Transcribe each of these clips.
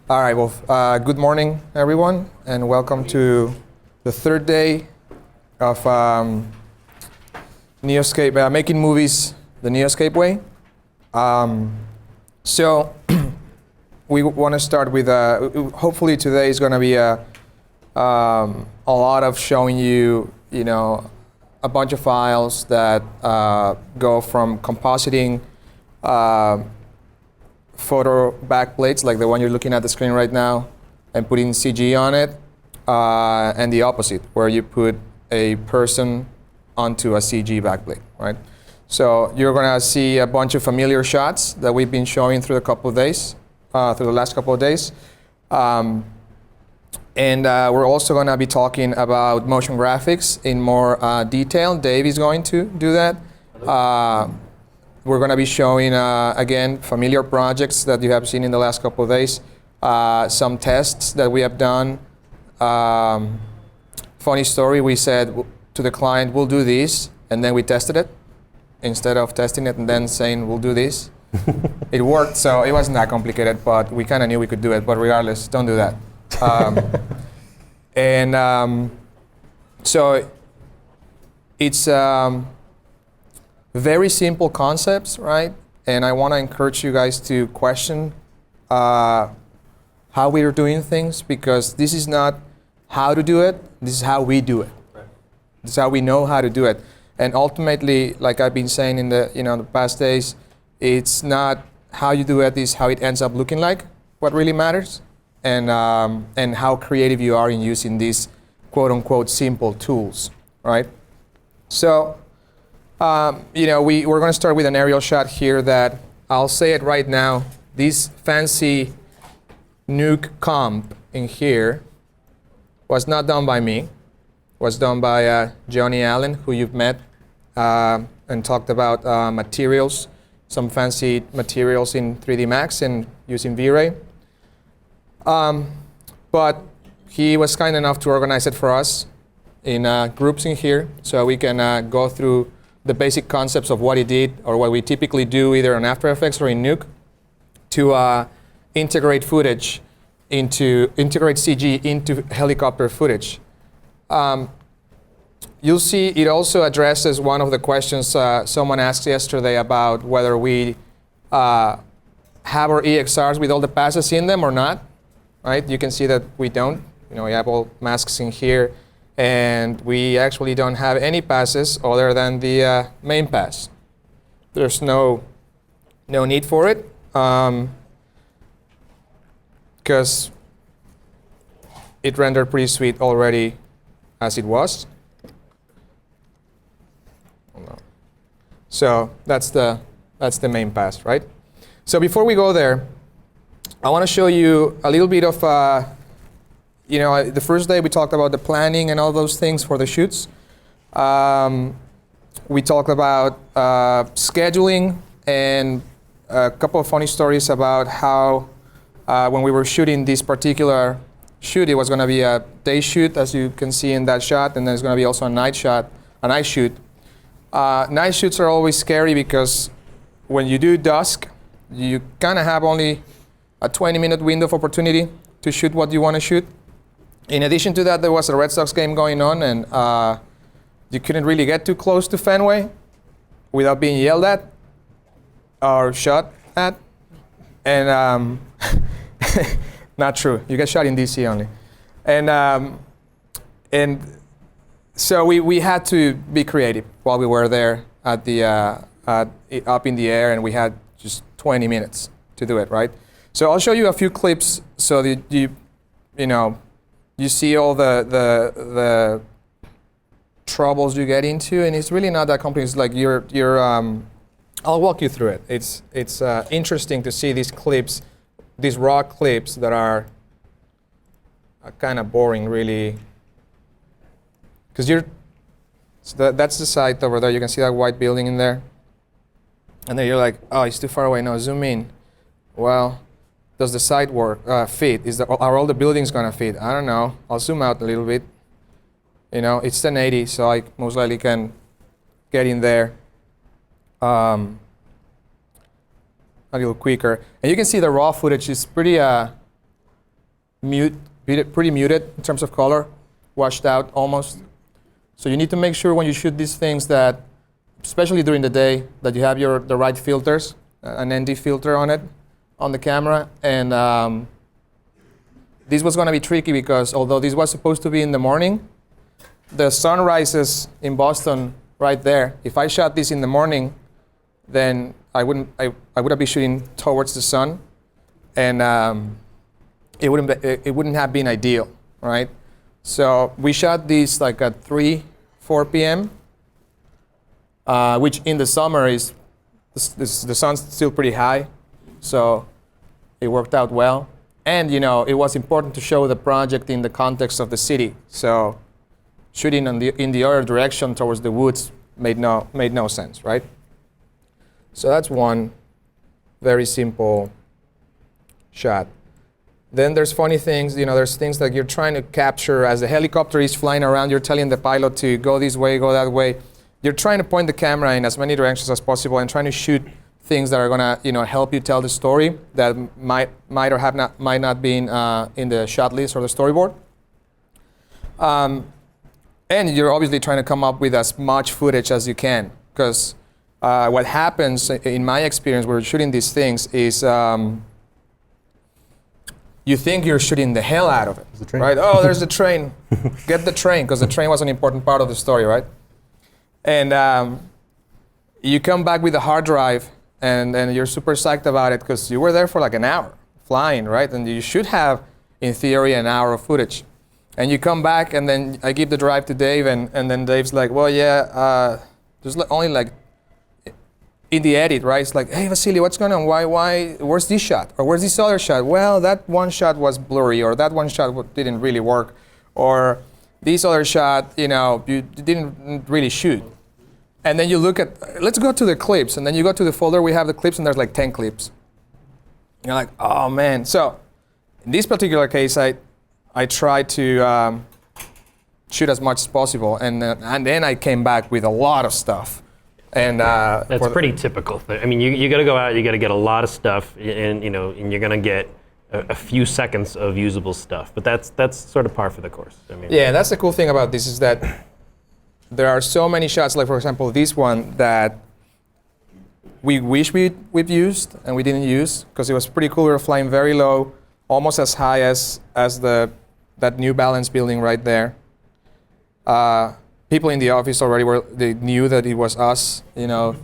All right, well, good morning, everyone, and welcome to the third day of Neoscape, making movies the Neoscape way. So we want to start with, hopefully today is going to be a lot of showing you, a bunch of files that go from compositing photo backplates, like the one you're looking at the screen right now, and putting CG on it, and the opposite, where you put a person onto a CG backplate, right? So you're gonna see a bunch of familiar shots that we've been showing through the last couple of days. And we're also gonna be talking about motion graphics in more detail. Dave is going to do that. We're going to be showing, again, familiar projects that you have seen in the last couple of days, some tests that we have done. Funny story, we said to the client, we'll do this, and then we tested it instead of testing it and then saying, we'll do this. It worked, so it wasn't that complicated, but we kind of knew we could do it, but regardless, don't do that. So it's very simple concepts, right? And I want to encourage you guys to question how we are doing things, because this is not how to do it, this is how we do it. Right. This is how we know how to do it. And ultimately, like I've been saying in the past days, it's not how you do it, it's how it ends up looking like what really matters, and how creative you are in using these quote unquote simple tools, right? So we're going to start with an aerial shot here that, I'll say it right now, this fancy nuke comp in here was not done by me. It was done by Johnny Allen, who you've met, and talked about materials, some fancy materials in 3D Max and using V-Ray. But he was kind enough to organize it for us in groups in here, so we can go through the basic concepts of what he did, or what we typically do either on After Effects or in Nuke, to integrate CG into helicopter footage. You'll see it also addresses one of the questions someone asked yesterday about whether we have our EXRs with all the passes in them or not, right? You can see that we don't. We have all masks in here, and we actually don't have any passes other than the main pass. There's no need for it, because it rendered pretty sweet already as it was. So that's the main pass, right? So before we go there, I want to show you a little bit of the first day we talked about the planning and all those things for the shoots. We talked about scheduling, and a couple of funny stories about how when we were shooting this particular shoot, it was going to be a day shoot, as you can see in that shot, and there's going to be also a night shoot. Night shoots are always scary because when you do dusk, you kind of have only a 20-minute window of opportunity to shoot what you want to shoot. In addition to that, there was a Red Sox game going on, and you couldn't really get too close to Fenway without being yelled at or shot at. And not true. You get shot in DC only. And so we had to be creative while we were there at the up in the air, and we had just 20 minutes to do it, right? So I'll show you a few clips so that you see all the troubles you get into, and it's really not that complex. It's like I'll walk you through it. It's interesting to see these clips, these raw clips that are kind of boring, really, because that's the site over there. You can see that white building in there, and then you're like, oh, it's too far away. No, zoom in. Well, does the site fit? Are all the buildings gonna fit? I don't know. I'll zoom out a little bit. It's 1080, so I most likely can get in there a little quicker. And you can see the raw footage is pretty pretty muted in terms of color, washed out almost. So you need to make sure when you shoot these things that, especially during the day, that you have the right filters, an ND filter on it, on the camera. And this was going to be tricky because although this was supposed to be in the morning, the sun rises in Boston right there. If I shot this in the morning, then I would have been shooting towards the sun, and it wouldn't have been ideal, right? So we shot these like at 4 p.m., which in the summer is the sun's still pretty high, so it worked out well. And it was important to show the project in the context of the city. So shooting in the other direction towards the woods made no sense, right? So that's one very simple shot. Then there's funny things, there's things that you're trying to capture as the helicopter is flying around. You're telling the pilot to go this way, go that way. You're trying to point the camera in as many directions as possible and trying to shoot things that are gonna, help you tell the story that might not be in the shot list or the storyboard. And you're obviously trying to come up with as much footage as you can, because what happens, in my experience, when we're shooting these things, is you think you're shooting the hell out of it, right? Oh, there's the train. Get the train, because the train was an important part of the story, right? And you come back with a hard drive, and you're super psyched about it because you were there for like an hour flying, right? And you should have, in theory, an hour of footage. And you come back, and then I give the drive to Dave, and then Dave's like, well, yeah, there's only like, in the edit, right? It's like, hey, Vasily, what's going on? Why, where's this shot? Or where's this other shot? Well, that one shot was blurry, or that one shot didn't really work. Or this other shot, you didn't really shoot. And then you look at, let's go to the clips. And then you go to the folder, we have the clips, and there's like 10 clips. And you're like, oh, man. So in this particular case, I tried to shoot as much as possible. And then I came back with a lot of stuff. And that's pretty typical. I mean, you got to go out, you got to get a lot of stuff, and you're going to get a few seconds of usable stuff. But that's sort of par for the course. I mean, yeah, that's the cool thing about this is that there are so many shots, like for example this one, that we wish we've used and we didn't use, because it was pretty cool. We were flying very low, almost as high as that New Balance building right there. People in the office already they knew that it was us, oh,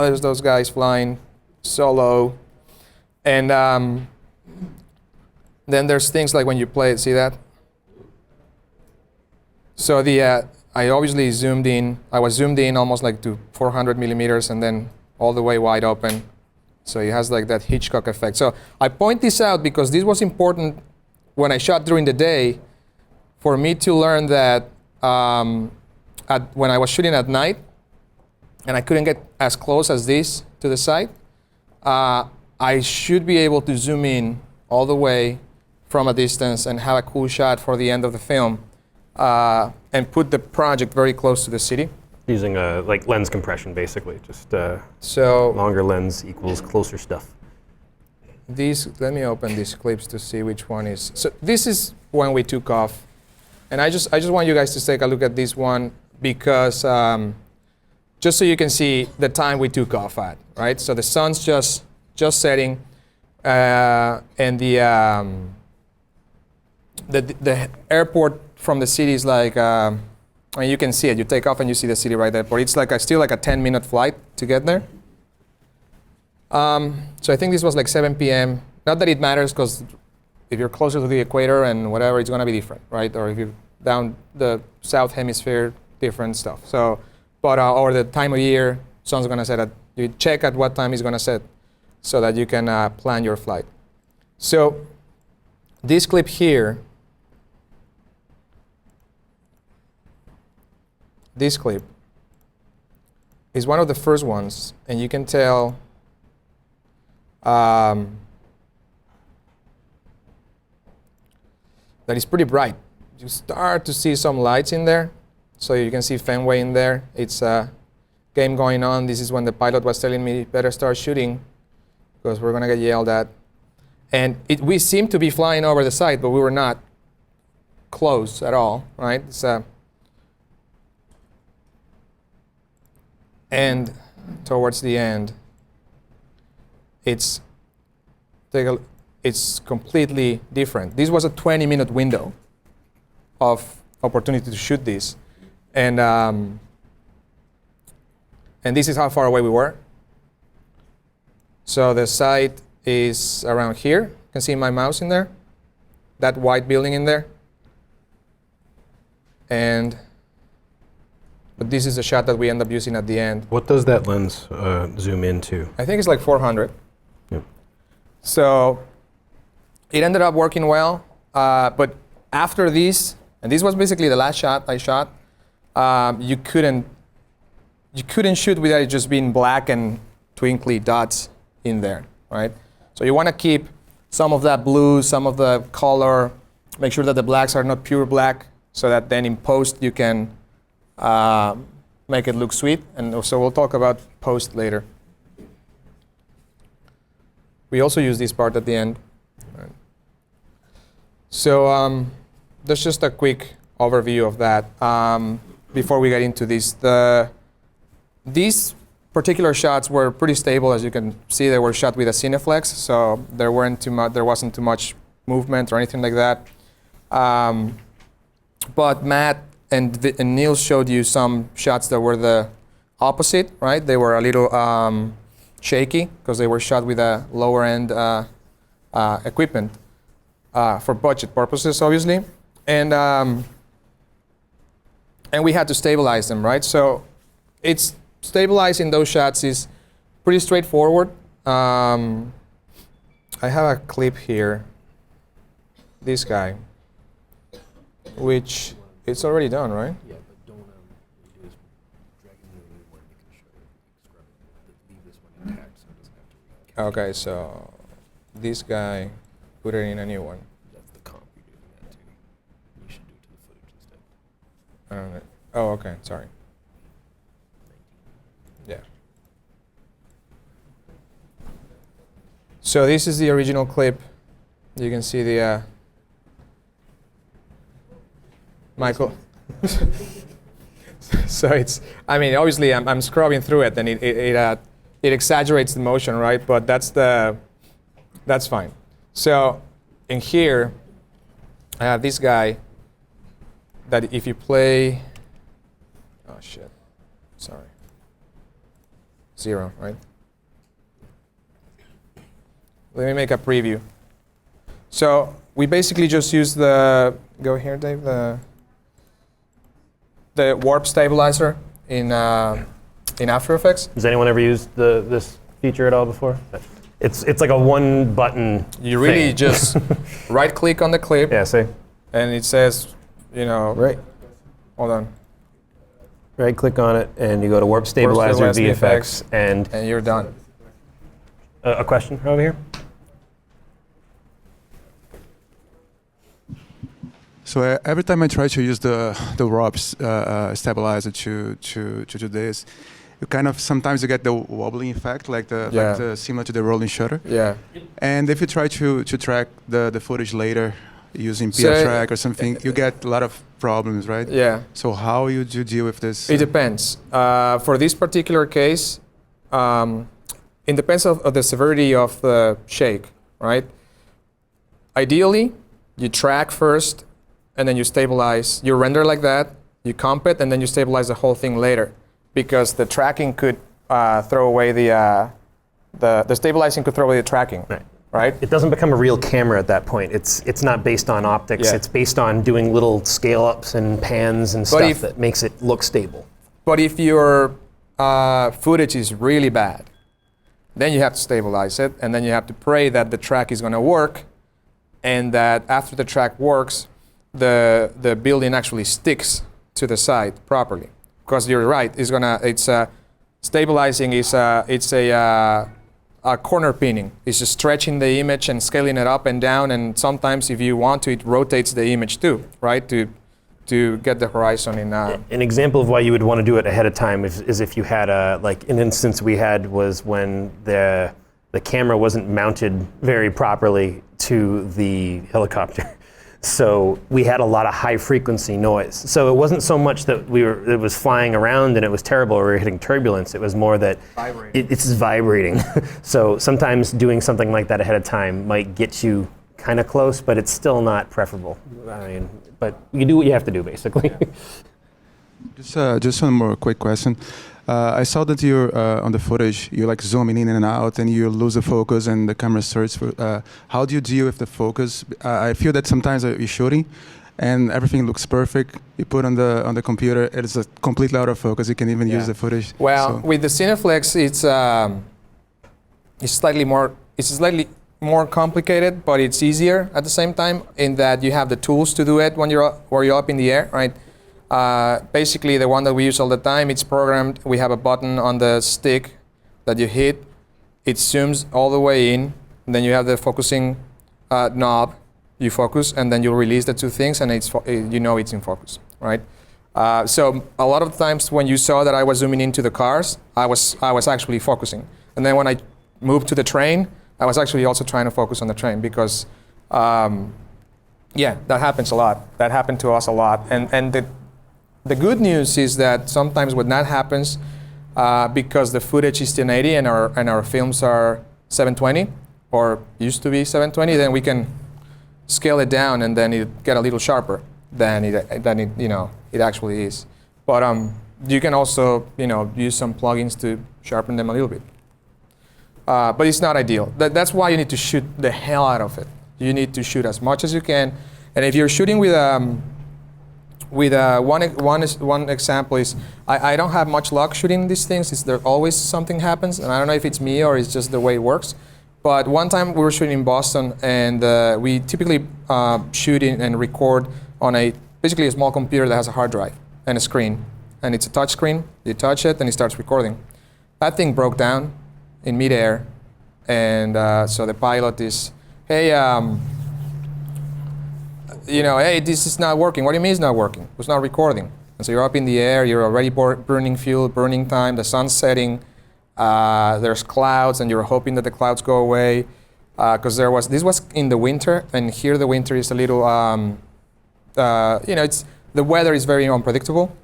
there's those guys flying so low. And then there's things like when you play it, see that? So I obviously zoomed in. I was zoomed in almost like to 400 millimeters and then all the way wide open. So it has like that Hitchcock effect. So I point this out because this was important when I shot during the day for me to learn that when I was shooting at night and I couldn't get as close as this to the site, I should be able to zoom in all the way from a distance and have a cool shot for the end of the film and put the project very close to the city. Using like lens compression, basically, just so longer lens equals closer stuff. Let me open these clips to see which one is. So this is when we took off, and I just want you guys to take a look at this one because just so you can see the time we took off at, right? So the sun's just setting, and the airport from the city is like. I mean, you can see it. You take off and you see the city right there. But it's like still like a 10-minute flight to get there. So I think this was like 7 p.m. Not that it matters, because if you're closer to the equator and whatever, it's going to be different, right? Or if you're down the south hemisphere, different stuff. So, but or the time of year, sun's going to set at. You check at what time it's going to set, so that you can plan your flight. So this clip here. This clip is one of the first ones, and you can tell that it's pretty bright. You start to see some lights in there, so you can see Fenway in there. It's a game going on. This is when the pilot was telling me better start shooting because we're gonna get yelled at. And we seemed to be flying over the site, but we were not close at all, right? And towards the end, it's completely different. This was a 20-minute window of opportunity to shoot this. And this is how far away we were. So the site is around here. You can see my mouse in there. That white building in there. But this is the shot that we end up using at the end. What does that lens zoom into? I think it's like 400. Yep. So it ended up working well. But after this, and this was basically the last shot I shot, you couldn't shoot without it just being black and twinkly dots in there, right? So you want to keep some of that blue, some of the color, make sure that the blacks are not pure black, so that then in post you can make it look sweet. And so we'll talk about post later. We also use this part at the end. Right. So that's just a quick overview of that. Before we get into this, these particular shots were pretty stable, as you can see. They were shot with a Cineflex, so there wasn't too much movement or anything like that. But Matt and Neil showed you some shots that were the opposite, right? They were a little shaky because they were shot with a lower end equipment for budget purposes, obviously, and we had to stabilize them, right? So it's stabilizing those shots is pretty straightforward. I have a clip here. This guy, which it's already done, right? Yeah, but don't do this dragging the new one. You can show it, leave this one intact so it doesn't have to Okay, so this guy, put it in a new one. That's the comp you're doing that to. You should do it to the footage instead. Oh, okay, sorry. Yeah. So this is the original clip. You can see the Michael. So it's, I mean, obviously I'm scrubbing through it, and it exaggerates the motion, right? But that's fine. So in here, I have this guy that if you play, oh shit, sorry. 0, right? Let me make a preview. So we basically just use go here, Dave, the warp stabilizer in After Effects. Has anyone ever used this feature at all before? It's like a one button. You really thing. just right click on the clip. Yeah, see? And it says, Right. Hold on. Right click on it and you go to Warp Stabilizer VFX and you're done. A question over here? So every time I try to use the warp stabilizer to do this, you kind of sometimes you get the wobbling effect, like similar to the rolling shutter. Yeah. And if you try to track the footage later using PFTrack or something, you get a lot of problems, right? Yeah. So how you do deal with this? It depends. For this particular case, it depends of the severity of the shake, right? Ideally, you track first, and then you stabilize. You render like that, you comp it, and then you stabilize the whole thing later, because the tracking could throw away the stabilizing could throw away the tracking. Right. It doesn't become a real camera at that point. It's not based on optics. Yeah. It's based on doing little scale ups and pans and stuff that makes it look stable. But if your footage is really bad, then you have to stabilize it, and then you have to pray that the track is going to work, and that after the track works, the building actually sticks to the side properly. Because you're right, stabilizing is a corner pinning. It's just stretching the image and scaling it up and down, and sometimes if you want to, it rotates the image too, right? To get the horizon in. An example of why you would want to do it ahead of time is if you had like an instance we had was when the the camera wasn't mounted very properly to the helicopter. So we had a lot of high frequency noise. So it wasn't so much that it was flying around and it was terrible or we were hitting turbulence. It was more that it's vibrating. So sometimes doing something like that ahead of time might get you kind of close, but it's still not preferable. I mean, but you do what you have to do, basically. Just one more quick question. I saw that you're on the footage, you're like zooming in and out and you lose the focus and the camera starts for, how do you deal with the focus? I feel that sometimes you're shooting and everything looks perfect. You put on the computer, it's completely out of focus. You can even use the footage. Well, with the Cineflex, it's slightly more complicated, but it's easier at the same time in that you have the tools to do it when you're up in the air, right? Basically, the one that we use all the time, it's programmed. We have a button on the stick that you hit. It zooms all the way in. And then you have the focusing knob. You focus, and then you release the two things, and it's in focus, right? So a lot of times when you saw that I was zooming into the cars, I was actually focusing. And then when I moved to the train, I was actually also trying to focus on the train because, that happens a lot. That happened to us a lot, and the good news is that sometimes when that happens, because the footage is 1080 and our films are 720 or used to be 720, then we can scale it down and then it get a little sharper than it actually is. But you can also use some plugins to sharpen them a little bit. But it's not ideal. That's why you need to shoot the hell out of it. You need to shoot as much as you can, and if you're shooting with one example is I don't have much luck shooting these things. There always something happens, and I don't know if it's me or it's just the way it works. But one time we were shooting in Boston, and we typically shoot and record on basically a small computer that has a hard drive and a screen, and it's a touch screen. You touch it, and it starts recording. That thing broke down in midair, and so the pilot is, hey, hey, this is not working. What do you mean it's not working? It's not recording. And so you're up in the air, you're already burning fuel, burning time, the sun's setting, there's clouds, and you're hoping that the clouds go away. Because this was in the winter, and here the winter is a little, the weather is very unpredictable,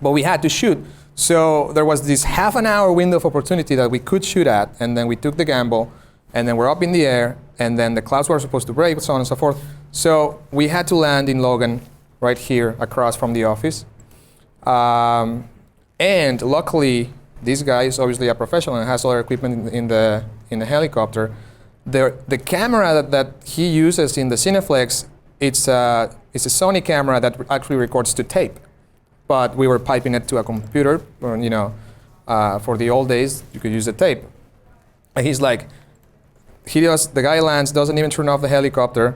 but we had to shoot. So there was this half an hour window of opportunity that we could shoot at, and then we took the gamble, and then we're up in the air, and then the clouds were supposed to break, so on and so forth. So we had to land in Logan, right here, across from the office. And luckily, this guy is obviously a professional and has all our equipment in the helicopter. The camera that he uses in the Cineflex, it's a Sony camera that actually records to tape. But we were piping it to a computer, for the old days, you could use the tape. And he's like, the guy lands, doesn't even turn off the helicopter,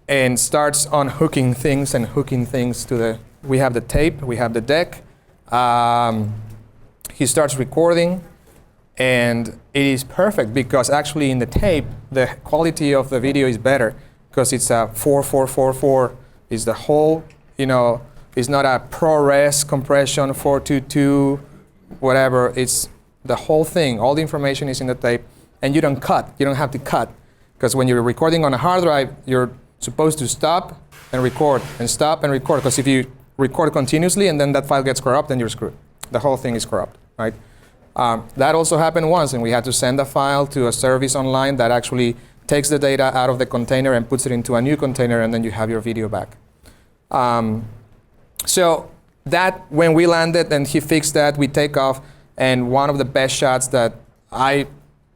and starts unhooking things and hooking things we have the tape, we have the deck. He starts recording, and it is perfect because actually in the tape, the quality of the video is better because it's a 4:4:4:4 is the whole, it's not a ProRes compression 4:2:2, whatever. It's the whole thing. All the information is in the tape, and you don't cut. You don't have to cut. Because when you're recording on a hard drive, you're supposed to stop and record, and stop and record. Because if you record continuously and then that file gets corrupt, then you're screwed. The whole thing is corrupt, right? That also happened once, and we had to send a file to a service online that actually takes the data out of the container and puts it into a new container, and then you have your video back. So that, when we landed and he fixed that, we take off, and one of the best shots that I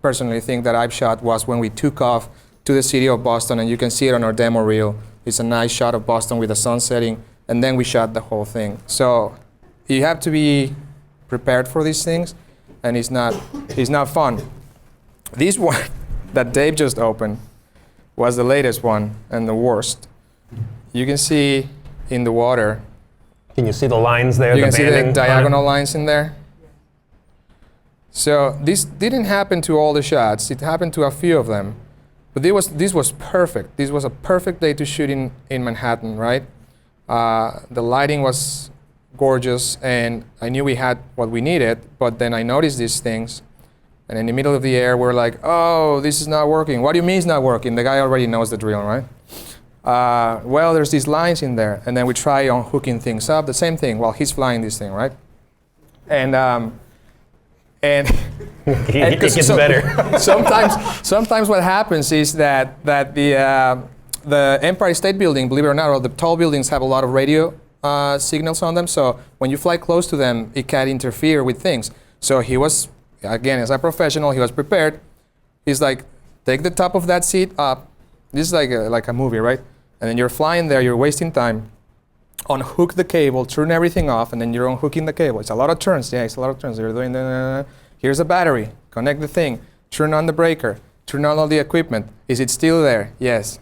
personally think that I've shot was when we took off to the city of Boston, and you can see it on our demo reel. It's a nice shot of Boston with the sun setting, and then we shot the whole thing. So you have to be prepared for these things, and it's not fun. This one that Dave just opened was the latest one and the worst. You can see in the water. Can you see the lines there? You can see the diagonal lines in there. So this didn't happen to all the shots. It happened to a few of them. But this was perfect. This was a perfect day to shoot in Manhattan, right? The lighting was gorgeous, and I knew we had what we needed, but then I noticed these things. And in the middle of the air, we're like, oh, this is not working. What do you mean it's not working? The guy already knows the drill, right? Well, there's these lines in there. And then we try on hooking things up. The same thing while he's flying this thing, right? And it gets better. sometimes what happens is that the Empire State Building, believe it or not, or the tall buildings have a lot of radio signals on them. So when you fly close to them, it can interfere with things. So he was, again, as a professional, he was prepared. He's like, take the top of that seat up. This is like a movie, right? And then you're flying there, you're wasting time. Unhook the cable, turn everything off, and then you're unhooking the cable. It's a lot of turns. Yeah, it's a lot of turns. You're doing here's a battery. Connect the thing. Turn on the breaker. Turn on all the equipment. Is it still there? Yes.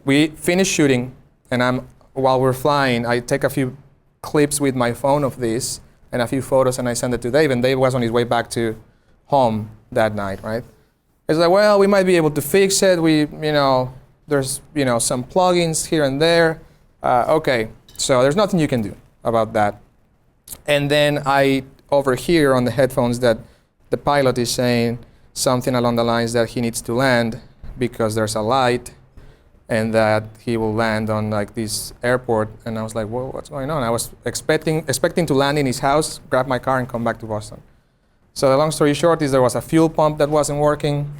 We finish shooting, and while we're flying, I take a few clips with my phone of this and a few photos, and I send it to Dave. And Dave was on his way back to home that night, right? It's like, well, we might be able to fix it. There's some plugins here and there. Okay, so there's nothing you can do about that. And then I overhear on the headphones that the pilot is saying something along the lines that he needs to land because there's a light and that he will land on like this airport. And I was like, whoa, what's going on? I was expecting to land in his house, grab my car and come back to Boston. So the long story short is there was a fuel pump that wasn't working.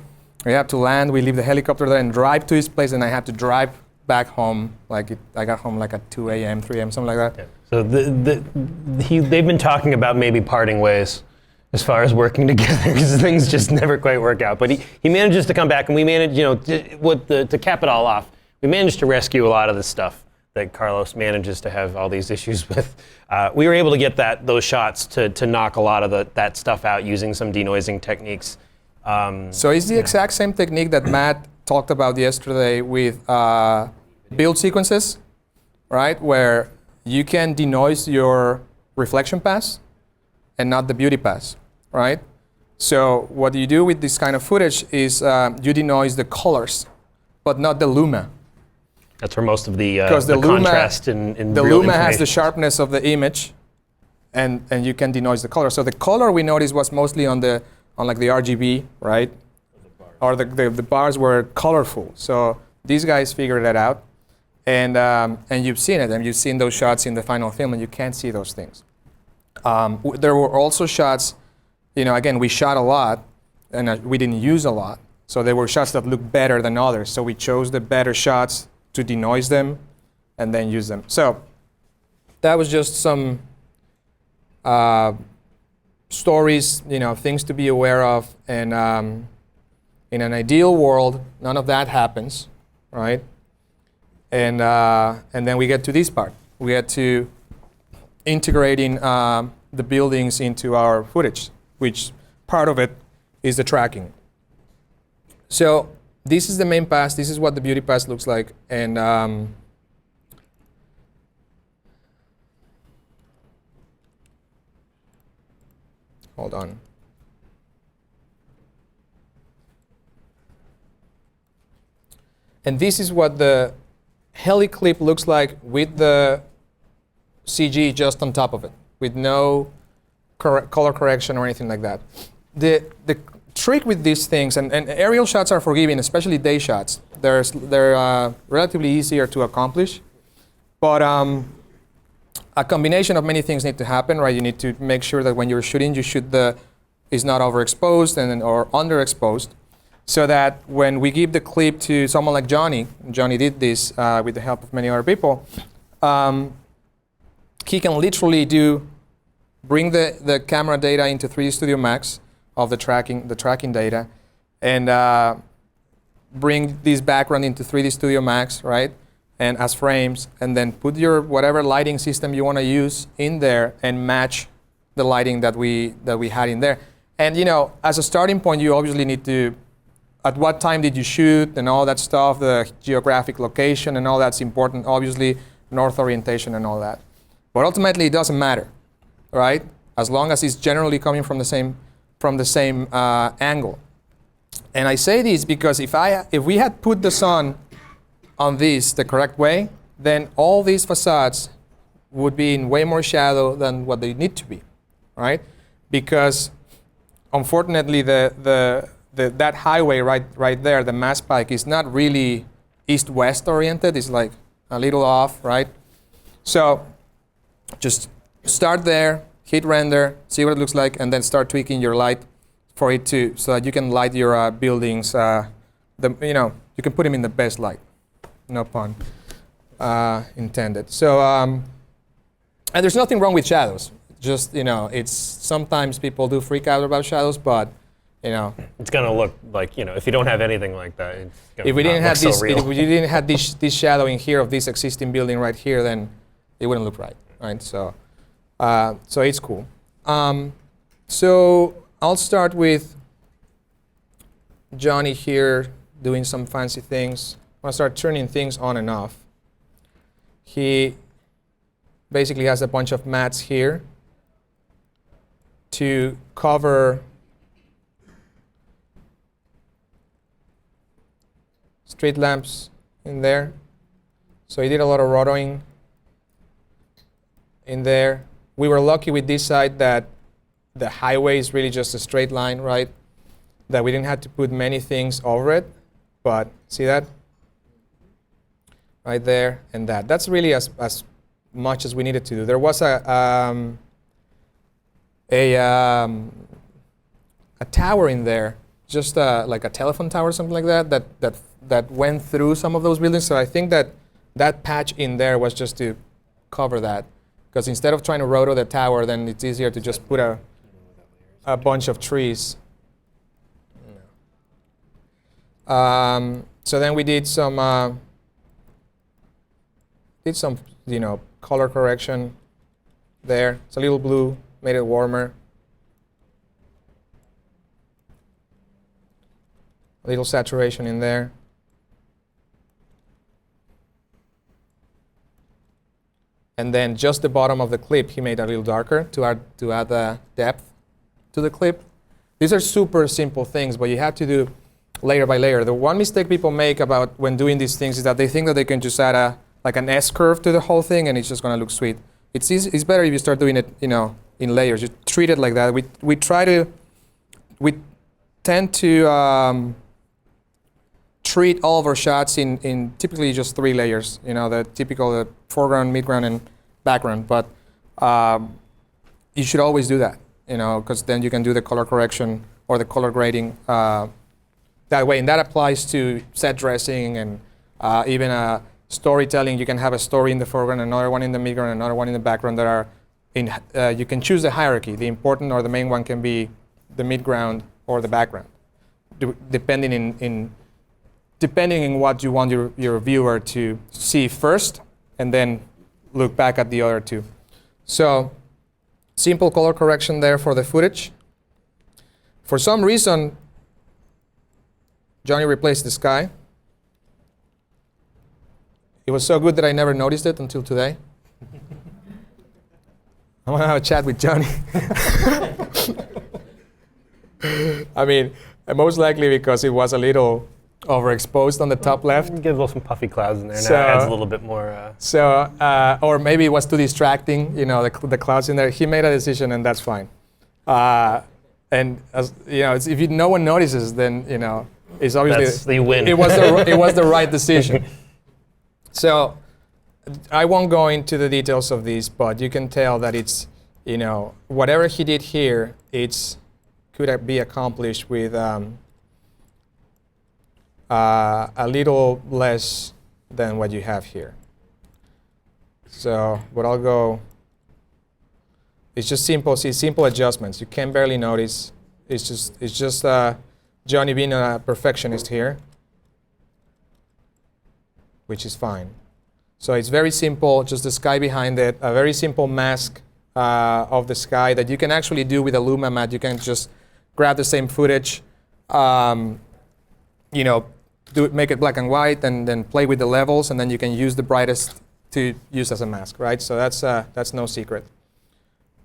We had to land, we leave the helicopter there and drive to his place, and I had to drive back home. I got home like at 2 a.m., 3 a.m., something like that. Yeah. So they've been talking about maybe parting ways as far as working together because things just never quite work out. But he manages to come back, and we managed, to cap it all off, we managed to rescue a lot of the stuff that Carlos manages to have all these issues with. We were able to get those shots to knock a lot of that stuff out using some denoising techniques. So it's the exact same technique that Matt talked about yesterday with build sequences, right? Where you can denoise your reflection pass and not the beauty pass, right? So what you do with this kind of footage is you denoise the colors, but not the luma. That's where most of the luma, contrast in the real luma has the information. sharpness of the image, and you can denoise the color. So the color we noticed was mostly on the RGB, right? Or the bars were colorful. So these guys figured that out, and you've seen it, and you've seen those shots in the final film, and you can't see those things. There were also shots, again, we shot a lot, and we didn't use a lot. So there were shots that looked better than others. So we chose the better shots to denoise them, and then use them. So that was just some stories, things to be aware of, and in an ideal world, none of that happens, right? And then we get to this part. We get to integrating the buildings into our footage, which part of it is the tracking. So this is the main pass. This is what the beauty pass looks like, and hold on. And this is what the heli clip looks like with the CG just on top of it, with no color correction or anything like that. The trick with these things, and aerial shots are forgiving, especially day shots. They're relatively easier to accomplish, but a combination of many things need to happen, right? You need to make sure that when you're shooting, you shoot is not overexposed or underexposed, so that when we give the clip to someone like Johnny did this with the help of many other people, he can literally bring the camera data into 3D Studio Max of the tracking data, and bring this background into 3D Studio Max, right? And as frames, and then put your whatever lighting system you want to use in there and match the lighting that we had in there. And as a starting point, you obviously need to, at what time did you shoot and all that stuff, the geographic location and all that's important, obviously, north orientation and all that. But ultimately, it doesn't matter, right? As long as it's generally coming from the same angle. And I say this because if we had put the sun on this the correct way, then all these facades would be in way more shadow than what they need to be, right? Because unfortunately, that highway right there, the mask pike, is not really east-west oriented. It's like a little off, right? So just start there, hit render, see what it looks like, and then start tweaking your light for it to, so that you can light your buildings. You can put them in the best light. No pun intended. So, and there's nothing wrong with shadows. Just, it's sometimes people do freak out about shadows, but, It's going to look like, if you don't have anything like that, it's gonna if we didn't not have look this, so real. if we didn't have this shadow in here of this existing building right here, then it wouldn't look right? So, so it's cool. So I'll start with Johnny here doing some fancy things. I'm gonna start turning things on and off. He basically has a bunch of mats here to cover street lamps in there. So he did a lot of rotoring in there. We were lucky with this side that the highway is really just a straight line, right? That we didn't have to put many things over it, but see that? Right there and that. That's really as much as we needed to do. There was a tower in there, just like a telephone tower or something like that went through some of those buildings. So I think that patch in there was just to cover that. Because instead of trying to roto the tower, then it's easier to just put a bunch of trees. So then we did some color correction there. It's a little blue, made it warmer. A little saturation in there. And then just the bottom of the clip, he made a little darker to add the depth to the clip. These are super simple things, but you have to do layer by layer. The one mistake people make about when doing these things is that they think that they can just add like an S-curve to the whole thing and it's just going to look sweet. It's easy, it's better if you start doing it, in layers. You treat it like that. We tend to treat all of our shots in typically just 3 layers. The typical foreground, midground, and background. But you should always do that, because then you can do the color correction or the color grading that way. And that applies to set dressing and even storytelling. You can have a story in the foreground, another one in the midground, another one in the background that are in. You can choose the hierarchy. The important or the main one can be the midground or the background, depending in what you want your viewer to see first, and then look back at the other two. So, simple color correction there for the footage. For some reason, Johnny replaced the sky. It was so good that I never noticed it until today. I want to have a chat with Johnny. I mean, most likely because it was a little overexposed on the top left. Get a little some puffy clouds in there. Now it adds a little bit more. Or maybe it was too distracting. The clouds in there. He made a decision, and that's fine. And if no one notices, then it's obviously you win. It was the right decision. So I won't go into the details of these, but you can tell that it's whatever he did here, could be accomplished with a little less than what you have here. So what I'll go, it's just simple adjustments. You can barely notice. It's just Johnny being a perfectionist here, which is fine. So it's very simple, just the sky behind it, a very simple mask of the sky that you can actually do with a Luma mat. You can just grab the same footage, make it black and white, and then play with the levels, and then you can use the brightest to use as a mask, right? So that's no secret.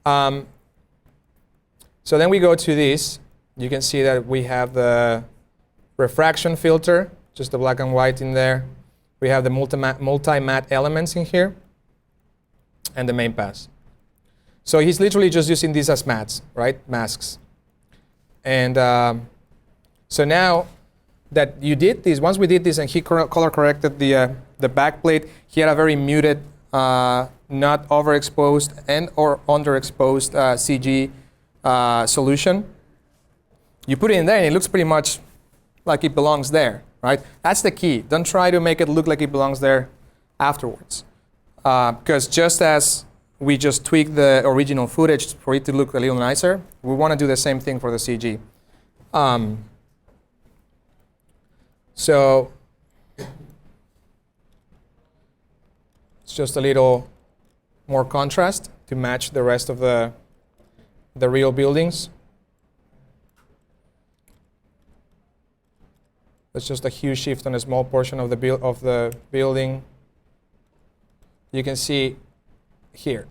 So then we go to this. You can see that we have the refraction filter, just the black and white in there. We have the multi-matte elements in here, and the main pass. So he's literally just using these as mats, right? Masks. And so now that you did this, once we did this and he color corrected the back plate, he had a very muted, not overexposed and or underexposed CG solution. You put it in there and it looks pretty much like it belongs there, right? That's the key. Don't try to make it look like it belongs there afterwards. Because just as we just tweak the original footage for it to look a little nicer, we want to do the same thing for the CG. So it's just a little more contrast to match the rest of the real buildings. It's just a huge shift on a small portion of the building. You can see here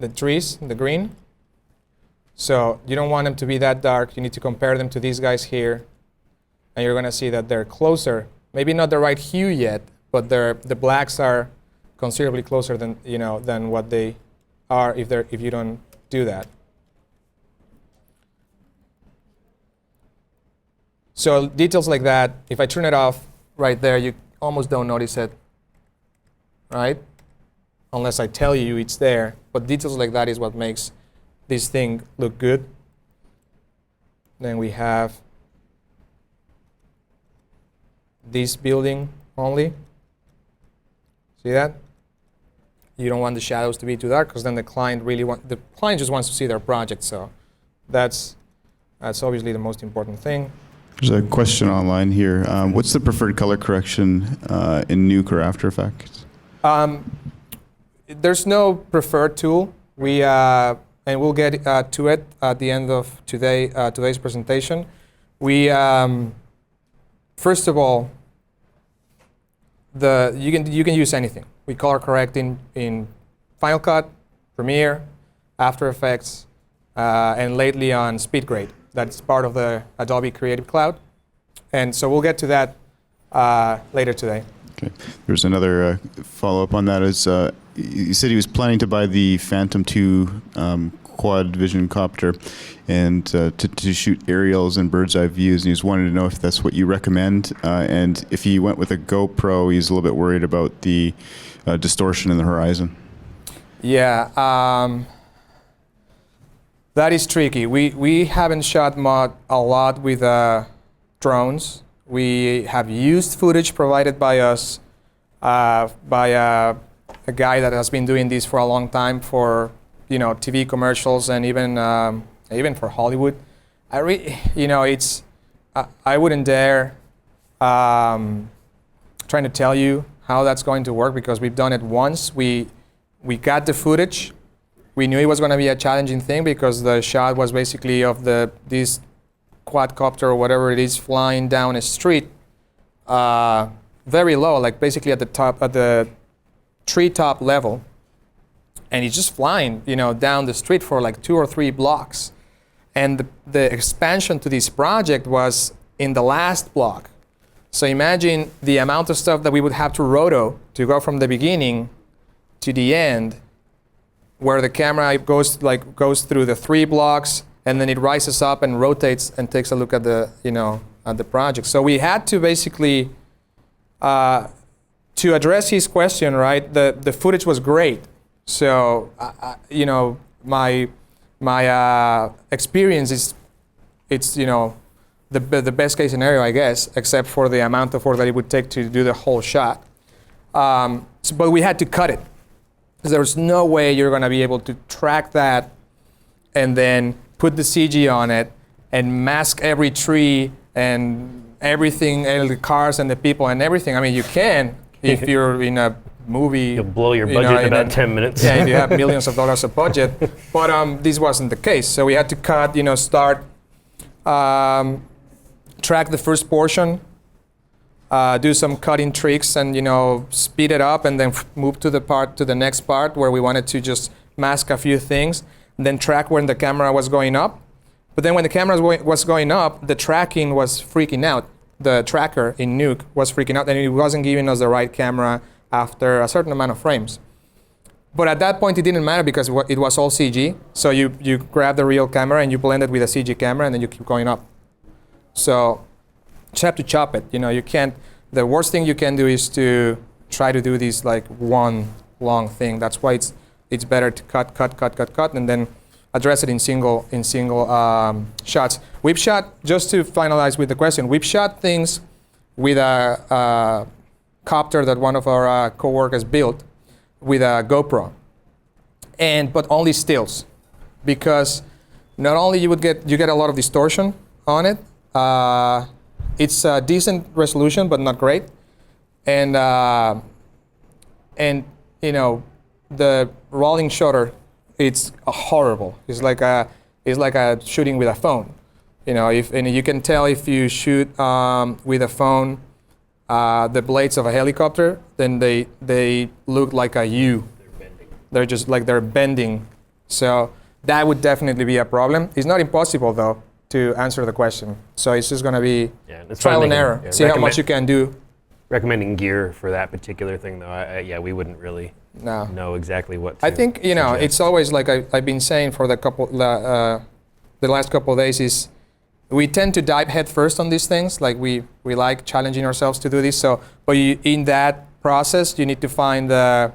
the trees, the green. So you don't want them to be that dark. You need to compare them to these guys here, and you're going to see that they're closer. Maybe not the right hue yet, but the blacks are considerably closer than what they are if you don't do that. So details like that, if I turn it off right there, you almost don't notice it, right? Unless I tell you it's there. But details like that is what makes this thing look good. Then we have this building only. See that? You don't want the shadows to be too dark because then the client just wants to see their project. So that's obviously the most important thing. There's a question online here. What's the preferred color correction in Nuke or After Effects? There's no preferred tool. And we'll get to it at the end of today's presentation. We first of all, you can use anything. We color correct in Final Cut, Premiere, After Effects, and lately on SpeedGrade. That's part of the Adobe Creative Cloud. And so we'll get to that later today. Okay. There's another follow-up on that. You said he was planning to buy the Phantom 2 quad vision copter and to shoot aerials and bird's eye views, and he was wanting to know if that's what you recommend. And if he went with a GoPro, he's a little bit worried about the distortion in the horizon. Yeah. That is tricky. We haven't shot a lot with drones. We have used footage provided by us by a guy that has been doing this for a long time for TV commercials and even for Hollywood. I wouldn't dare trying to tell you how that's going to work because we've done it once. We got the footage. We knew it was going to be a challenging thing because the shot was basically of this quadcopter or whatever it is flying down a street very low, like basically at the treetop level, and he's just flying down the street for like 2 or 3 blocks. And the expansion to this project was in the last block. So imagine the amount of stuff that we would have to roto to go from the beginning to the end, where the camera goes through the 3 blocks and then it rises up and rotates and takes a look at the project. So we had to basically to address his question, right? The footage was great. So my experience is it's the best case scenario, I guess, except for the amount of work that it would take to do the whole shot. But we had to cut it. There's no way you're going to be able to track that and then put the CG on it and mask every tree and everything, and the cars and the people and everything. I mean, you can if you're in a movie. You'll blow your budget in about 10 minutes. Yeah, if you have millions of dollars of budget. But this wasn't the case. So we had to cut, start, track the first portion, do some cutting tricks and speed it up and then move to the next part where we wanted to just mask a few things and then track when the camera was going up. But then when the camera was going up, the tracking was freaking out. The tracker in Nuke was freaking out and it wasn't giving us the right camera after a certain amount of frames. But at that point, it didn't matter because it was all CG. So you grab the real camera and you blend it with a CG camera, and then you keep going up. So just have to chop it. You can't. The worst thing you can do is to try to do this like one long thing. That's why it's better to cut, and then address it in single shots. We've shot, just to finalize with the question, we've shot things with a copter that one of our coworkers built with a GoPro, but only stills, because not only you get a lot of distortion on it. It's a decent resolution, but not great, and the rolling shutter, it's horrible. It's like a shooting with a phone. And you can tell if you shoot with a phone, the blades of a helicopter, then they look like a U. They're bending. They're just like they're bending. So that would definitely be a problem. It's not impossible though to answer the question. So it's just going to be trial and error. See how much you can do. Recommending gear for that particular thing though, we wouldn't really know exactly what to I think suggest. It's always like I've been saying for the last couple of days is we tend to dive head first on these things. Like we like challenging ourselves to do this. So, but in that process, you need to find the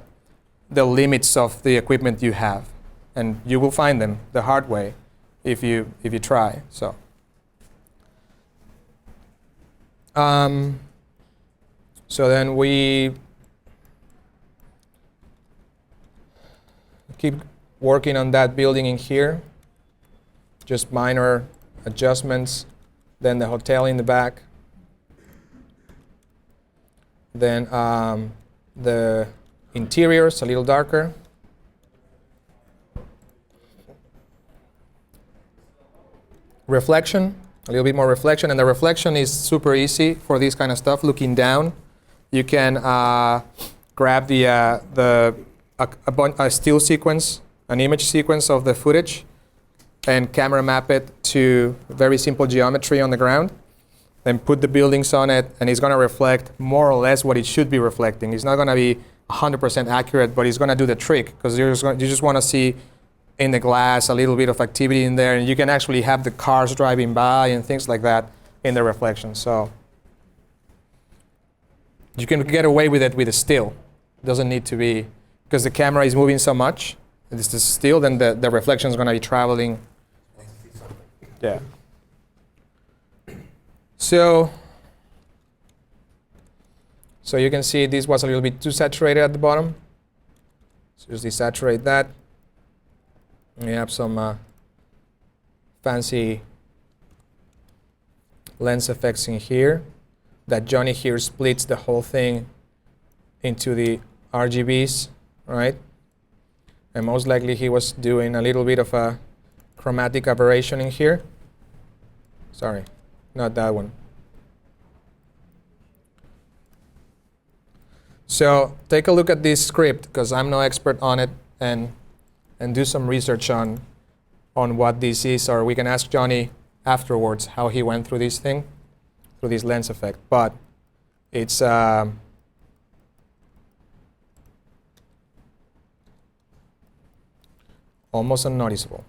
limits of the equipment you have, and you will find them the hard way if you try. So. So then we keep working on that building in here, just minor adjustments, then the hotel in the back, then the interiors a little darker, reflection, a little bit more reflection, and the reflection is super easy for this kind of stuff, looking down. You can grab a still sequence, an image sequence of the footage, and camera map it to very simple geometry on the ground, then put the buildings on it, and it's going to reflect more or less what it should be reflecting. It's not going to be 100% accurate, but it's going to do the trick, because you just want to see in the glass a little bit of activity in there, and you can actually have the cars driving by and things like that in the reflection. So you can get away with it with a still. It doesn't need to be, because the camera is moving so much, it's the still, then the reflection is going to be traveling. Yeah. So you can see this was a little bit too saturated at the bottom. So just desaturate that. We have some fancy lens effects in here. That Johnny here splits the whole thing into the RGBs, right? And most likely he was doing a little bit of a chromatic aberration in here. Sorry, not that one. So take a look at this script, because I'm no expert on it, and do some research on what this is, or we can ask Johnny afterwards how he went through this thing, through this lens effect. But it's almost unnoticeable.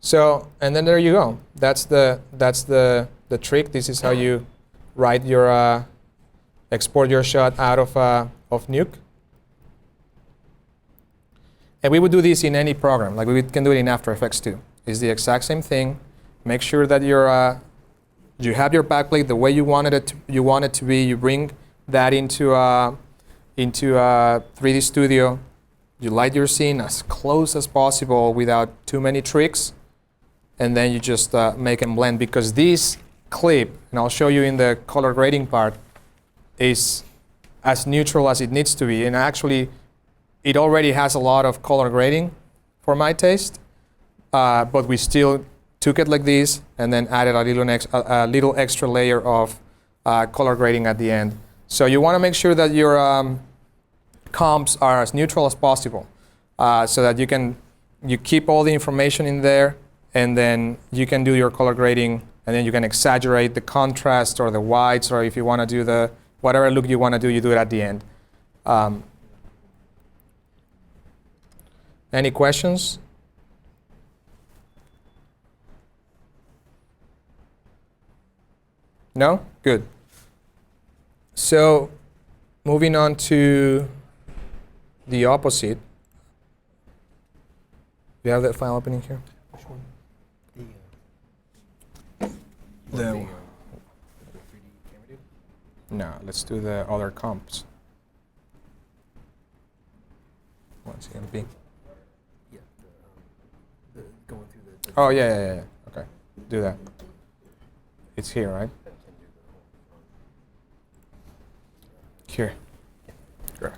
So, and then there you go. That's the trick. This is how you write your export your shot out of Nuke. And we would do this in any program. Like we can do it in After Effects too. It's the exact same thing. Make sure that you have your backplate the way you want it to be. You bring that into 3D Studio. You light your scene as close as possible without too many tricks, and then you just make them blend, because this clip, and I'll show you in the color grading part, is as neutral as it needs to be. And actually, it already has a lot of color grading for my taste, but we still took it like this and then added a little extra layer of color grading at the end. So you want to make sure that your comps are as neutral as possible, so that you keep all the information in there, and then you can do your color grading, and then you can exaggerate the contrast or the whites, or if you want to do whatever look you want to do, you do it at the end. Any questions? No? Good. So, moving on to the opposite. You have that file opening here? Which one? The 3D camera dude? No, let's do the other comps. One CMP. Yeah. The going through the. Oh, yeah. Okay, do that. It's here, right? Here. Great.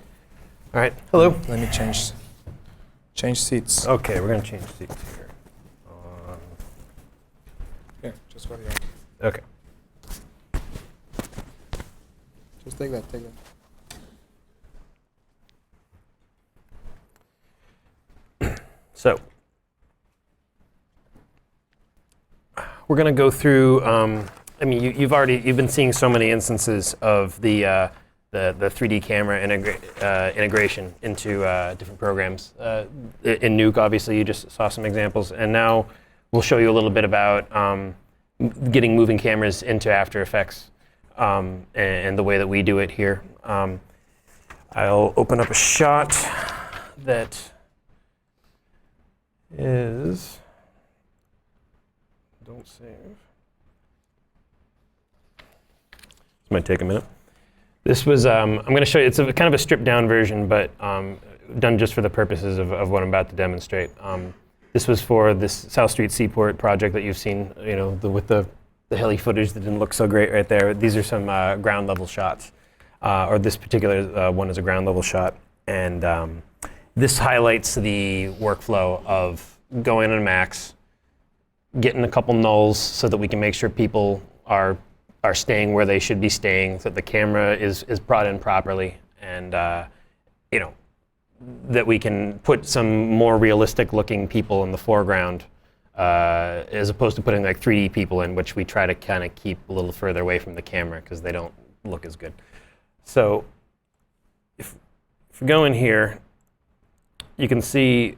All right. Hello. Let me change seats. Okay, we're going to change seats here. Here, just go here. Okay. Just take that. So we're going to go through. I mean, you've been seeing so many instances of the 3D camera integration into different programs. In Nuke, obviously, you just saw some examples, and now we'll show you a little bit about getting moving cameras into After Effects and the way that we do it here. I'll open up a shot that is. Don't save. This might take a minute. This was, I'm going to show you, it's kind of a stripped down version, but done just for the purposes of what I'm about to demonstrate. This was for this South Street Seaport project that you've seen, with the heli footage that didn't look so great right there. These are some ground level shots, or this particular one is a ground level shot. And this highlights the workflow of going on Max, getting a couple nulls so that we can make sure people are staying where they should be staying, so that the camera is brought in properly, and that we can put some more realistic looking people in the foreground, as opposed to putting like 3D people in, which we try to kind of keep a little further away from the camera because they don't look as good. So if we go in here, you can see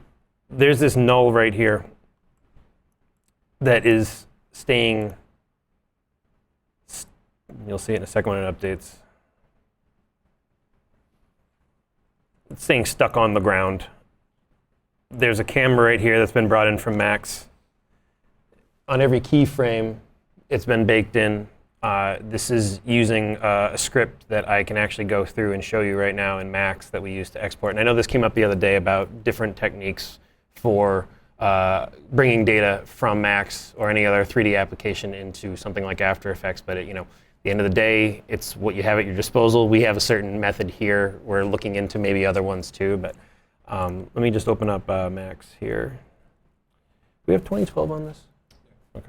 there's this null right here that is staying. You'll see it in a second when it updates. It's staying stuck on the ground. There's a camera right here that's been brought in from Max. On every keyframe, it's been baked in. This is using a script that I can actually go through and show you right now in Max that we use to export. And I know this came up the other day about different techniques for bringing data from Max or any other 3D application into something like After Effects, but at the end of the day, it's what you have at your disposal. We have a certain method here. We're looking into maybe other ones too, but let me just open up Max here. We have 2012 on this? Okay.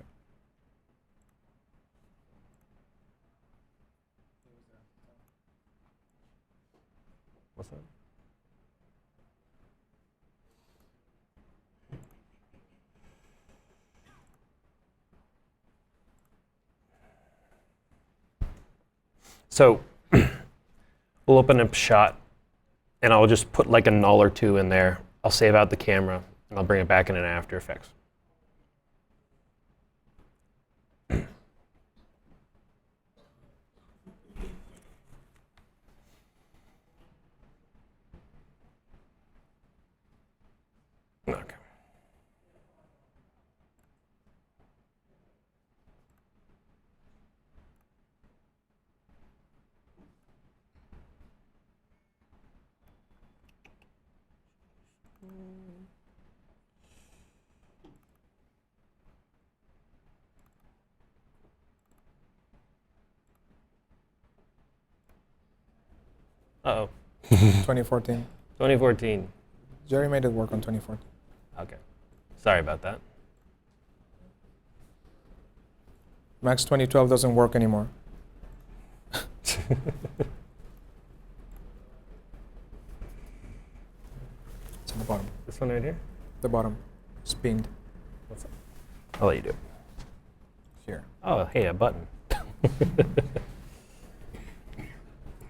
What's that? So we'll open up shot, and I'll just put like a null or two in there. I'll save out the camera, and I'll bring it back in After Effects. Okay. Uh-oh. 2014. 2014. Jerry made it work on 2014. Okay. Sorry about that. Max 2012 doesn't work anymore. It's on the bottom. This one right here? The bottom. It's pinned. What's that? I'll let you do it. Here. Oh, hey, a button.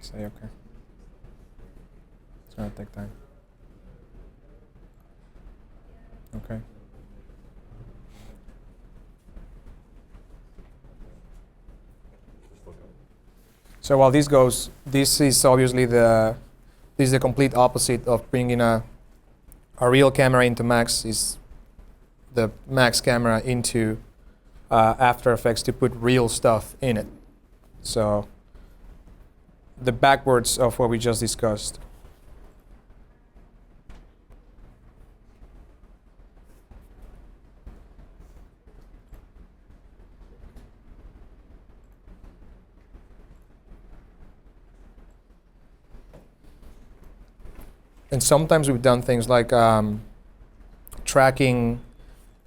Say okay. It's gonna take time. Okay. So while this goes, this is obviously this is the complete opposite of bringing a real camera into Max. Is the Max camera into After Effects to put real stuff in it. So the backwards of what we just discussed. And sometimes we've done things like tracking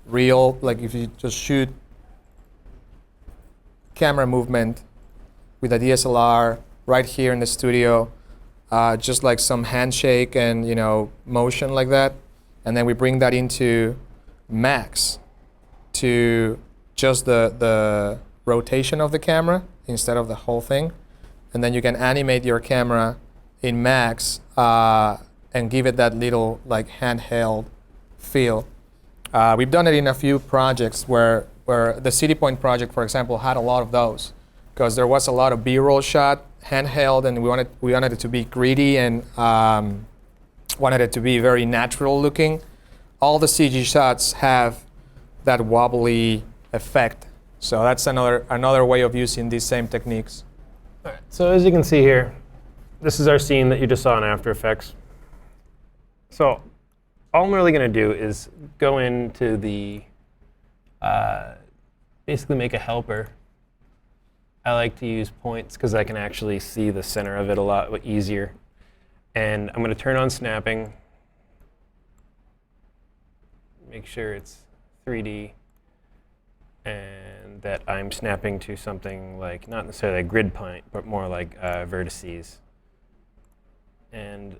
real, like if you just shoot camera movement with a DSLR right here in the studio, just like some handshake and motion like that, and then we bring that into Max to just the rotation of the camera instead of the whole thing, and then you can animate your camera in Max and give it that little like handheld feel. We've done it in a few projects where the City Point project, for example, had a lot of those because there was a lot of B-roll shot handheld, and we wanted it to be gritty and wanted it to be very natural looking. All the CG shots have that wobbly effect, so that's another way of using these same techniques. All right, so as you can see here, this is our scene that you just saw in After Effects. So all I'm really going to do is go into the, basically make a helper. I like to use points because I can actually see the center of it a lot easier. And I'm going to turn on snapping. Make sure it's 3D. And that I'm snapping to something like, not necessarily a grid point, but more like vertices. And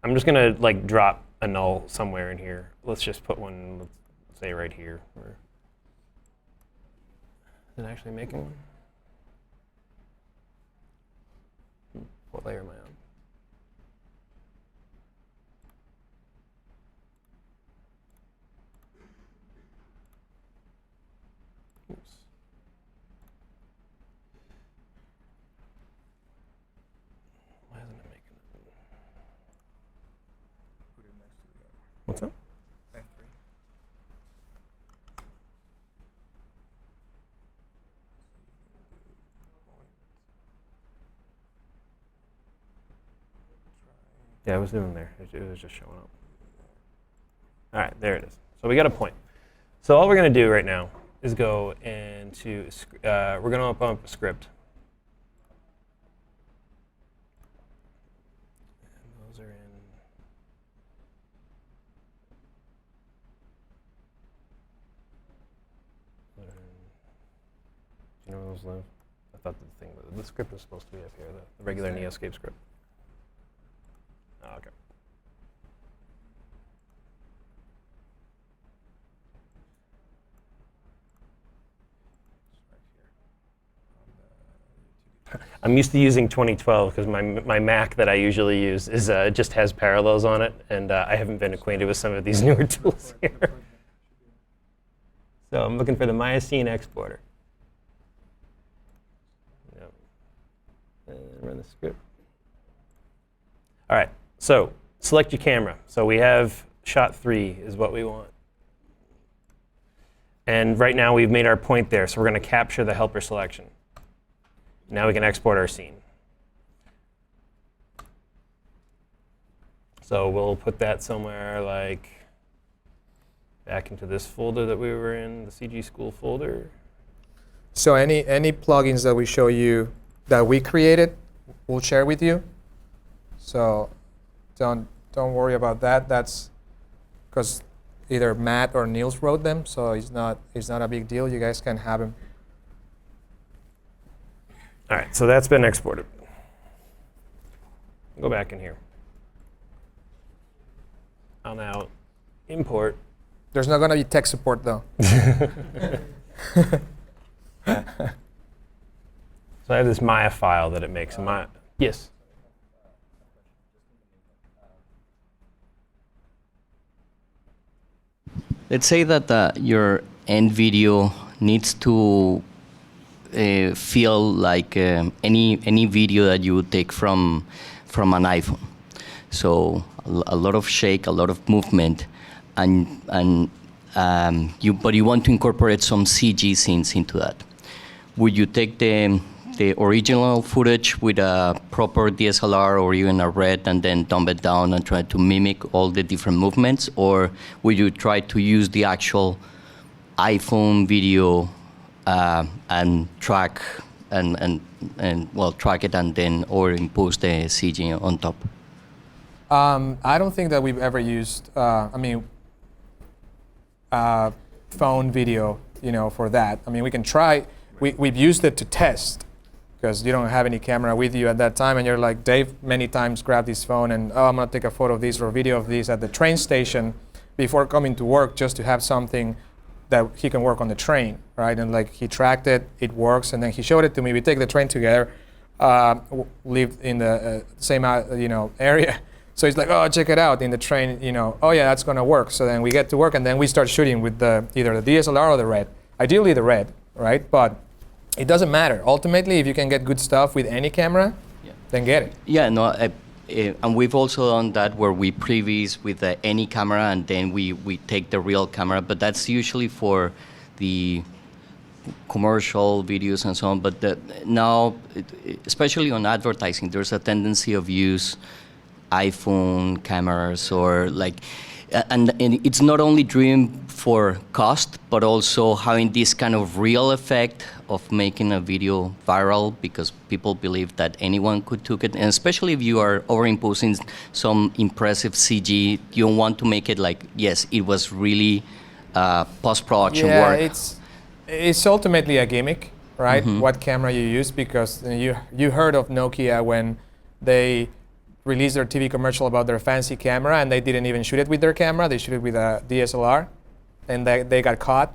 I'm just going to like drop a null somewhere in here. Let's just put one, let's say right here. Is it actually making one? What layer am I on? Oops. Why isn't it making it? What's up? Yeah, I was doing there. It was just showing up. All right, there it is. So we got a point. So all we're going to do right now is go into, we're going to open up a script. And those are in. Do you know where those live? I thought the script was supposed to be up here, the regular Neoscape script. Oh, okay. I'm used to using 2012 because my Mac that I usually use is just has parallels on it, and I haven't been acquainted with some of these newer tools here. So I'm looking for the Myosine exporter. Yep. And run the script. All right. So select your camera. So we have shot 3 is what we want. And right now we've made our point there, so we're going to capture the helper selection. Now we can export our scene. So we'll put that somewhere like back into this folder that we were in, the CG School folder. So any plugins that we show you that we created, we'll share with you. So don't worry about that. That's because either Matt or Niels wrote them, so it's not a big deal. You guys can have them. All right, so that's been exported. Go back in here. I'll now import. There's not going to be tech support though. So I have this Maya file that it makes. Yes. Let's say that your end video needs to feel like any video that you would take from an iPhone. So a lot of shake, a lot of movement, but you want to incorporate some CG scenes into that. Would you take the original footage with a proper DSLR or even a RED and then dumb it down and try to mimic all the different movements? Or would you try to use the actual iPhone video and track track it and then or impose the CG on top? I don't think that we've ever used, phone video, for that. I mean, we can try. We've used it to test, because you don't have any camera with you at that time, and you're like, Dave many times grabbed his phone and, I'm gonna take a photo of this or a video of this at the train station before coming to work, just to have something that he can work on the train, right? And like, he tracked it, it works, and then he showed it to me. We take the train together, lived in the same area. So he's like, oh, check it out in the train, oh yeah, that's gonna work. So then we get to work, and then we start shooting with either the DSLR or the RED. Ideally the RED, right? But it doesn't matter. Ultimately, if you can get good stuff with any camera, then get it. Yeah, no, and we've also done that where we previs with any camera, and then we take the real camera, but that's usually for the commercial videos and so on. But now, especially on advertising, there's a tendency of use iPhone cameras or like, and it's not only driven for cost, but also having this kind of real effect of making a video viral, because people believe that anyone could take it, and especially if you are overimposing some impressive CG, you don't want to make it like, yes, it was really post-production work. It's ultimately a gimmick, right? Mm-hmm. What camera you use, because you heard of Nokia when they released their TV commercial about their fancy camera, and they didn't even shoot it with their camera, they shoot it with a DSLR, and they got caught.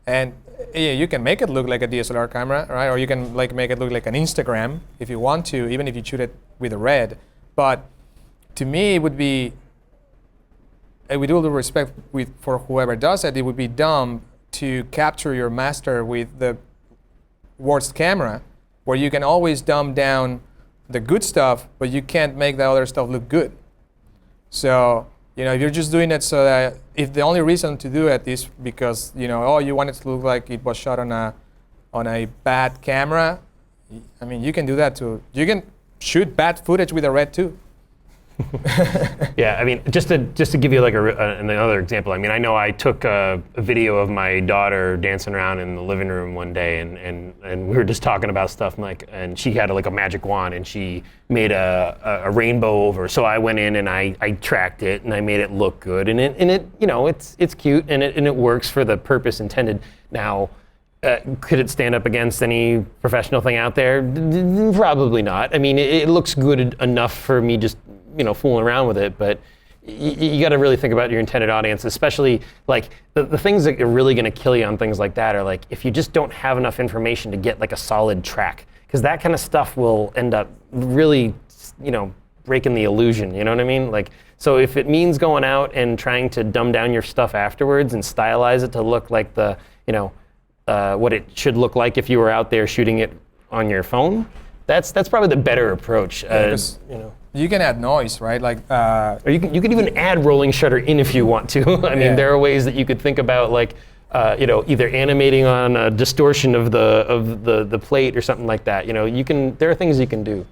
And yeah, you can make it look like a DSLR camera, right? Or you can like make it look like an Instagram if you want to, even if you shoot it with a RED. But to me, it would be, with all due respect for whoever does it would be dumb to capture your master with the worst camera, where you can always dumb down the good stuff, but you can't make the other stuff look good. So, if you're just doing it so that, if the only reason to do it is because, you want it to look like it was shot on a bad camera, I mean, you can do that too. You can shoot bad footage with a RED too. Yeah, I mean, just to give you like another example. I mean, I know I took a video of my daughter dancing around in the living room one day, and we were just talking about stuff, and she had like a magic wand, and she made a rainbow over. So I went in and I tracked it, and I made it look good, and it it's cute, and it works for the purpose intended. Now, could it stand up against any professional thing out there? Probably not. I mean, it looks good enough for me just fooling around with it, but you got to really think about your intended audience, especially like the things that are really going to kill you on things like that are like if you just don't have enough information to get like a solid track, because that kind of stuff will end up really breaking the illusion, you know what I mean? Like, so if it means going out and trying to dumb down your stuff afterwards and stylize it to look like the what it should look like if you were out there shooting it on your phone, that's probably the better approach. You can add noise, right? Like, or you could even add rolling shutter in if you want to. I mean, there are ways that you could think about, like, either animating on a distortion of the plate or something like that. There are things you can do.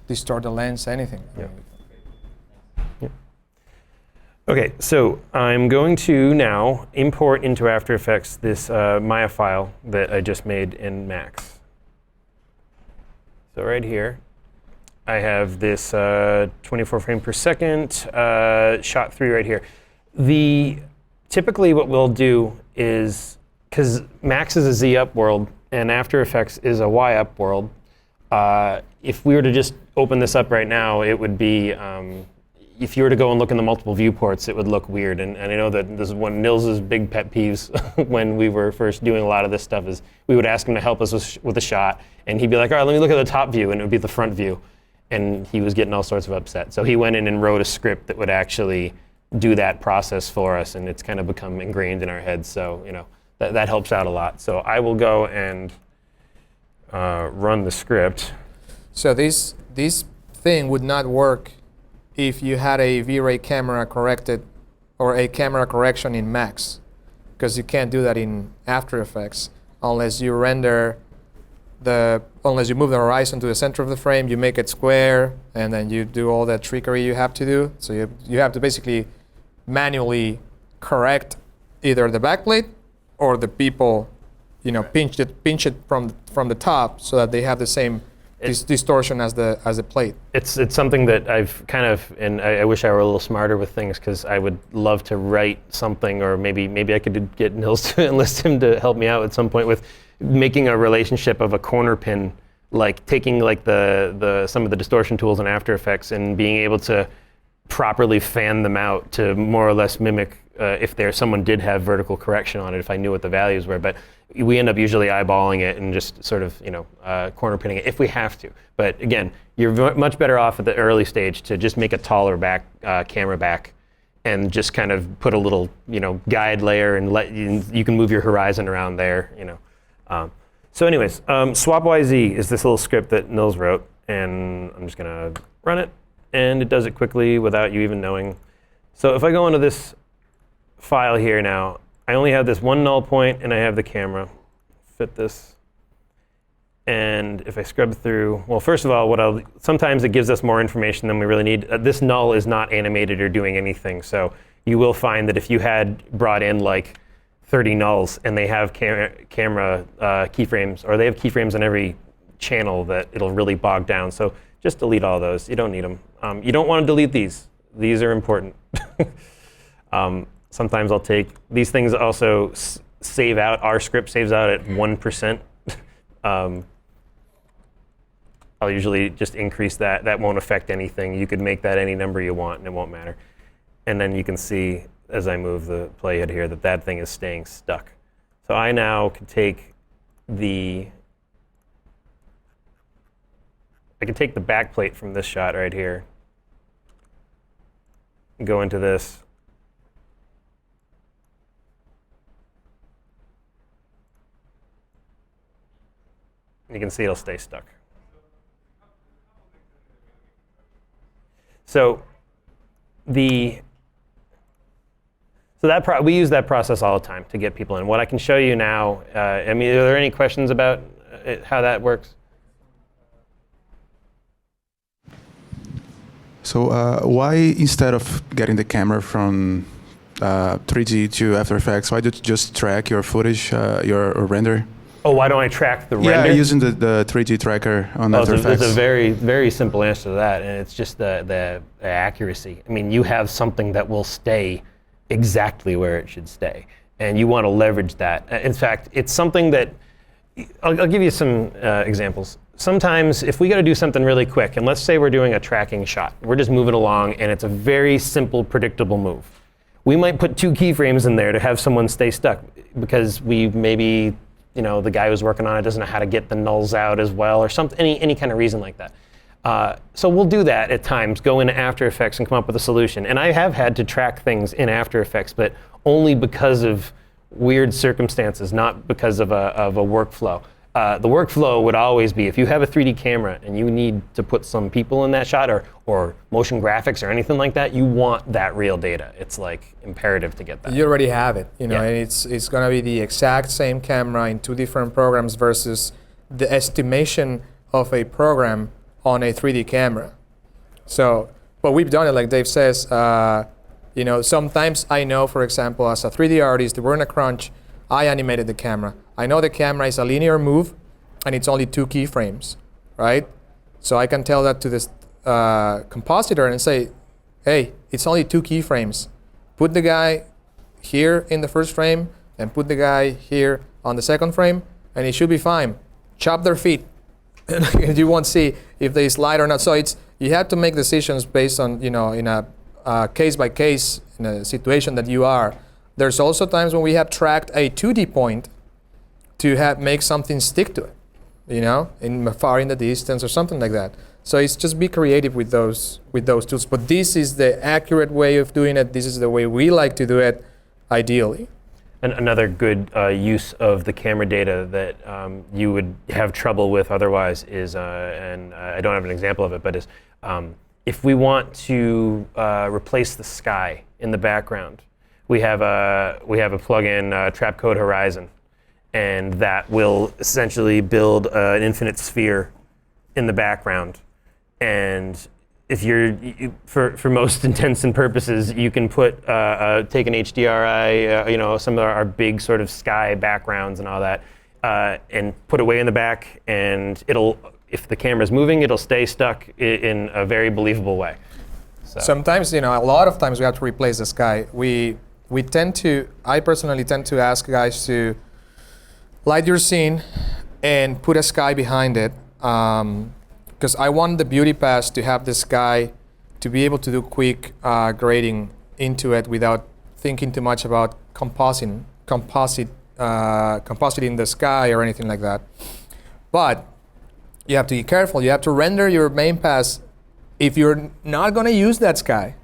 Distort the lens, anything. Yeah. Okay, so I'm going to now import into After Effects this Maya file that I just made in Max. So right here, I have this 24 frame per second shot 3 right here. Typically what we'll do is, because Max is a Z up world and After Effects is a Y up world, if we were to just open this up right now, it would be, if you were to go and look in the multiple viewports, it would look weird. And I know that this is one of Nils's big pet peeves when we were first doing a lot of this stuff, is we would ask him to help us with a shot, and he'd be like, all right, let me look at the top view, and it would be the front view. And he was getting all sorts of upset. So he went in and wrote a script that would actually do that process for us, and it's kind of become ingrained in our heads. So that helps out a lot. So I will go and run the script. So this thing would not work if you had a V-Ray camera corrected or a camera correction in Max, because you can't do that in After Effects unless you unless you move the horizon to the center of the frame, you make it square, and then you do all that trickery you have to do. So you have to basically manually correct either the backplate or the people, pinch it from the top so that they have the same distortion as the plate. It's something that I've kind of, and I wish I were a little smarter with things, because I would love to write something, or maybe I could get Nils to enlist him to help me out at some point with making a relationship of a corner pin, like taking like the some of the distortion tools in After Effects and being able to properly fan them out to more or less mimic if someone did have vertical correction on it, if I knew what the values were. But we end up usually eyeballing it and just sort of corner pinning it if we have to. But again, you're much better off at the early stage to just make a taller back camera back, and just kind of put a little guide layer and you can move your horizon around there. So anyways, SwapYZ is this little script that Nils wrote, and I'm just gonna run it, and it does it quickly without you even knowing. So if I go into this file here now, I only have this one null point, and I have the camera. Fit this. And if I scrub through, well, first of all, sometimes it gives us more information than we really need. This null is not animated or doing anything, so you will find that if you had brought in like 30 nulls and they have camera keyframes, or they have keyframes on every channel, that it'll really bog down. So just delete all those. You don't need them. You don't want to delete these. These are important. Sometimes I'll take these things also save out. Our script saves out at 1%. I'll usually just increase that. That won't affect anything. You could make that any number you want and it won't matter. And then you can see as I move the playhead here that thing is staying stuck. So I now can take the back plate from this shot right here and go into this. And you can see it'll stay stuck. So we use that process all the time to get people in. What I can show you now, are there any questions about how that works? So why, instead of getting the camera from 3D to After Effects, why don't you just track your footage, your render? Oh, why don't I track the render? Yeah, using the 3D tracker on After Effects. It's a very, very simple answer to that, and it's just the accuracy. I mean, you have something that will stay exactly where it should stay, and you want to leverage that. In fact, it's something that, I'll give you some examples. Sometimes if we got to do something really quick, and let's say we're doing a tracking shot, we're just moving along, and it's a very simple, predictable move. We might put 2 keyframes in there to have someone stay stuck, because we maybe, the guy who's working on it doesn't know how to get the nulls out as well, or something, any kind of reason like that. So we'll do that at times, go into After Effects and come up with a solution. And I have had to track things in After Effects, but only because of weird circumstances, not because of a workflow. The workflow would always be, if you have a 3D camera and you need to put some people in that shot, or motion graphics or anything like that, you want that real data. It's like imperative to get that. You already have it, Yeah. and it's going to be the exact same camera in 2 different programs versus the estimation of a program on a 3D camera. So, but we've done it, like Dave says, sometimes I know, for example, as a 3D artist, we're in a crunch, I animated the camera. I know the camera is a linear move, and it's only 2 keyframes, right? So I can tell that to this compositor and say, hey, it's only 2 keyframes. Put the guy here in the first frame, and put the guy here on the second frame, and it should be fine. Chop their feet. You won't see if they slide or not. So you have to make decisions based on, in a case by case, in a situation that you are. There's also times when we have tracked a 2D point to make something stick to it, far in the distance or something like that. So it's just be creative with those tools. But this is the accurate way of doing it. This is the way we like to do it, ideally. And another good use of the camera data that you would have trouble with otherwise is, and I don't have an example of it, but is if we want to replace the sky in the background, we have a plugin, Trapcode Horizon, and that will essentially build an infinite sphere in the background. And if for most intents and purposes, you can put take an HDRI, some of our big sort of sky backgrounds and all that, and put it way in the back, and if the camera's moving, it'll stay stuck in a very believable way. So. Sometimes, a lot of times we have to replace the sky. I personally tend to ask guys to light your scene and put a sky behind it. Because I want the beauty pass to have the sky to be able to do quick grading into it without thinking too much about compositing the sky or anything like that. But you have to be careful. You have to render your main pass. If you're not going to use that sky,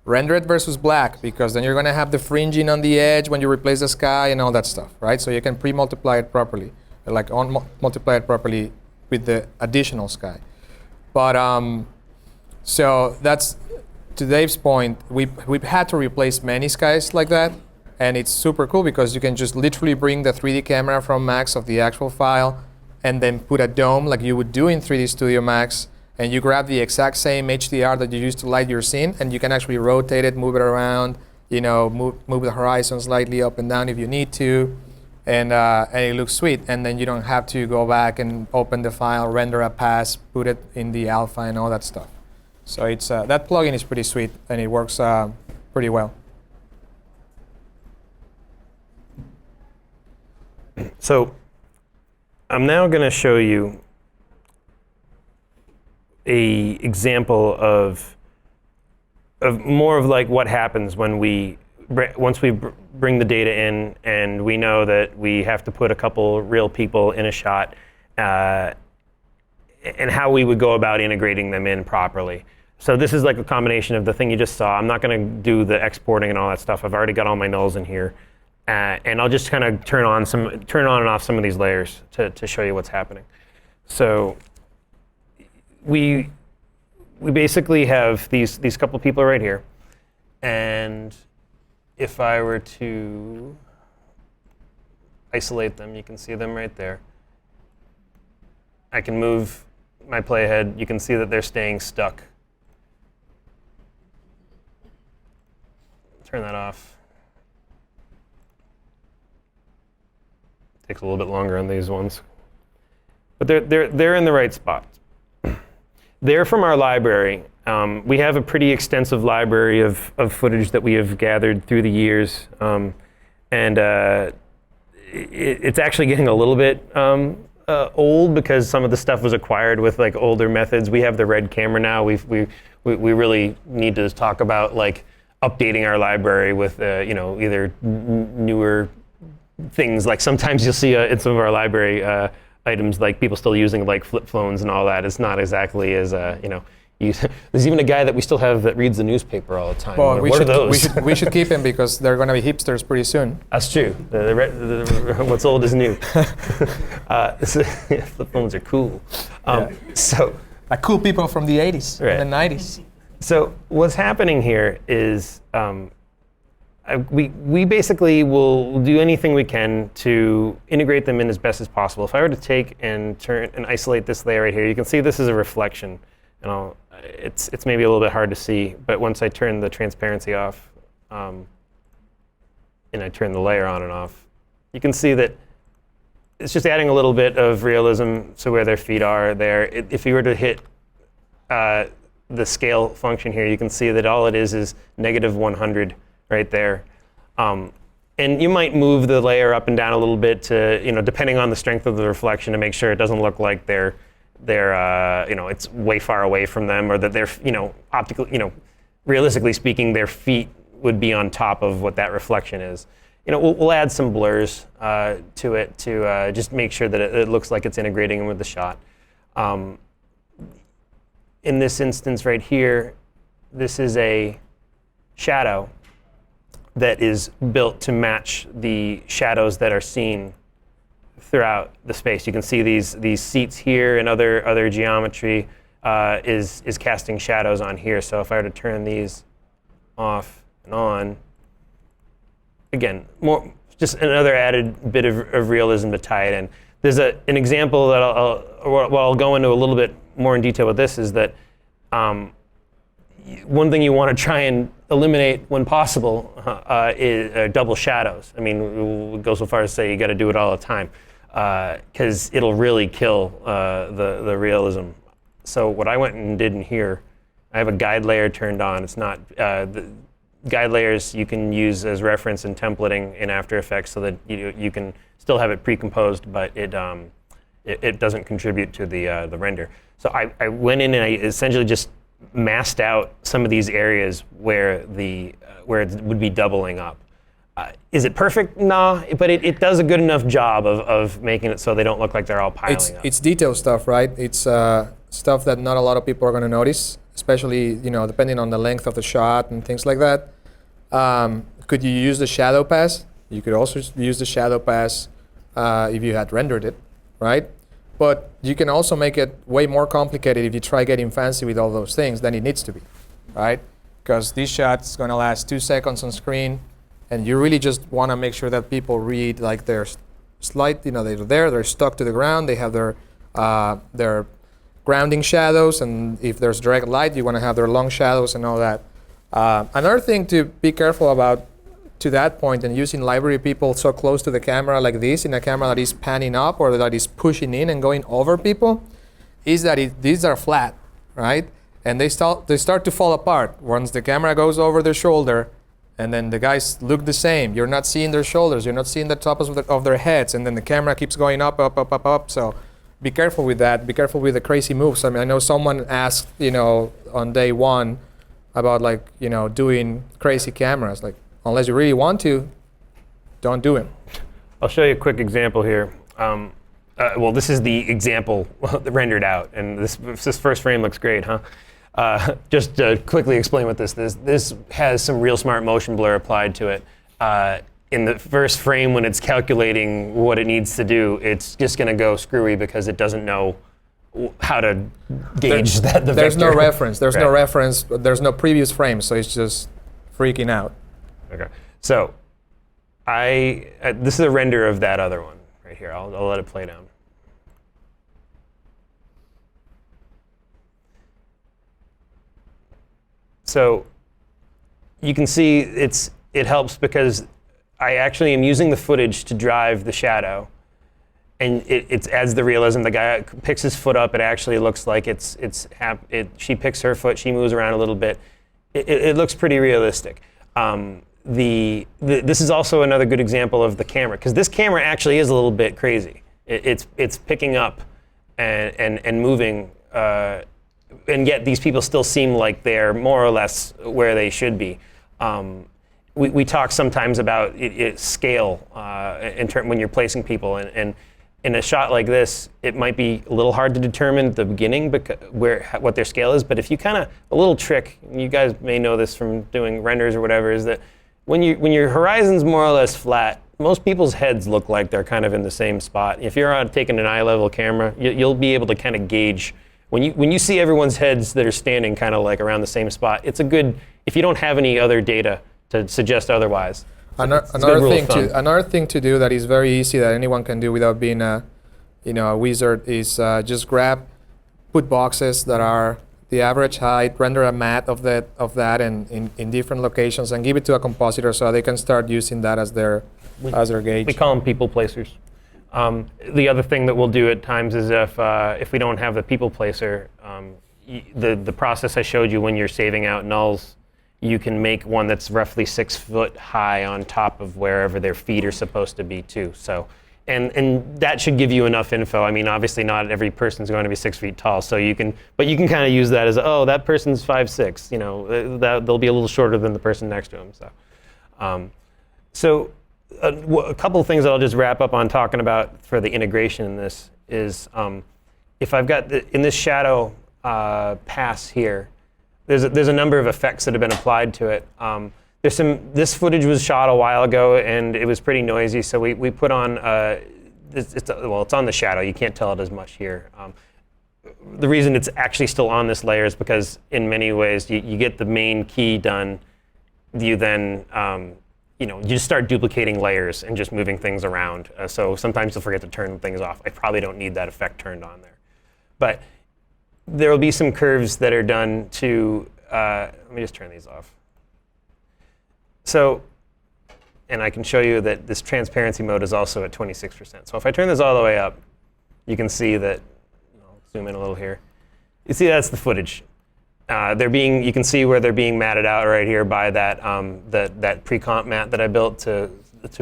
render it versus black, because then you're going to have the fringing on the edge when you replace the sky and all that stuff, right? So you can pre-multiply it properly, multiply it properly with the additional sky. But so that's, to Dave's point, we've had to replace many skies like that, and it's super cool because you can just literally bring the 3D camera from Max of the actual file and then put a dome like you would do in 3D Studio Max, and you grab the exact same HDR that you used to light your scene, and you can actually rotate it, move it around, move the horizon slightly up and down if you need to. And it looks sweet, and then you don't have to go back and open the file, render a pass, put it in the alpha and all that stuff. So it's that plugin is pretty sweet, and it works pretty well. So I'm now going to show you a example of more of like what happens when once we bring the data in and we know that we have to put a couple real people in a shot, and how we would go about integrating them in properly. So this is like a combination of the thing you just saw. I'm not going to do the exporting and all that stuff. I've already got all my nulls in here, and I'll just kind of turn on and off some of these layers to show you what's happening. So we basically have these couple people right here, and if I were to isolate them, you can see them right there. I can move my playhead. You can see that they're staying stuck. Turn that off. Takes a little bit longer on these ones, but they're in the right spot. They're from our library. We have a pretty extensive library of footage that we have gathered through the years, and it's actually getting a little bit old because some of the stuff was acquired with like older methods. We have the red camera now. We really need to talk about like updating our library with either newer things. Like sometimes you'll see in some of our library items like people still using like flip phones and all that. It's not exactly as there's even a guy that we still have that reads the newspaper all the time. Well, what are those? we should keep him because they're going to be hipsters pretty soon. That's true. What's old is new. Flip phones are cool. So, like cool people from the 80s, right. And the 90s. So what's happening here is we basically will do anything we can to integrate them in as best as possible. If I were to take and turn and isolate this layer right here, you can see this is a reflection. And it's maybe a little bit hard to see, but once I turn the transparency off and I turn the layer on and off, you can see that it's just adding a little bit of realism to where their feet are there. If you were to hit the scale function here, you can see that all it is negative 100 right there. And you might move the layer up and down a little bit to, depending on the strength of the reflection, to make sure it doesn't look like they're it's way far away from them, or that they're, optically, realistically speaking, their feet would be on top of what that reflection is. We'll add some blurs to it to just make sure that it looks like it's integrating with the shot. in this instance right here, this is a shadow that is built to match the shadows that are seen throughout the space. You can see these seats here and other geometry is casting shadows on here. So if I were to turn these off and on, again, just another added bit of realism to tie it in. There's an example that I'll go into a little bit more in detail with this, is that one thing you want to try and eliminate when possible is double shadows. I mean, we go so far as to say you got to do it all the time, because it'll really kill the realism. So what I went and did in here, I have a guide layer turned on. It's not the guide layers you can use as reference in templating in After Effects, so that you can still have it pre-composed, but it doesn't contribute to the render. So I went in and I essentially just masked out some of these areas where it would be doubling up. Is it perfect? No, but it does a good enough job of making it so they don't look like they're all piling up. It's detail stuff, right? It's stuff that not a lot of people are going to notice, especially depending on the length of the shot and things like that. Could you use the shadow pass? You could also use the shadow pass if you had rendered it, right? But you can also make it way more complicated if you try getting fancy with all those things than it needs to be, right? Because this shot's going to last 2 seconds on screen, and you really just want to make sure that people read like they're they're stuck to the ground, they have their grounding shadows, and if there's direct light, you want to have their long shadows and all that. Another thing to be careful about to that point, and using library people so close to the camera like this, in a camera that is panning up or that is pushing in and going over people, is that these are flat, right? And they start to fall apart once the camera goes over their shoulder, and then the guys look the same. You're not seeing their shoulders, you're not seeing the tops of their heads, and then the camera keeps going up, up, up, up, up. So be careful with that. Be careful with the crazy moves. I mean, I know someone asked, on day one about doing crazy cameras. Like, unless you really want to, don't do it. I'll show you a quick example here. Well, this is the example rendered out, and this first frame looks great, huh? Just to quickly explain what this is. This has some real smart motion blur applied to it. In the first frame, when it's calculating what it needs to do, it's just going to go screwy because it doesn't know how to gauge the vector. There's no reference. There's no Right. reference. There's no previous frame, so it's just freaking out. Okay, so this is a render of that other one right here. I'll let it play down. So you can see it helps because I actually am using the footage to drive the shadow, and it adds the realism. The guy picks his foot up. It actually looks like she picks her foot. She moves around a little bit. It looks pretty realistic. This is also another good example of the camera, because this camera actually is a little bit crazy. It's picking up and moving, and yet these people still seem like they're more or less where they should be. We talk sometimes about scale when you're placing people, and in a shot like this, it might be a little hard to determine at the beginning what their scale is. But if you a little trick, you guys may know this from doing renders or whatever, is that when your horizon's more or less flat, most people's heads look like they're kind of in the same spot. If you're taking an eye level camera, you'll be able to kind of gauge when you see everyone's heads that are standing kind of like around the same spot. It's a good, if you don't have any other data to suggest otherwise. Another thing to do that is very easy, that anyone can do without being a wizard, is just put boxes that are the average height, render a matte of that in different locations, and give it to a compositor so they can start using that as their gauge. We call them people placers. The other thing that we'll do at times is if we don't have the people placer, the process I showed you when you're saving out nulls, you can make one that's roughly 6 foot high on top of wherever their feet are supposed to be too. So, and that should give you enough info. I mean, obviously not every person's going to be 6 feet tall, so you can kind of use that as, that person's 5'6". They'll be a little shorter than the person next to them. So, a couple of things that I'll just wrap up on talking about for the integration in this is, if I've got in this shadow, pass here. There's a number of effects that have been applied to it. This footage was shot a while ago and it was pretty noisy, so we put on, it's on the shadow, you can't tell it as much here. The reason it's actually still on this layer is because in many ways you get the main key done, you then, you just start duplicating layers and just moving things around. So sometimes you'll forget to turn things off. I probably don't need that effect turned on there. But there will be some curves that are done to, let me just turn these off. So, and I can show you that this transparency mode is also at 26%. So if I turn this all the way up, you can see that, I'll zoom in a little here. You see that's the footage. You can see where they're being matted out right here by that that pre-comp mat that I built to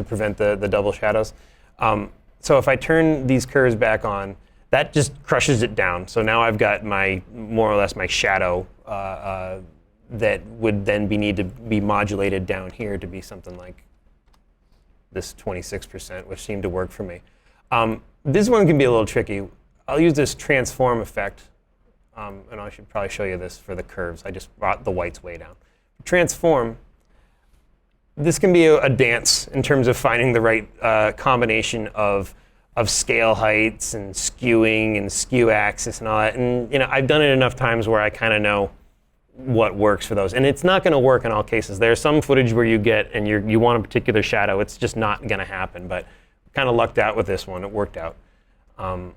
prevent the double shadows. So if I turn these curves back on, that just crushes it down. So now I've got more or less my shadow that would then need to be modulated down here to be something like this 26%, which seemed to work for me. This one can be a little tricky. I'll use this transform effect, and I should probably show you this for the curves. I just brought the whites way down. Transform, this can be a dance in terms of finding the right combination of scale heights and skewing and skew axis and all that. And I've done it enough times where I kind of know what works for those. And it's not going to work in all cases. There's some footage where you get and you want a particular shadow. It's just not going to happen. But kind of lucked out with this one. It worked out. Do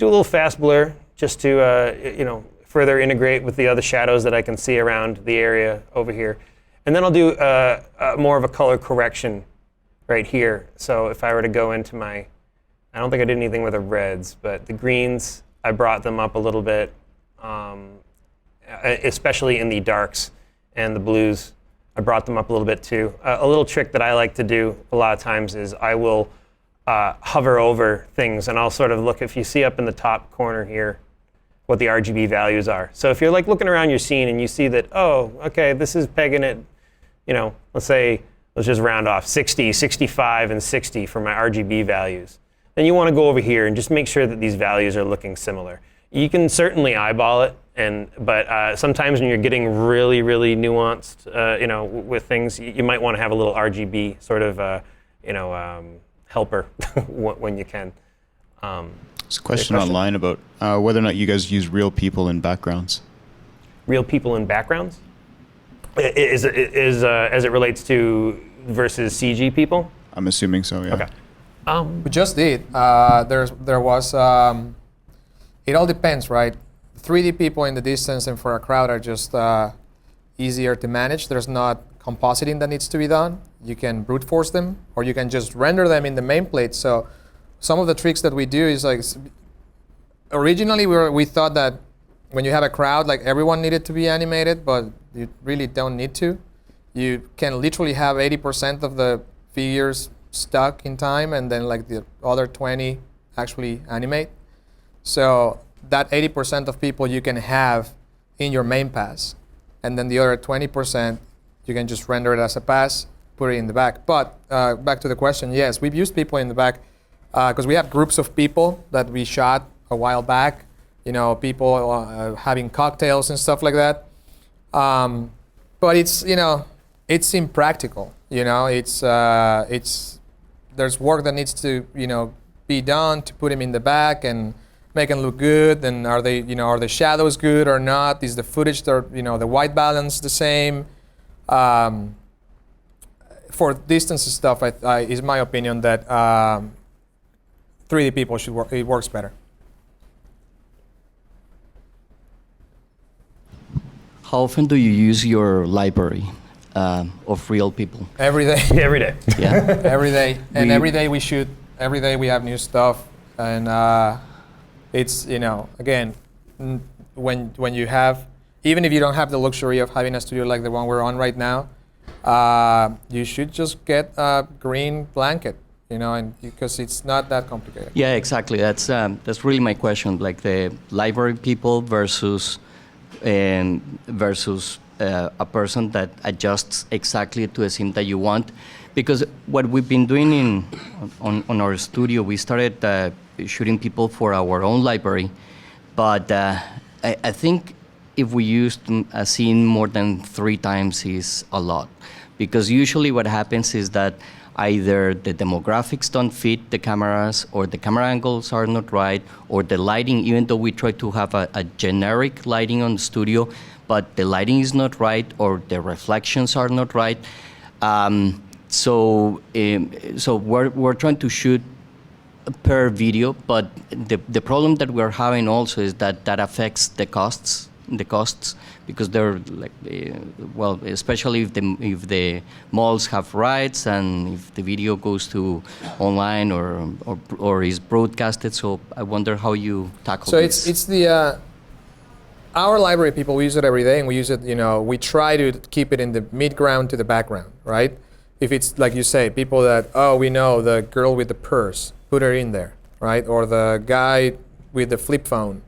a little fast blur just to further integrate with the other shadows that I can see around the area over here. And then I'll do more of a color correction right here. So if I were to go into I don't think I did anything with the reds, but the greens, I brought them up a little bit, especially in the darks, and the blues, I brought them up a little bit too. A little trick that I like to do a lot of times is I will hover over things, and I'll sort of look, if you see up in the top corner here, what the RGB values are. So if you're like looking around your scene and you see that, oh, okay, this is pegging it, let's just round off 60, 65, and 60 for my RGB values. Then you want to go over here and just make sure that these values are looking similar. You can certainly eyeball it, but sometimes when you're getting really, really nuanced, with things, you might want to have a little RGB sort of, helper when you can. There's a question online about whether or not you guys use real people in backgrounds. Real people in backgrounds? Is as it relates to versus CG people? I'm assuming so, yeah. Okay. We just did. There was. It all depends, right? 3D people in the distance and for a crowd are just easier to manage. There's not compositing that needs to be done. You can brute force them, or you can just render them in the main plate. So some of the tricks that we do is like, originally we thought that when you have a crowd, like everyone needed to be animated, but you really don't need to. You can literally have 80% of the figures stuck in time, and then like the other 20 actually animate. So that 80% of people you can have in your main pass, and then the other 20% you can just render it as a pass, put it in the back. But back to the question, yes, we've used people in the back because we have groups of people that we shot a while back, people having cocktails and stuff like that. But it's, it's impractical, it's there's work that needs to, be done to put them in the back and make them look good. And are the shadows good or not? Is the footage, the white balance the same? For distance stuff, is my opinion that 3D people should work. It works better. How often do you use your library of real people? Every day. Every day. Yeah. Every day. And every day we shoot. Every day we have new stuff. And it's, again, when you have, even if you don't have the luxury of having a studio like the one we're on right now, you should just get a green blanket, and because it's not that complicated. Yeah, exactly. That's really my question. Like the library people versus a person that adjusts exactly to a scene that you want. Because what we've been doing on our studio, we started shooting people for our own library, But I think if we used a scene more than 3 times is a lot, because usually what happens is that either the demographics don't fit the cameras, or the camera angles are not right, or the lighting, even though we try to have a generic lighting on the studio, but the lighting is not right, or the reflections are not right. So we're trying to shoot per video, but the problem that we're having also is that affects the costs, because they're like, well, especially if the malls have rights, and if the video goes to online or is broadcasted. So I wonder how you tackle So this. it's the our library people, we use it every day, and we use it, we try to keep it in the mid-ground to the background, right? If it's like you say, people that, we know the girl with the purse, put her in there, right? Or the guy with the flip phone,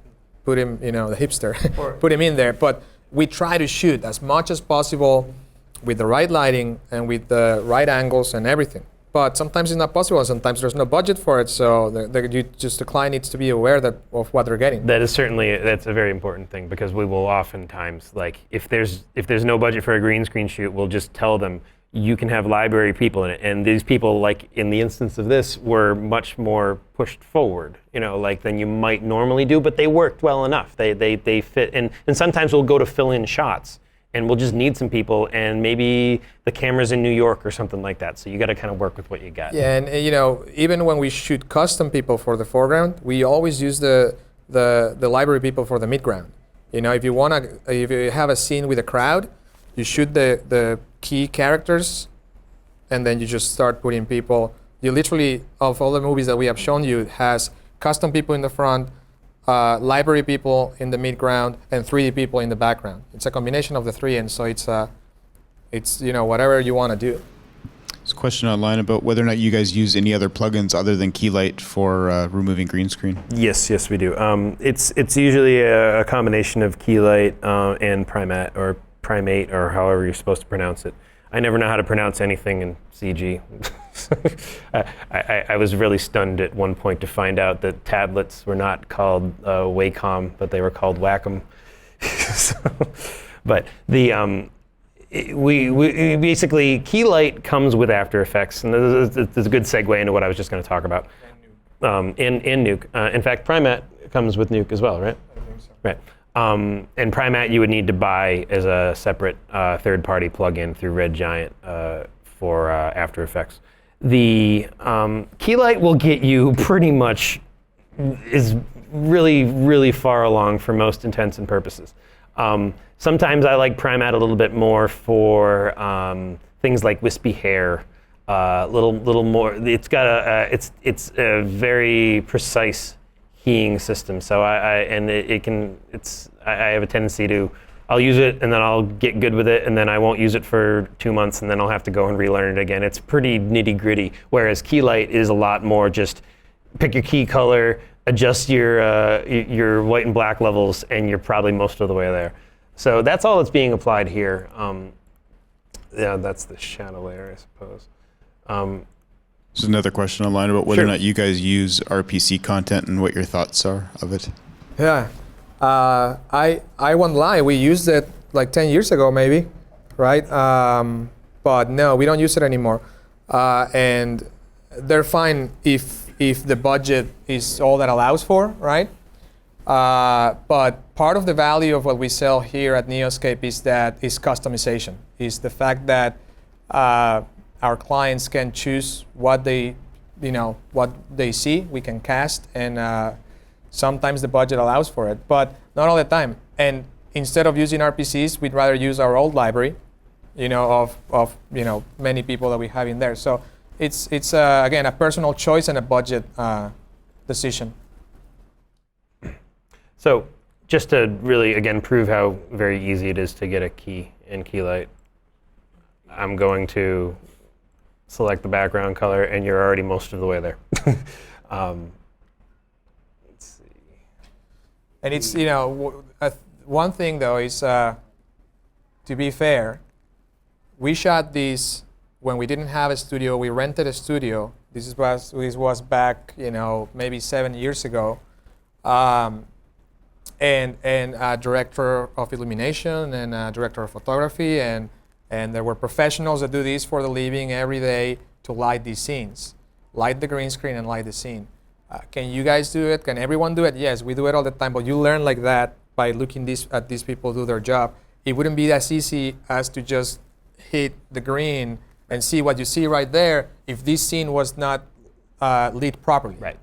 put him, the hipster, put him in there. But we try to shoot as much as possible with the right lighting and with the right angles and everything. But sometimes it's not possible, and sometimes there's no budget for it. So the client needs to be aware of what they're getting. That's a very important thing, because we will oftentimes, like, if there's no budget for a green screen shoot, we'll just tell them, you can have library people in it. And these people, like in the instance of this, were much more pushed forward, like than you might normally do, but they worked well enough. They fit, and sometimes we'll go to fill in shots, and we'll just need some people, and maybe the camera's in New York or something like that. So you got to kind of work with what you got. Yeah, and even when we shoot custom people for the foreground, we always use the library people for the midground. If you have a scene with a crowd, you shoot the key characters, and then you just start putting people. You literally, of all the movies that we have shown you, it has custom people in the front, library people in the midground, and 3D people in the background. It's a combination of the three, and so it's whatever you want to do. There's a question online about whether or not you guys use any other plugins other than Keylight for removing green screen. Yes, we do. It's usually a combination of Keylight and Primate, or however you're supposed to pronounce it. I never know how to pronounce anything in CG. I was really stunned at one point to find out that tablets were not called Wacom, but they were called Wacom. But we basically, Keylight comes with After Effects, and this is a good segue into what I was just going to talk about. And Nuke. In fact, Primate comes with Nuke as well, right? I think so. Right. And Primate you would need to buy as a separate third-party plugin through Red Giant for After Effects. The Keylight will get you pretty much, is really, really far along for most intents and purposes. Sometimes I like Primate a little bit more for things like wispy hair, little more. It's got it's a very precise keying system. So I have a tendency to, I'll use it and then I'll get good with it, and then I won't use it for 2 months, and then I'll have to go and relearn it again. It's pretty nitty gritty. Whereas Keylight is a lot more just pick your key color, adjust your white and black levels, and you're probably most of the way there. So that's all that's being applied here. Yeah, that's the shadow layer, I suppose. There's another question online about whether or not you guys use RPC content and what your thoughts are of it. Yeah, I won't lie. We used it like 10 years ago, maybe, right? But no, we don't use it anymore. And they're fine if the budget is all that allows for, right? But part of the value of what we sell here at Neoscape is customization. Is the fact that our clients can choose what they see. We can cast, and sometimes the budget allows for it, but not all the time. And instead of using RPCs, we'd rather use our old library, of many people that we have in there. So it's again a personal choice and a budget decision. So just to really again prove how very easy it is to get a key in Keylight, I'm going to select the background color, and you're already most of the way there. Let's see. And it's, one thing though is, to be fair, we shot these when we didn't have a studio. We rented a studio. This was back, maybe 7 years ago. and a director of illumination and a director of photography, and there were professionals that do this for the living every day to light these scenes, light the green screen and light the scene. Can you guys do it? Can everyone do it? Yes, we do it all the time, but you learn like that by looking at these people do their job. It wouldn't be as easy as to just hit the green and see what you see right there if this scene was not lit properly. Right.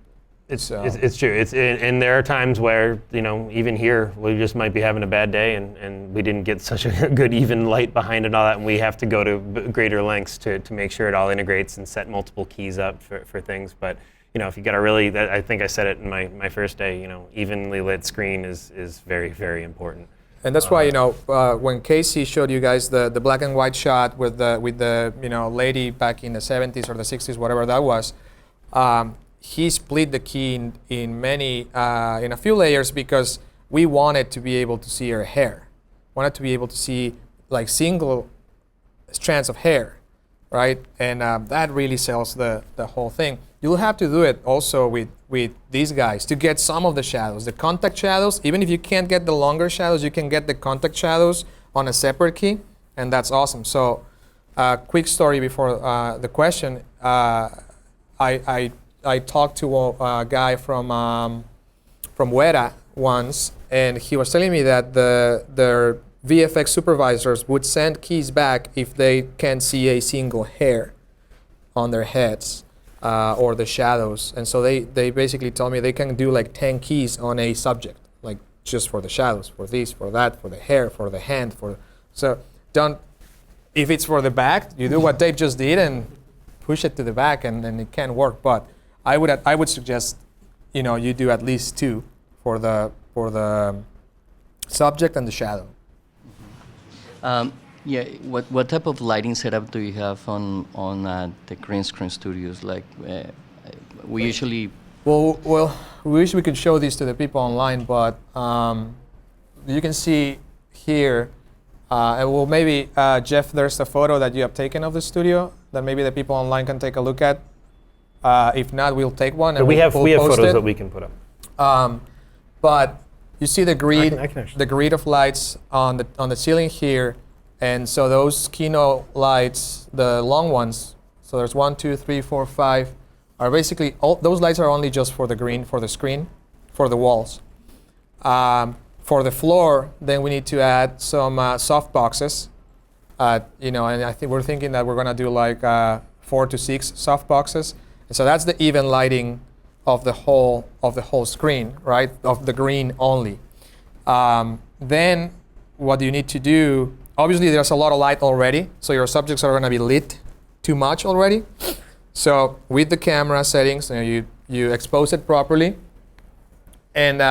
It's true. And there are times where, even here, we just might be having a bad day and we didn't get such a good even light behind it and all that, and we have to go to greater lengths to make sure it all integrates and set multiple keys up for things. But, if you got a really, I think I said it in my first day, evenly lit screen is very, very important. And that's why, when Casey showed you guys the black and white shot with the lady back in the 70s or the 60s, whatever that was, he split the key in a few layers because we wanted to be able to see her hair. Wanted to be able to see like single strands of hair, right? And that really sells the whole thing. You'll have to do it also with these guys to get some of the shadows, the contact shadows. Even if you can't get the longer shadows, you can get the contact shadows on a separate key, and that's awesome. So, quick story before the question. I talked to a guy from Weta once, and he was telling me that their VFX supervisors would send keys back if they can't see a single hair on their heads or the shadows. And so they basically told me they can do like 10 keys on a subject, like just for the shadows, for this, for that, for the hair, for the hand, so don't, if it's for the back, you do what Dave just did and push it to the back and it can work. But I would suggest, you do at least 2 for the subject and the shadow. Yeah. What type of lighting setup do you have on the green screen studios? Like we usually. Well, we wish we could show this to the people online, but you can see here. And maybe Jeff, there's a photo that you have taken of the studio that maybe the people online can take a look at. If not, we'll take one. And we have photos it. that we can put up. But you see the grid, I can actually- the grid of lights on the ceiling here, and so those keynote lights, the long ones. So there's 1, 2, 3, 4, 5, are basically those lights are only just for the green, for the screen, for the walls. For the floor, then we need to add some soft boxes. And I think we're thinking that we're gonna do like 4 to 6 soft boxes. And so that's the even lighting of the whole screen, right? Of the green only. Then what you need to do, obviously there's a lot of light already, so your subjects are gonna be lit too much already. So with the camera settings, you expose it properly, and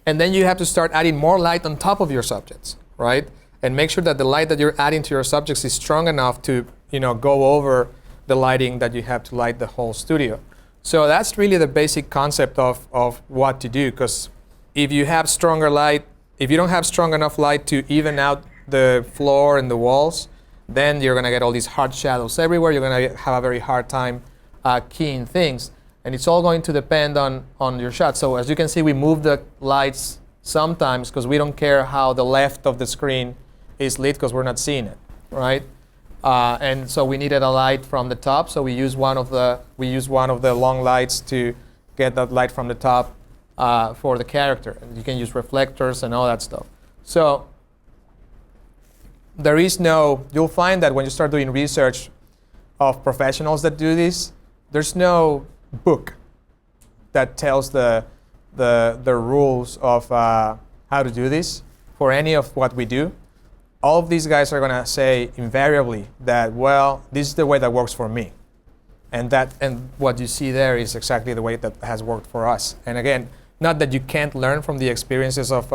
then you have to start adding more light on top of your subjects, right? And make sure that the light that you're adding to your subjects is strong enough to, go over the lighting that you have to light the whole studio. So that's really the basic concept of what to do, because if you have stronger light, if you don't have strong enough light to even out the floor and the walls, then you're gonna get all these hard shadows everywhere. You're gonna have a very hard time keying things. And it's all going to depend on your shot. So as you can see, we move the lights sometimes because we don't care how the left of the screen is lit because we're not seeing it, right? And so we needed a light from the top. So we use one of the long lights to get that light from the top for the character. And you can use reflectors and all that stuff. So you'll find that when you start doing research of professionals that do this, there's no book that tells the rules of how to do this for any of what we do. All of these guys are going to say invariably that, well, this is the way that works for me. And what you see there is exactly the way that has worked for us. And again, not that you can't learn from the experiences of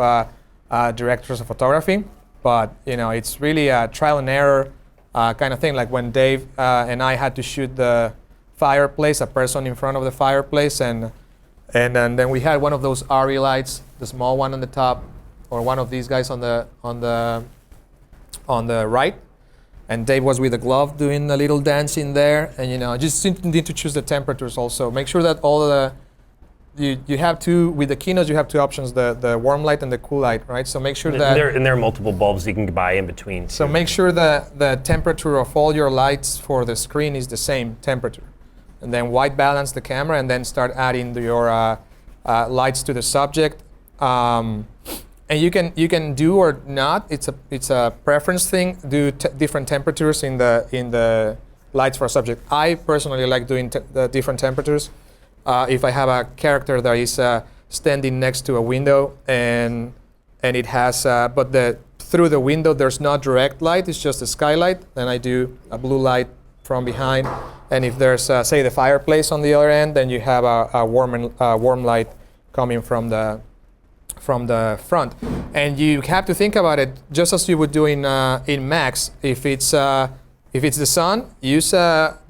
directors of photography, but it's really a trial and error kind of thing. Like when Dave and I had to shoot the fireplace, a person in front of the fireplace, and then we had one of those RE lights, the small one on the top, or one of these guys on the right, and Dave was with a glove doing a little dance in there, and just need to choose the temperatures also. Make sure that all you have two, with the keynotes you have two options, the warm light and the cool light, right? So make sure And that there are multiple bulbs you can buy in between. so too. make sure that the temperature of all your lights for the screen is the same temperature. And then white balance the camera and then start adding your lights to the subject. And you can do or not, it's a preference thing, do different temperatures in the lights for a subject. I personally like doing the different temperatures. If I have a character that is standing next to a window and it has, through the window there's not direct light, it's just a skylight, then I do a blue light from behind. And if there's, say, the fireplace on the other end, then you have a warm light coming from the front. And you have to think about it just as you would do in Max. If it's the sun,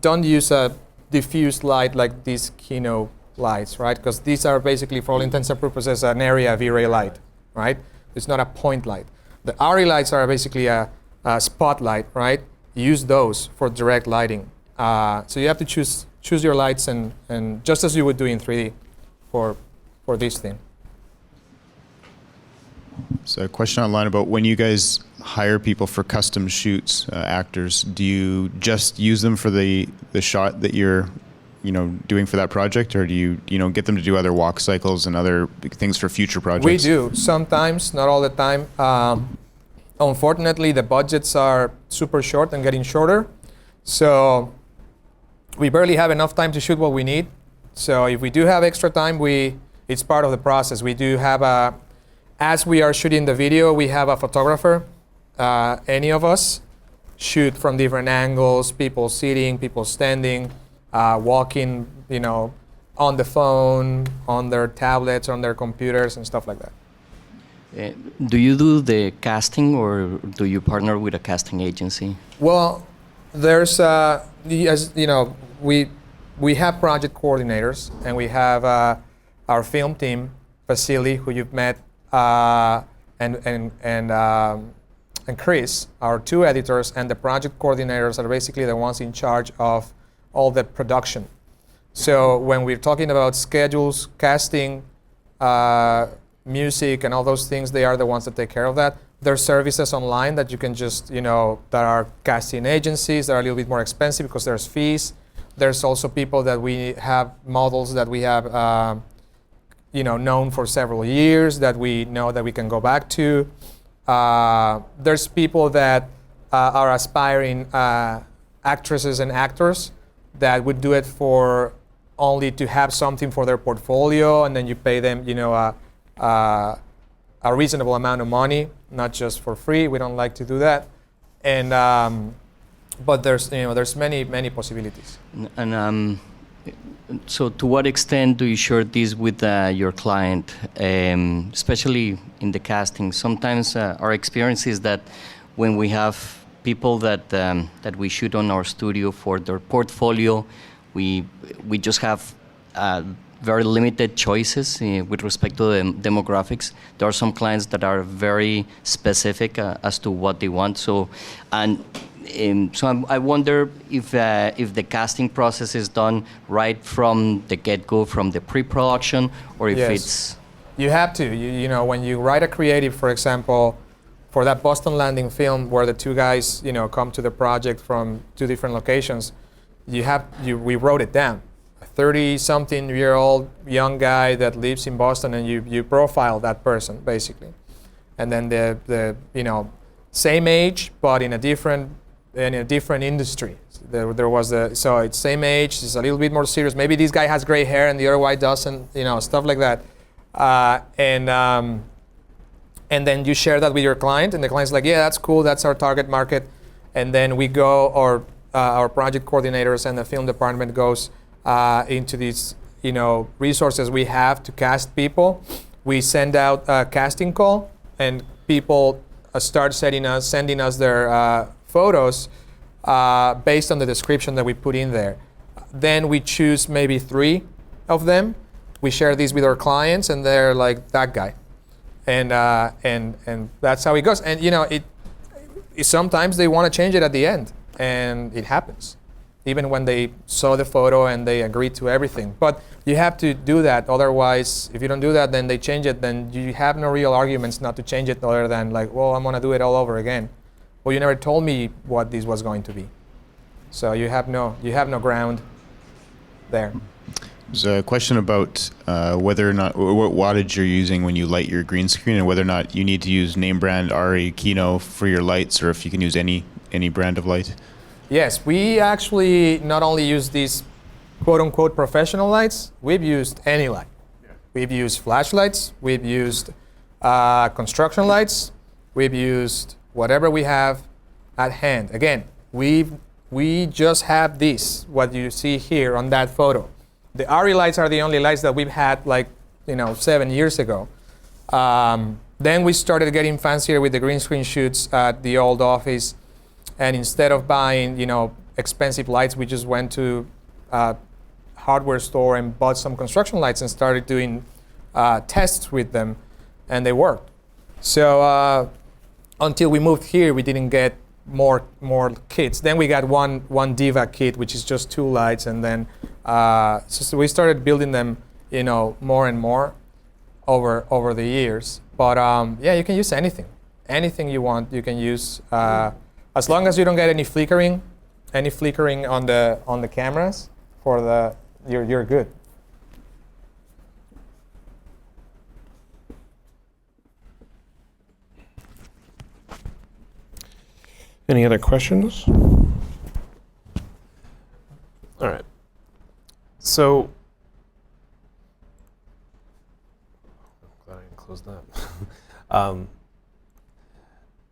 don't use a diffused light like these Kino lights, right? Because these are basically, for all intents and purposes, an area V-ray light, right? It's not a point light. The ARRI lights are basically a spotlight, right? Use those for direct lighting. So you have to choose your lights and just as you would do in 3D for this thing. So a question online about when you guys hire people for custom shoots, actors, do you just use them for the shot that you're doing for that project, or do you get them to do other walk cycles and other things for future projects? We do sometimes, not all the time. Unfortunately, the budgets are super short and getting shorter, so we barely have enough time to shoot what we need. So if we do have extra time, it's part of the process. We do have as we are shooting the video, we have a photographer. Any of us shoot from different angles, people sitting, people standing, walking, on the phone, on their tablets, on their computers, and stuff like that. Do you do the casting, or do you partner with a casting agency? Well, there's, as you know, we have project coordinators, and we have our film team, Vasily, who you've met, and Chris, our two editors, and the project coordinators are basically the ones in charge of all the production. So when we're talking about schedules, casting, music, and all those things, they are the ones that take care of that. There's services online that you can just, that are casting agencies that are a little bit more expensive because there's fees. There's also people that we have, models that we have, known for several years that we know that we can go back to. There's people that are aspiring actresses and actors that would do it for only to have something for their portfolio, and then you pay them, a reasonable amount of money, not just for free. We don't like to do that, and but there's many possibilities. And so, to what extent do you share this with your client, especially in the casting? Sometimes our experience is that when we have people that we shoot on our studio for their portfolio, we just have very limited choices with respect to the demographics. There are some clients that are very specific as to what they want. So I wonder if the casting process is done right from the get-go, from the pre-production, or if it's... You have to. When you write a creative, for example, for that Boston Landing film where the two guys, come to the project from two different locations, we wrote it down. A 30-something-year-old young guy that lives in Boston, and you profile that person, basically. And then the same age, but in a different industry. So it's same age, it's a little bit more serious. Maybe this guy has gray hair and the other guy doesn't, stuff like that. And then you share that with your client, and the client's like, yeah, that's cool, that's our target market. And then we go, or our project coordinators and the film department goes into these, resources we have to cast people. We send out a casting call, and people start sending us their photos based on the description that we put in there. Then we choose maybe 3 of them. We share these with our clients, and they're like, that guy. And that's how it goes. And sometimes they want to change it at the end, and it happens. even when they saw the photo and they agreed to everything. But you have to do that. Otherwise, if you don't do that, then they change it. Then you have no real arguments not to change it other than like, well, I'm going to do it all over again. Well, you never told me what this was going to be. So you have no ground there. There's a question about whether or not, or what wattage you're using when you light your green screen, and whether or not you need to use name brand RE Kino for your lights, or if you can use any brand of light. Yes, we actually not only use these quote-unquote professional lights, we've used any light. Yeah. We've used flashlights, we've used construction lights, we've used whatever we have at hand. Again, we just have this, what you see here on that photo. The RE lights are the only lights that we've had 7 years ago. Then we started getting fancier with the green screen shoots at the old office. And instead of buying, expensive lights, we just went to a hardware store and bought some construction lights and started doing tests with them, and they worked. So until we moved here, we didn't get more kits. Then we got one Diva kit, which is just 2 lights, and then so we started building them, more and more over the years. But yeah, you can use anything you want. You can use. As long as you don't get any flickering on the cameras, you're good. Any other questions? All right. So, I'm glad I didn't close that.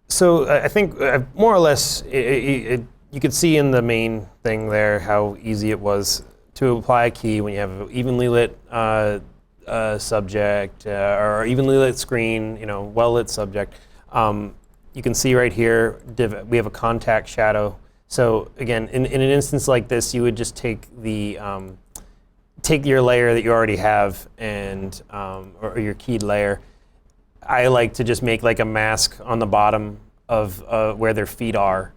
So I think more or less you could see in the main thing there how easy it was to apply a key when you have an evenly lit subject or evenly lit screen, well lit subject. You can see right here we have a contact shadow. So again, in an instance like this, you would just take your layer that you already have and or your keyed layer. I like to just make like a mask on the bottom of where their feet are,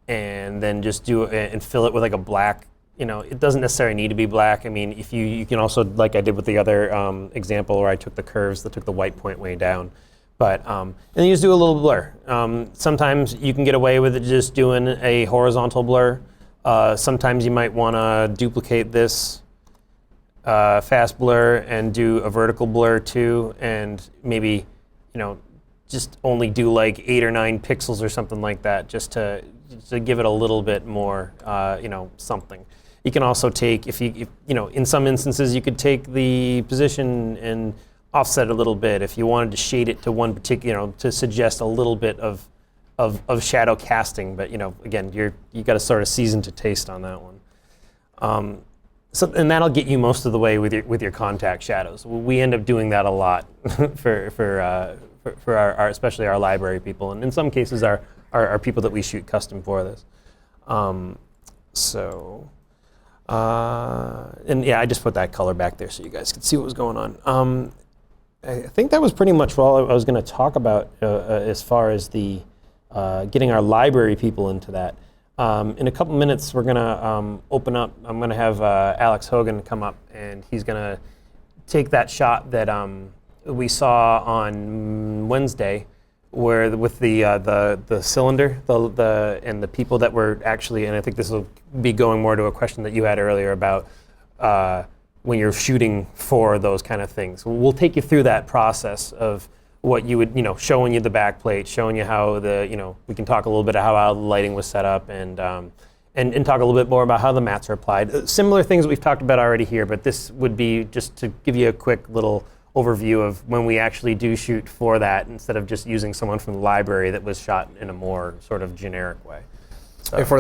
and then just do it and fill it with like a black. It doesn't necessarily need to be black. I mean, if you can also, like I did with the other example where I took the curves that took the white point way down, but and then you just do a little blur. Sometimes you can get away with it just doing a horizontal blur. Sometimes you might want to duplicate this fast blur and do a vertical blur too, and maybe just only do like 8 or 9 pixels or something like that, just to give it a little bit more, something. You can also take, if in some instances you could take the position and offset a little bit if you wanted to shade it to one particular, to suggest a little bit of shadow casting. But again, you got to sort of season to taste on that one. And that'll get you most of the way with your contact shadows. We end up doing that a lot for our especially our library people, and in some cases our people that we shoot custom for this. And yeah, I just put that color back there so you guys could see what was going on. I think that was pretty much all I was going to talk about as far as the getting our library people into that. In a couple minutes, we're going to open up. I'm going to have Alex Hogan come up, and he's going to take that shot that we saw on Wednesday, where with the cylinder, and the people that were actually, and I think this will be going more to a question that you had earlier about when you're shooting for those kind of things. We'll take you through that process of what you would, showing you the back plate, showing you how we can talk a little bit about how the lighting was set up, and talk a little bit more about how the mats are applied. Similar things that we've talked about already here, but this would be just to give you a quick little overview of when we actually do shoot for that, instead of just using someone from the library that was shot in a more sort of generic way. So. And for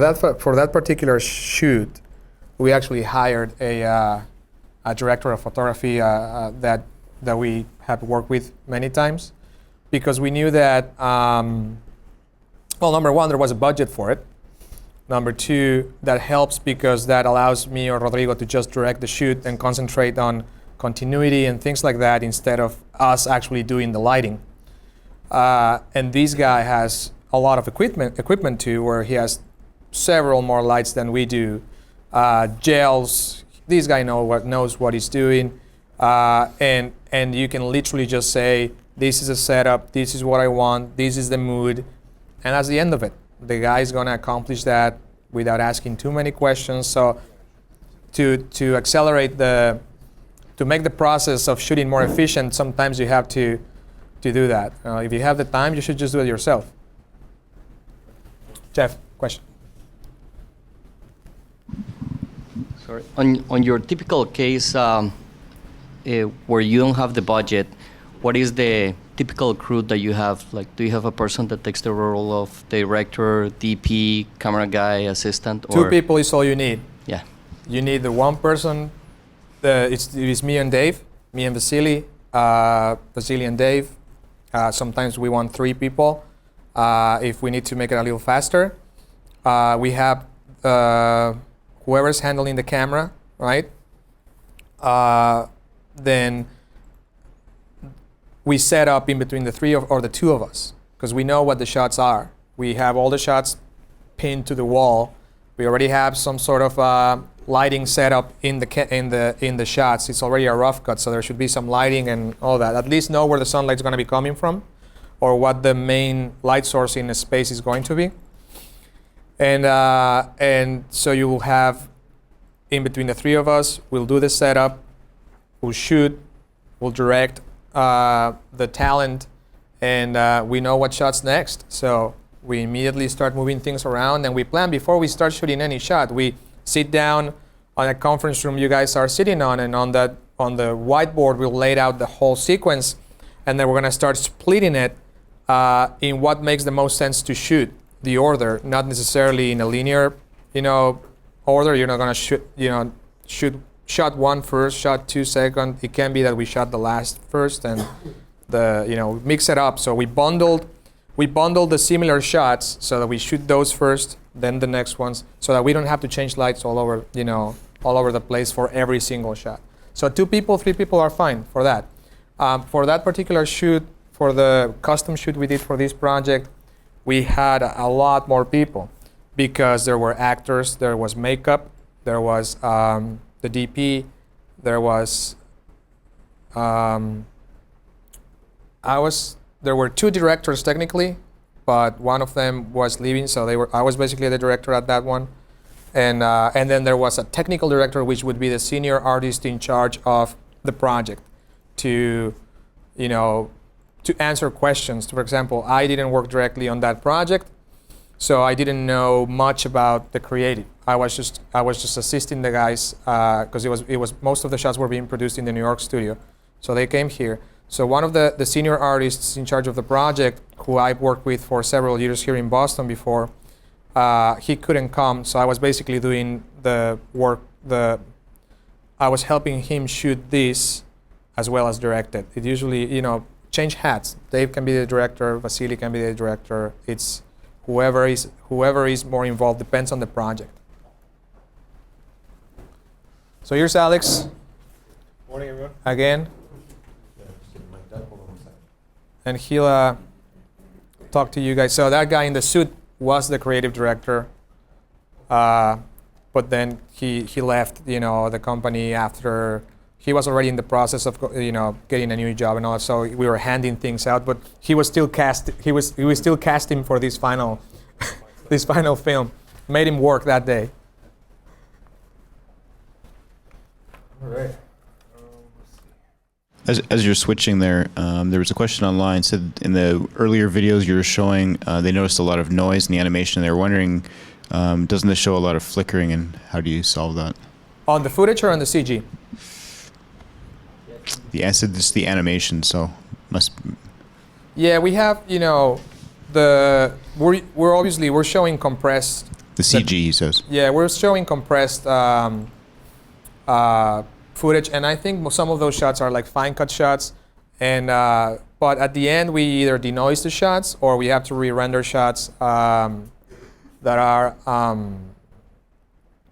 that particular shoot, we actually hired a director of photography that we have worked with many times, because we knew that, number one, there was a budget for it. Number two, that helps because that allows me or Rodrigo to just direct the shoot and concentrate on continuity and things like that instead of us actually doing the lighting. And this guy has a lot of equipment too, where he has several more lights than we do. gels. This guy knows what he's doing, and you can literally just say, this is a setup, this is what I want, this is the mood, and that's the end of it. The guy's gonna accomplish that without asking too many questions. So to accelerate to make the process of shooting more efficient, sometimes you have to do that. If you have the time, you should just do it yourself. Jeff, question. Sorry. On your typical case where you don't have the budget, what is the typical crew that you have? Like, do you have a person that takes the role of director, DP, camera guy, assistant? Or 2 people is all you need. Yeah. You need the one person. It is me and Dave, me and Vasily, Vasily and Dave. Sometimes we want 3 people if we need to make it a little faster. We have whoever's handling the camera, right? Then we set up in between the 3 or the 2 of us, because we know what the shots are. We have all the shots pinned to the wall. We already have some sort of lighting set up in the shots. It's already a rough cut, so there should be some lighting and all that. At least know where the sunlight's going to be coming from, or what the main light source in the space is going to be. And so you will have, in between the 3 of us, we'll do the setup, we'll shoot, we'll direct the talent, and we know what shots next. So we immediately start moving things around, and we plan before we start shooting any shot. We sit down on a conference room you guys are sitting on, and on the whiteboard we'll lay out the whole sequence, and then we're gonna start splitting it in what makes the most sense to shoot. The order, not necessarily in a linear, order. You're not gonna shoot shot 1 first, shot 2 second. It can be that we shot the last first, and mix it up. So we bundled the similar shots so that we shoot those first, then the next ones, so that we don't have to change lights all over the place for every single shot. So 2 people, 3 people are fine for that. For that particular shoot, for the custom shoot we did for this project, we had a lot more people, because there were actors, there was makeup, there was the DP, there was there were 2 directors technically, but one of them was leaving, so I was basically the director at that one. And then there was a technical director, which would be the senior artist in charge of the project, to answer questions. For example, I didn't work directly on that project, so I didn't know much about the creative. I was just assisting the guys, because it was most of the shots were being produced in the New York studio, so they came here. So one of the senior artists in charge of the project, who I've worked with for several years here in Boston before, he couldn't come, so I was basically doing the work. I was helping him shoot this as well as direct it. It usually, change hats. Dave can be the director, Vasily can be the director. It's whoever is more involved, depends on the project. So here's Alex. Morning, everyone. Again. And he'll talk to you guys. So that guy in the suit was the creative director, but then he left, the company after he was already in the process of, getting a new job and all that. So we were handing things out, but he was still cast. He was still casting for this final, this final film. Made him work that day. All right. As you're switching there, there was a question online, said in the earlier videos you were showing, they noticed a lot of noise in the animation. They were wondering, doesn't this show a lot of flickering, and how do you solve that? On the footage or on the CG? I said this is the animation, so must. Yeah, we have, we're showing compressed. The CG, he says. Yeah, we're showing compressed footage, and I think some of those shots are like fine cut shots, and but at the end we either denoise the shots or we have to re-render shots that are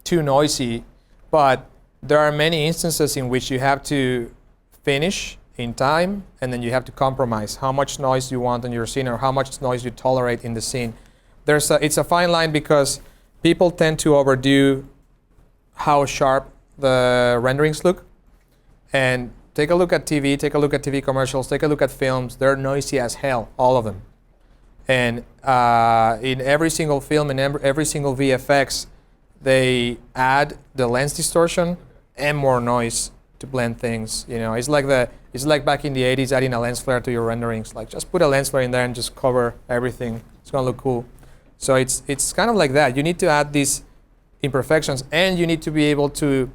too noisy. But there are many instances in which you have to finish in time, and then you have to compromise how much noise you want in your scene or how much noise you tolerate in the scene. It's a fine line, because people tend to overdo how sharp the renderings look. And take a look at TV, take a look at TV commercials, take a look at films. They're noisy as hell, all of them. And in every single film, in every single VFX, they add the lens distortion and more noise to blend things. You know, it's like back in the 80s adding a lens flare to your renderings. Like, just put a lens flare in there and just cover everything. It's gonna look cool. So it's kind of like that. You need to add these imperfections, and you need to be able to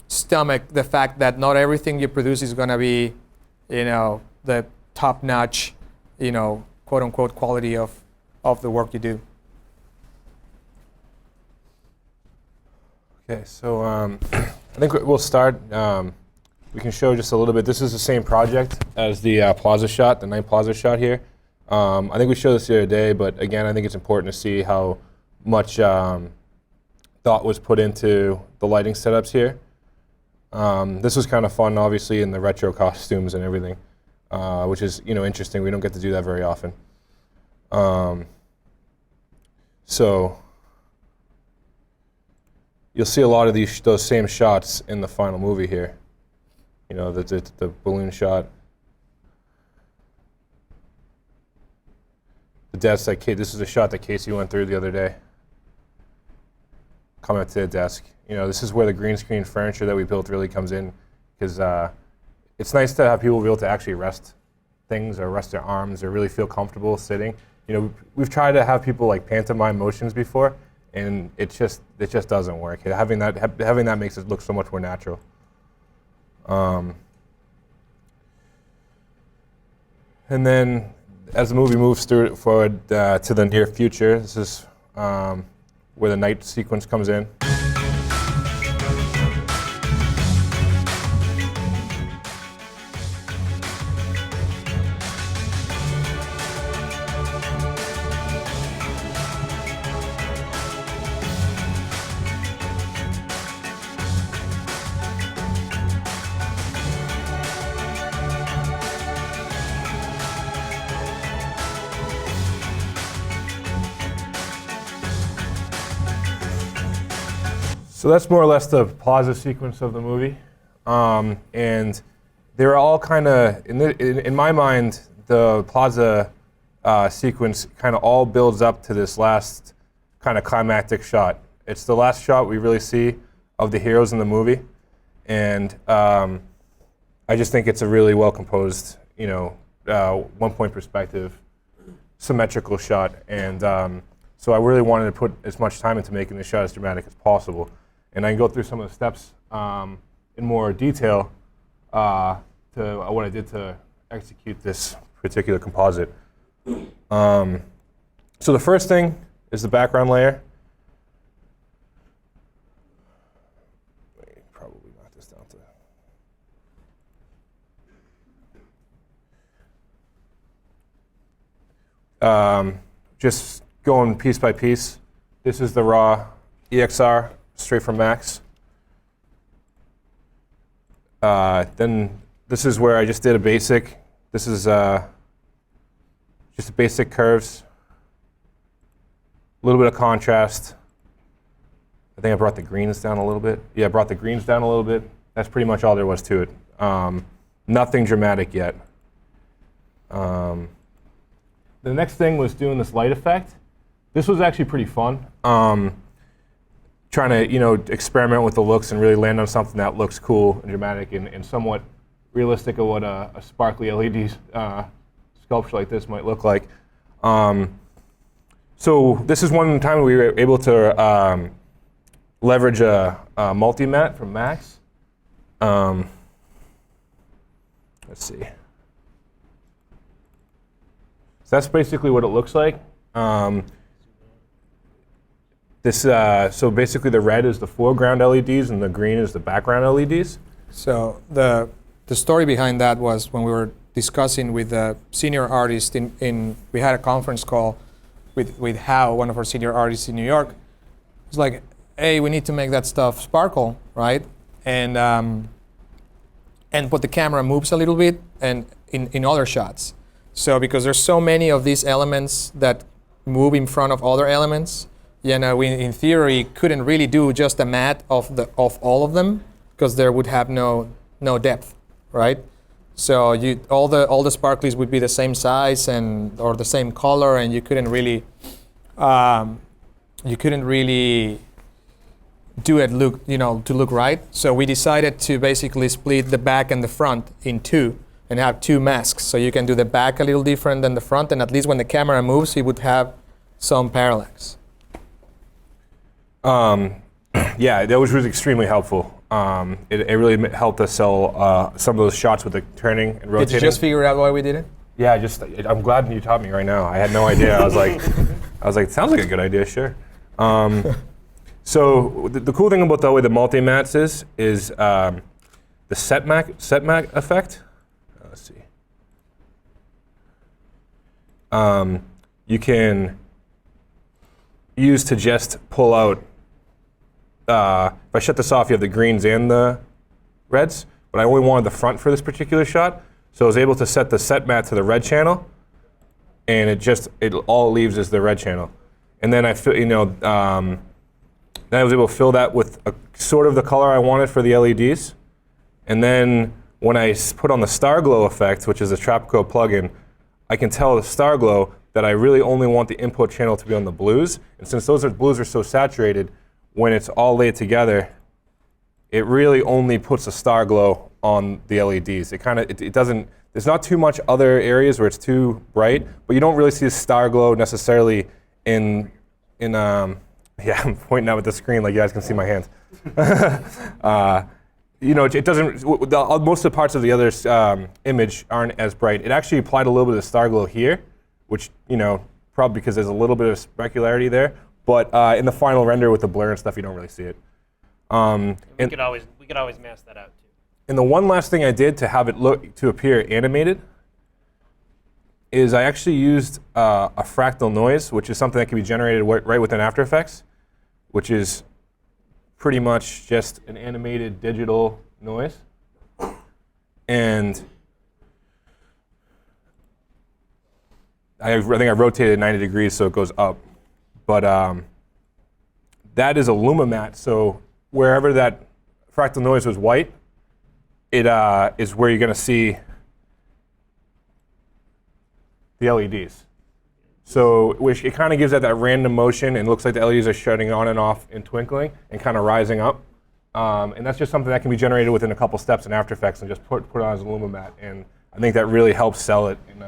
stomach the fact that not everything you produce is gonna be, you know, the top-notch, you know, quote-unquote quality of the work you do. Okay, so I think we'll start. We can show just a little bit. This is the same project as the plaza shot, the night plaza shot here. I think we showed this the other day, but again, I think it's important to see how much thought was put into the lighting setups here. This was kind of fun, obviously, in the retro costumes and everything, which is, you know, interesting. We don't get to do that very often. So you'll see a lot of those same shots in the final movie here. You know, the balloon shot. The desk that this is a shot that Casey went through the other day. Coming up to the desk. You know, this is where the green screen furniture that we built really comes in, because it's nice to have people be able to actually rest things or rest their arms or really feel comfortable sitting. You know, we've tried to have people like pantomime motions before, and it just doesn't work. Having that makes it look so much more natural. And then as the movie moves forward to the near future, this is where the night sequence comes in. So that's more or less the plaza sequence of the movie, and they're all kind of, in my mind, the plaza sequence kind of all builds up to this last kind of climactic shot. It's the last shot we really see of the heroes in the movie, and I just think it's a really well composed, you know, one-point perspective, symmetrical shot, and so I really wanted to put as much time into making this shot as dramatic as possible. And I can go through some of the steps in more detail to what I did to execute this particular composite. So the first thing is the background layer. Probably knock this down to. Just going piece by piece. This is the raw EXR. Straight from Max. Then this is where I just did a basic. This is just basic curves. A little bit of contrast. I think I brought the greens down a little bit. Yeah, I brought the greens down a little bit. That's pretty much all there was to it. Nothing dramatic yet. The next thing was doing this light effect. This was actually pretty fun. Trying to, you know, experiment with the looks and really land on something that looks cool and dramatic and somewhat realistic of what a sparkly LED sculpture like this might look like. So this is one time we were able to leverage a multi-mat from Max. Let's see. So that's basically what it looks like. So basically the red is the foreground LEDs and the green is the background LEDs. So the story behind that was when we were discussing with the senior artist we had a conference call with Howe, one of our senior artists in New York. It's like, hey, we need to make that stuff sparkle, right? And but the camera moves a little bit and in other shots. So because there's so many of these elements that move in front of other elements, you know, we in theory couldn't really do just a matte of all of them because there would have no depth, right? So all the sparklies would be the same size or the same color, and you couldn't really do it to look right. So we decided to basically split the back and the front in two and have two masks. So you can do the back a little different than the front, and at least when the camera moves, it would have some parallax. Yeah, that was extremely helpful. It really helped us sell some of those shots with the turning and rotating. Did you just figure out why we did it? Yeah, I'm glad you taught me right now. I had no idea. I was like, sounds like a good idea, sure. So the cool thing about the way the multi-mats is the set mat effect. Let's see. You can use to just pull out. If I shut this off, you have the greens and the reds, but I only wanted the front for this particular shot, so I was able to set the set mat to the red channel, and it all it leaves is the red channel. And then then I was able to fill that with sort of the color I wanted for the LEDs. And then when I put on the Star Glow effect, which is a Tropico plugin, I can tell the Star Glow that I really only want the input channel to be on the blues. And since those blues are so saturated, when it's all laid together, it really only puts a Star Glow on the LEDs. It doesn't, there's not too much other areas where it's too bright, but you don't really see a Star Glow necessarily in yeah, I'm pointing out with the screen like you guys can see my hands. It doesn't, most of the parts of the other image aren't as bright. It actually applied a little bit of Star Glow here, which, probably because there's a little bit of specularity there. But in the final render with the blur and stuff, you don't really see it. We could always mask that out too. And the one last thing I did to have it look to appear animated is I actually used a fractal noise, which is something that can be generated right within After Effects, which is pretty much just an animated digital noise. And I think I rotated 90 degrees so it goes up. But that is a Lumimat, so wherever that fractal noise was white, it is where you're going to see the LEDs. So it kind of gives that random motion, and it looks like the LEDs are shutting on and off and twinkling and kind of rising up. And that's just something that can be generated within a couple steps in After Effects and just put it on as a Lumimat. And I think that really helps sell it. And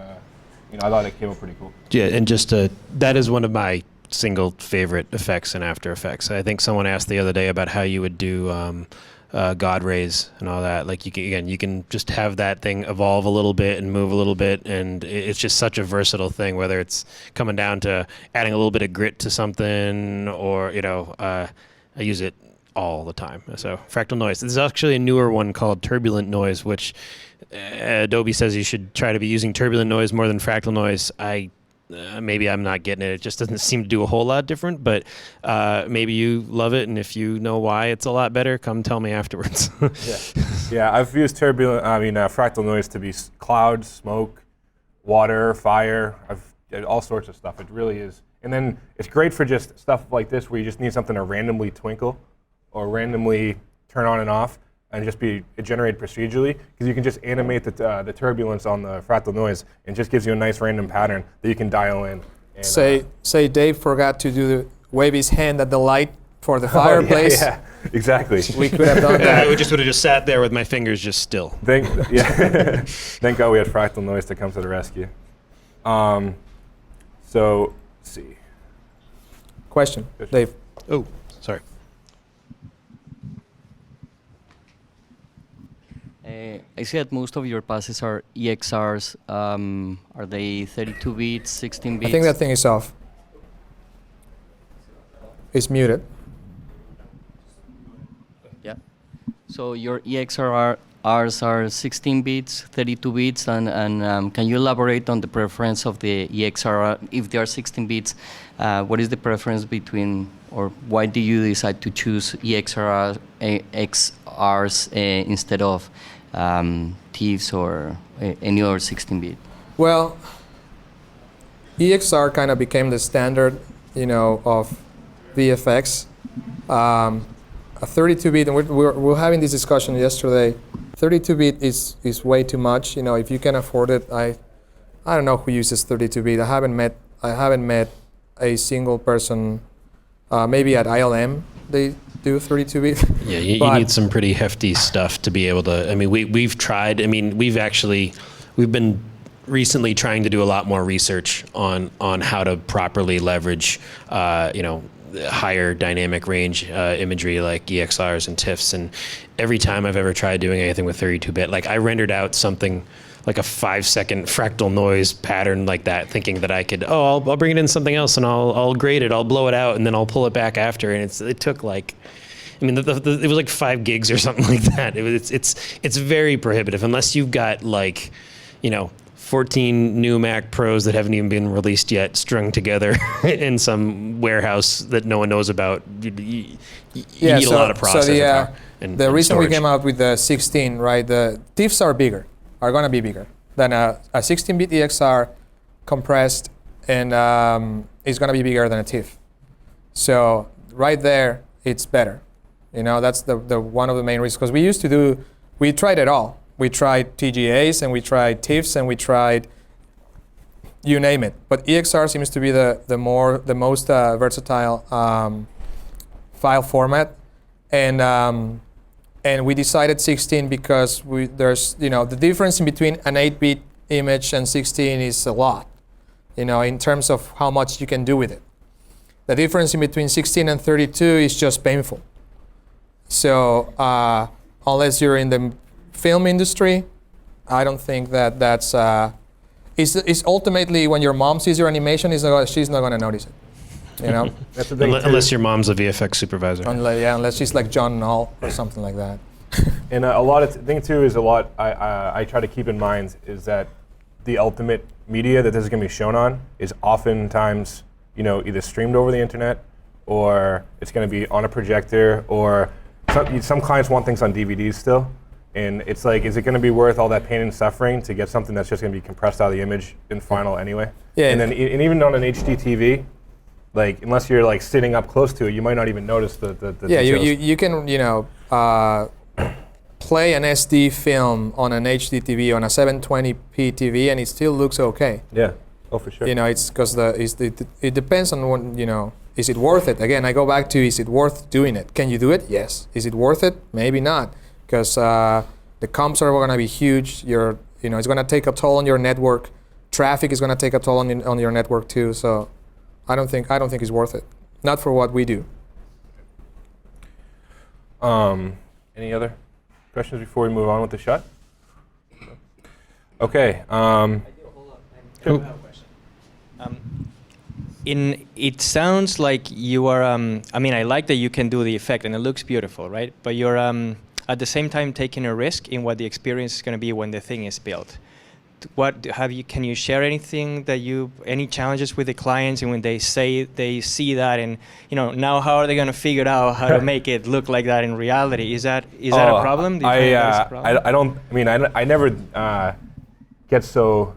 I thought it came out pretty cool. Yeah, and that is one of my single favorite effects in After Effects. I think someone asked the other day about how you would do God rays and all that. Like you can just have that thing evolve a little bit and move a little bit, and it's just such a versatile thing. Whether it's coming down to adding a little bit of grit to something, or I use it all the time. So fractal noise. There's actually a newer one called turbulent noise, which Adobe says you should try to be using turbulent noise more than fractal noise. Maybe I'm not getting it. It just doesn't seem to do a whole lot different, but maybe you love it, and if you know why it's a lot better, come tell me afterwards. Yeah, I've used fractal noise to be clouds, smoke, water, fire, all sorts of stuff. It really is. And then it's great for just stuff like this where you just need something to randomly twinkle or randomly turn on and off and just be generated procedurally, because you can just animate the turbulence on the fractal noise, and just gives you a nice random pattern that you can dial in. And, say Dave forgot to wave his hand at the light for the fireplace. Yeah, exactly. We could have done that. I would have sat there with my fingers just still. Thank God we had fractal noise to come to the rescue. So, let's see. Question, Dave. Oh, sorry. I see that most of your passes are EXRs. Are they 32 bits, 16 bits? I think that thing is off. It's muted. Yeah. So your EXRs are 16 bits, 32 bits, and can you elaborate on the preference of the EXR? If they are 16 bits, what is the preference between, or why do you decide to choose EXRs instead of TIFFs or any other 16-bit? Well, EXR kind of became the standard, of VFX. A 32-bit, and we're having this discussion yesterday. 32-bit is way too much. You know, if you can afford it, I don't know who uses 32-bit. I haven't met a single person. Maybe at ILM they do 32-bit. Yeah, you need some pretty hefty stuff to be able to. I mean, we've tried. I mean, we've been recently trying to do a lot more research on how to properly leverage, higher dynamic range imagery like EXRs and TIFFs. And every time I've ever tried doing anything with 32-bit, like I rendered out something like a 5-second fractal noise pattern like that, thinking that I could, I'll bring it in something else and I'll grade it, I'll blow it out, and then I'll pull it back after. And it took like, I mean, it was like 5 gigs or something like that. It's very prohibitive unless you've got like, 14 new Mac Pros that haven't even been released yet, strung together in some warehouse that no one knows about. You need a lot of processing power. The reason we came out with the 16, right? The TIFFs are going to be bigger than a 16-bit EXR compressed, and it's going to be bigger than a TIFF. So right there, it's better. That's the one of the main reasons, because we tried it all. We tried TGAs, and we tried TIFFs, and we tried you name it. But EXR seems to be the most versatile file format, and we decided 16 because there's the difference in between an 8-bit image and 16 is a lot, in terms of how much you can do with it. The difference in between 16 and 32 is just painful. So unless you're in the film industry, I don't think that's it's ultimately when your mom sees your animation, she's not going to notice it. That's the thing unless your mom's a VFX supervisor. Unless she's like John Null or something like that. And a lot of thing too is I try to keep in mind is that the ultimate media that this is going to be shown on is oftentimes either streamed over the internet, or it's going to be on a projector, or some clients want things on DVDs still. And it's like, is it going to be worth all that pain and suffering to get something that's just going to be compressed out of the image in final anyway? Yeah. And then even on an HD TV, like unless you're like sitting up close to it, you might not even notice the details. You can play an SD film on an HD TV on a 720p TV, and it still looks okay. Yeah. Oh, for sure. It's because it depends on what, is it worth it? Again, I go back to, is it worth doing it? Can you do it? Yes. Is it worth it? Maybe not. Because the comps are going to be huge. It's going to take a toll on your network. Traffic is going to take a toll on your network too. So, I don't think it's worth it. Not for what we do. Any other questions before we move on with the shot? Okay. I have a question. It sounds like you are. I like that you can do the effect and it looks beautiful, right? But you're at the same time taking a risk in what the experience is going to be when the thing is built. Can you share anything any challenges with the clients, and when they see that, and now how are they going to figure out how to make it look like that in reality? Is that a problem? Do you find that is a problem? I don't. I never get so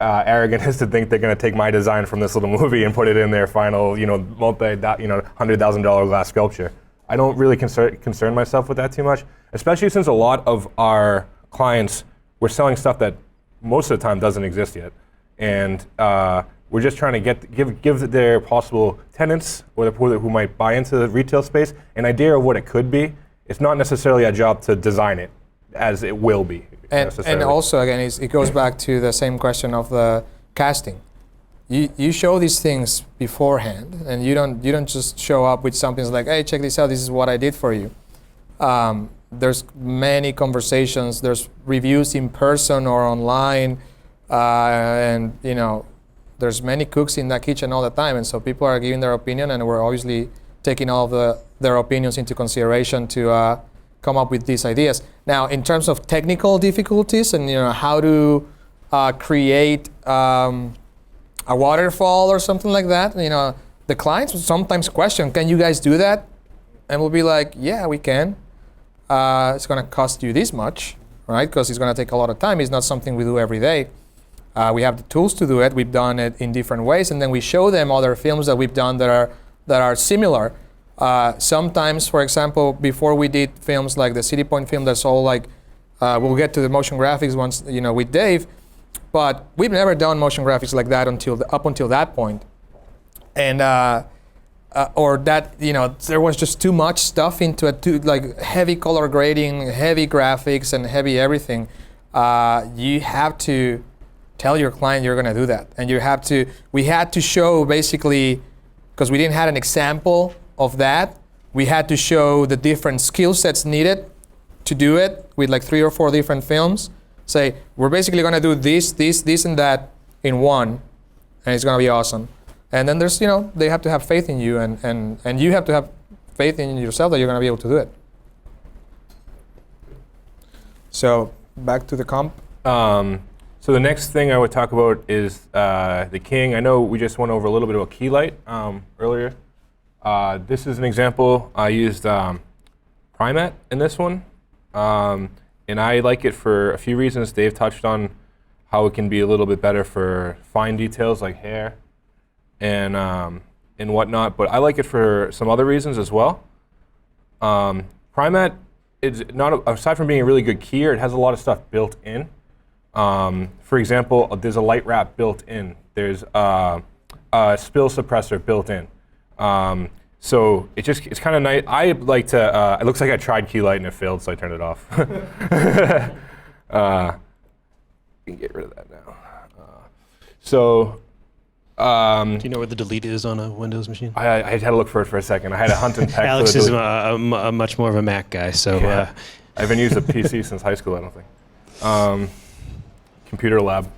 arrogant as to think they're going to take my design from this little movie and put it in their final, $100,000 glass sculpture. I don't really concern myself with that too much, especially since a lot of our clients, we're selling stuff that most of the time doesn't exist yet, and we're just trying to give their possible tenants or who might buy into the retail space an idea of what it could be. It's not necessarily a job to design it as it will be. And also, again, it goes back to the same question of the casting. You show these things beforehand, and you don't just show up with something like, hey, check this out, this is what I did for you. There's many conversations, there's reviews in person or online, and there's many cooks in that kitchen all the time, and so people are giving their opinion, and we're obviously taking all of their opinions into consideration to come up with these ideas. Now, in terms of technical difficulties and how to create a waterfall or something like that, the clients will sometimes question, can you guys do that? And we'll be like, yeah, we can. It's going to cost you this much, right? Because it's going to take a lot of time. It's not something we do every day. We have the tools to do it. We've done it in different ways, and then we show them other films that we've done that are that are similar. Sometimes, for example, before we did films like the City Point film, that's all like, we'll get to the motion graphics once, with Dave, but we've never done motion graphics like that up until that point. And, or that, there was just too much stuff into it, too, like heavy color grading, heavy graphics, and heavy everything. You have to tell your client you're gonna do that. And we had to show basically, because we didn't have an example of that, we had to show the different skill sets needed to do it with like 3 or 4 different films. Say, we're basically gonna do this, and that in one, and it's gonna be awesome. And then there's, they have to have faith in you, and you have to have faith in yourself that you're gonna be able to do it. So back to the comp. So the next thing I would talk about is the keying. I know we just went over a little bit about key light earlier. This is an example. I used Primat in this one. And I like it for a few reasons. Dave touched on how it can be a little bit better for fine details like hair and whatnot, but I like it for some other reasons as well. Primat is aside from being a really good keyer, it has a lot of stuff built in. For example, there's a light wrap built in. There's a spill suppressor built in. So it's kind of nice. I like to, it looks like I tried key light and it failed, so I turned it off. You can get rid of that now. Do you know where the delete is on a Windows machine? I had to look for it for a second. I had to hunt and peck. Alex is much more of a Mac guy, so. Yeah. I haven't used a PC since high school, I don't think. Computer lab.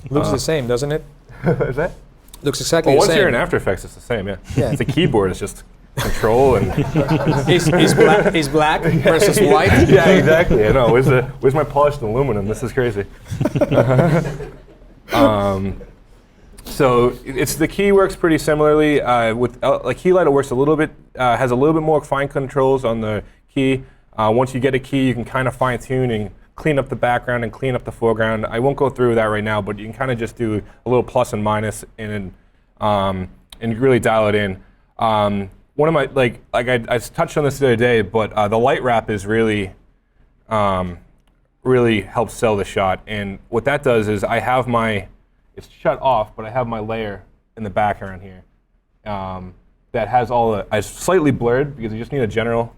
Looks the same, doesn't it? Is that? Looks exactly the Once same. you're in After Effects, it's the same, yeah. Yeah. The keyboard is just control and... Is black versus white? Yeah, exactly. I know. Where's my polished aluminum? This is crazy. So it's the key works pretty similarly. With like key light, it works a little bit, has a little bit more fine controls on the key. Once you get a key, you can kind of fine tune and clean up the background and clean up the foreground. I won't go through that right now, but you can kind of just do a little plus and minus and really dial it in. One of my I touched on this the other day, but the light wrap is really helps sell the shot. And what that does is it's shut off, but I have my layer in the background here that has it's slightly blurred because you just need a general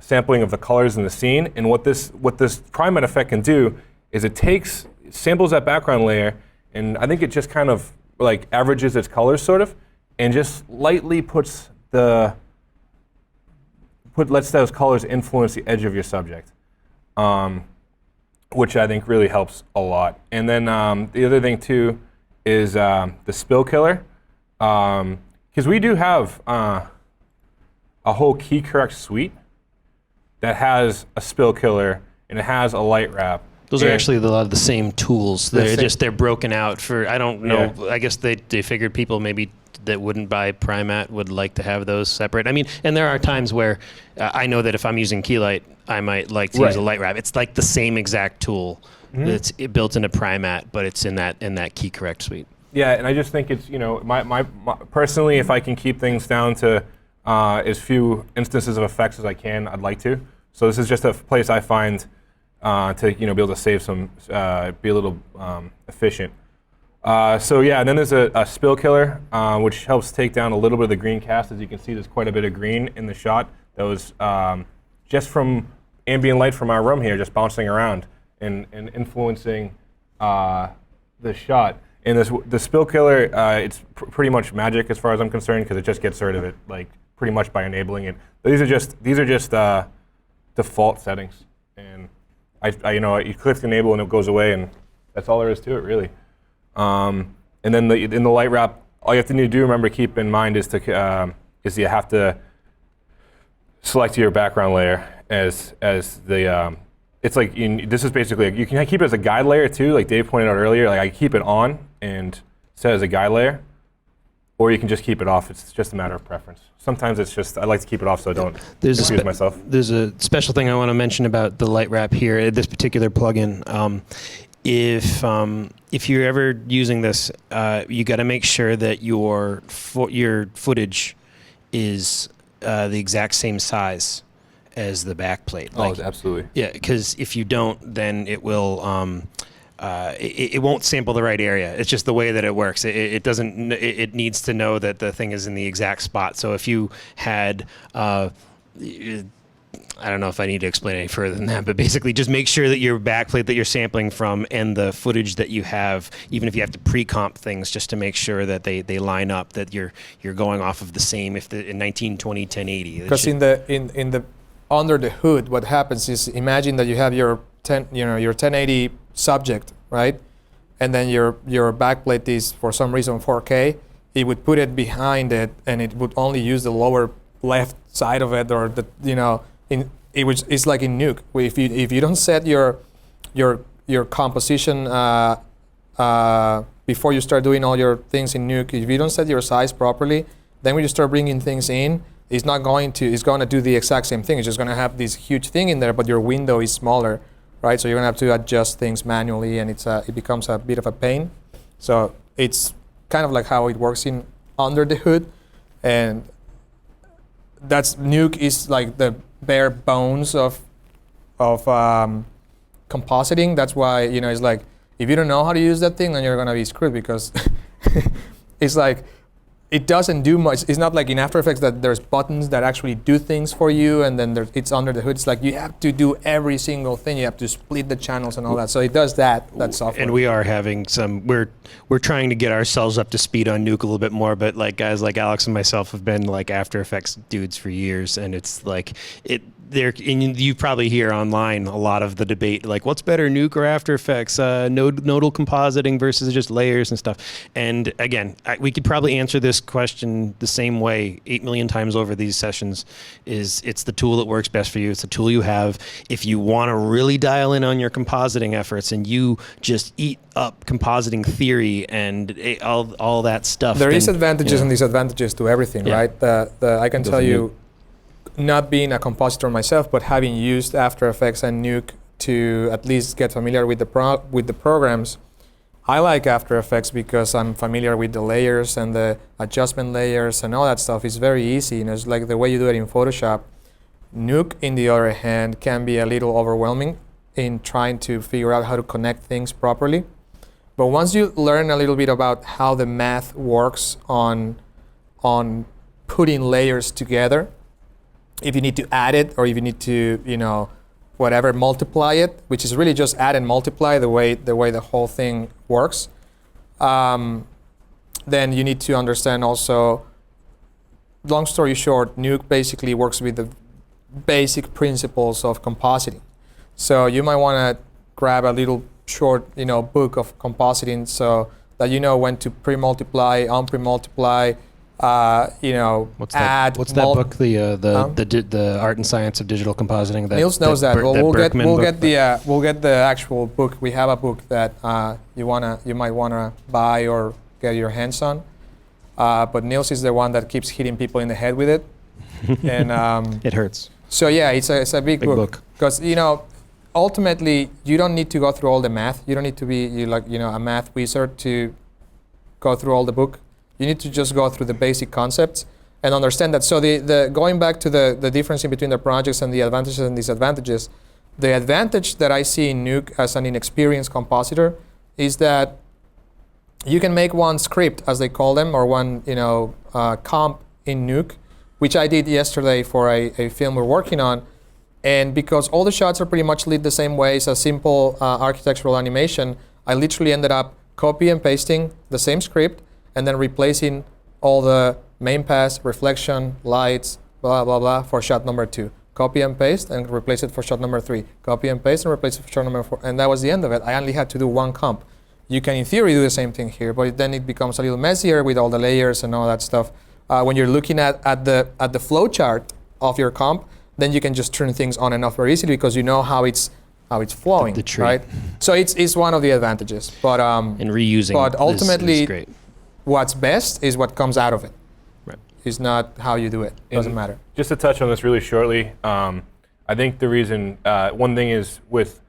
sampling of the colors in the scene. And what this Primat effect can do is it samples that background layer, and I think it just kind of like averages its colors sort of, and just lightly lets those colors influence the edge of your subject, which I think really helps a lot. And then the other thing too is the spill killer, because we do have a whole key correct suite that has a spill killer and it has a light wrap. Those are actually a lot of the same tools. They're broken out for, I don't know, yeah. I guess they figured people maybe that wouldn't buy Primat would like to have those separate. I mean, and there are times where I know that if I'm using key light, I might like to use a light wrap. It's like the same exact tool that's built into Primat, but it's in that key correct suite. Yeah, and I just think it's, my personally, if I can keep things down to as few instances of effects as I can, I'd like to. So this is just a place I find to be able to save some, be a little efficient. So yeah, and then there's a spill killer, which helps take down a little bit of the green cast. As you can see, there's quite a bit of green in the shot that was just from ambient light from our room here, just bouncing around and influencing the shot. And the spill killer, it's pretty much magic as far as I'm concerned, because it just gets rid of it like pretty much by enabling it. But these are just default settings, and you click enable and it goes away, and that's all there is to it really. And then in the light wrap, all you have to do, remember, keep in mind is you have to select your background layer as the. It's like this is basically, you can keep it as a guide layer too, like Dave pointed out earlier. Like I keep it on and set as a guide layer, or you can just keep it off. It's just a matter of preference. Sometimes it's just I like to keep it off so I don't confuse myself. There's a special thing I want to mention about the light wrap here. This particular plugin, if you're ever using this, you got to make sure that your footage is the exact same size as the back plate. Absolutely. Yeah, because if you don't, then it will it won't sample the right area. It's just the way that it works. It doesn't. It needs to know that the thing is in the exact spot. So if you had I don't know if I need to explain any further than that, but basically just make sure that your backplate that you're sampling from and the footage that you have, even if you have to pre-comp things, just to make sure that they line up, that you're going off of the same in 1920 1080. Because in the under the hood, what happens is, imagine that you have your 1080 subject, right? And then your backplate is for some reason 4K. It would put it behind it, and it would only use the lower left side of it, or it's like in Nuke. If you don't set your composition before you start doing all your things in Nuke, if you don't set your size properly, then when you start bringing things in, it's going to do the exact same thing. It's just going to have this huge thing in there, but your window is smaller, right? So you're going to have to adjust things manually, and it becomes a bit of a pain. So it's kind of like how it works in under the hood, and that's Nuke is like the bare bones of compositing. That's why it's like, if you don't know how to use that thing, then you're gonna be screwed, because it's like it doesn't do much. It's not like in After Effects that there's buttons that actually do things for you, and then it's under the hood. It's like you have to do every single thing. You have to split the channels and all that. So it does that software. And we are having we're trying to get ourselves up to speed on Nuke a little bit more, but like guys like Alex and myself have been like After Effects dudes for years, and it's like and you probably hear online a lot of the debate, like what's better, Nuke or After Effects, nodal compositing versus just layers and stuff. And again, we could probably answer this question the same way 8 million times over these sessions. It's the tool that works best for you. It's the tool you have. If you want to really dial in on your compositing efforts and you just eat up compositing theory and all that stuff, there is advantages and disadvantages to everything, right? I can tell you, not being a compositor myself, but having used After Effects and Nuke to at least get familiar with the programs, I like After Effects because I'm familiar with the layers and the adjustment layers and all that stuff. It's very easy. It's like the way you do it in Photoshop. Nuke, in the other hand, can be a little overwhelming in trying to figure out how to connect things properly. But once you learn a little bit about how the math works on putting layers together, if you need to add it, or if you need to, whatever, multiply it, which is really just add and multiply the way the whole thing works, then you need to understand also, long story short, Nuke basically works with the basic principles of compositing. So you might want to grab a little short, book of compositing, so that you know when to pre-multiply, un-pre-multiply, what's add. What's that book? The Art and Science of Digital Compositing. Niels knows that. We'll get the actual book. We have a book that you might wanna buy or get your hands on. But Niels is the one that keeps hitting people in the head with it, and it hurts. So yeah, it's a big book, because ultimately you don't need to go through all the math. You don't need to be a math wizard to go through all the book. You need to just go through the basic concepts and understand that. So the going back to the difference in between the projects and the advantages and disadvantages, the advantage that I see in Nuke as an inexperienced compositor is that you can make one script, as they call them, or one comp in Nuke, which I did yesterday for a film we're working on. And because all the shots are pretty much lit the same way, it's a simple architectural animation, I literally ended up copy and pasting the same script and then replacing all the main pass, reflection, lights, blah, blah, blah, for shot number 2. Copy and paste and replace it for shot number 3. Copy and paste and replace it for shot number 4. And that was the end of it. I only had to do one comp. You can, in theory, do the same thing here, but then it becomes a little messier with all the layers and all that stuff. When you're looking at the flow chart of your comp, then you can just turn things on and off very easily because you know how it's flowing, the tree. right? So it's one of the advantages. But and reusing. But ultimately, is great. What's best is what comes out of it. Right. It's not how you do it. Doesn't matter. Just to touch on this really shortly, I think the reason, one thing is with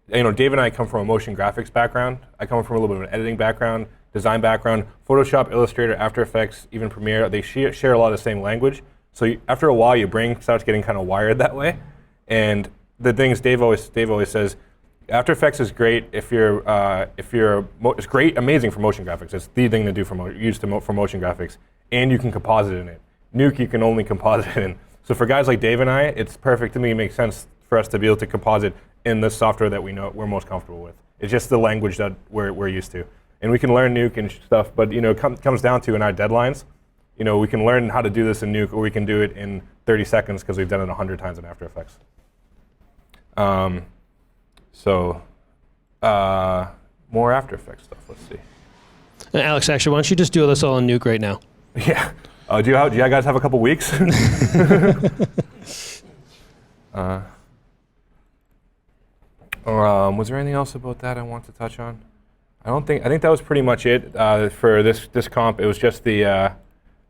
Dave and I come from a motion graphics background. I come from a little bit of an editing background, design background. Photoshop, Illustrator, After Effects, even Premiere, they share a lot of the same language. So after a while, your brain starts getting kind of wired that way. And the things Dave always says, After Effects is great if you're it's great, amazing for motion graphics. It's the thing to do for motion graphics, and you can composite in it. Nuke you can only composite in. So for guys like Dave and I, it's perfect to me. It makes sense for us to be able to composite in the software that we're most comfortable with. It's just the language that we're used to, and we can learn Nuke and stuff. But it comes down to in our deadlines, we can learn how to do this in Nuke, or we can do it in 30 seconds because we've done it 100 times in After Effects. More After Effects stuff. Let's see. And Alex, actually, why don't you just do this all in Nuke right now? Yeah. Do you guys have a couple weeks? Was there anything else about that I want to touch on? I think that was pretty much it for this comp. It was just the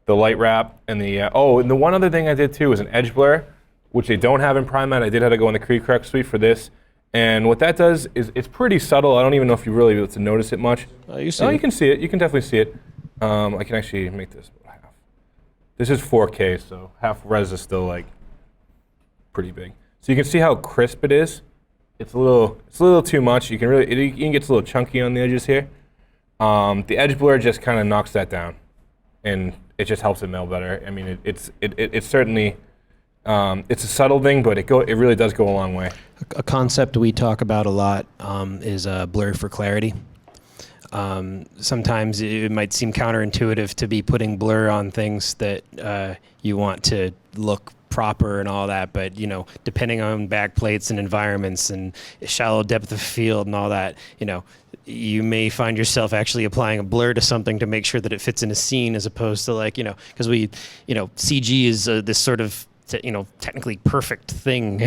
light wrap and and the one other thing I did too was an edge blur, which they don't have in PrimeMatt. I did have to go in the Correct suite for this. And what that does is it's pretty subtle. I don't even know if you really be able to notice it much. You see it. You can see it. You can definitely see it. I can actually make this about half. This is 4K, so half res is still pretty big. So you can see how crisp it is. It's a little too much. You can get a little chunky on the edges here. The edge blur just kind of knocks that down, and it just helps it meld better. I mean, it's certainly it's a subtle thing, but it really does go a long way. A concept we talk about a lot is blur for clarity. Sometimes it might seem counterintuitive to be putting blur on things that you want to look proper and all that, but depending on backplates and environments and shallow depth of field and all that, you may find yourself actually applying a blur to something to make sure that it fits in a scene, as opposed to because CG is this sort of technically perfect thing,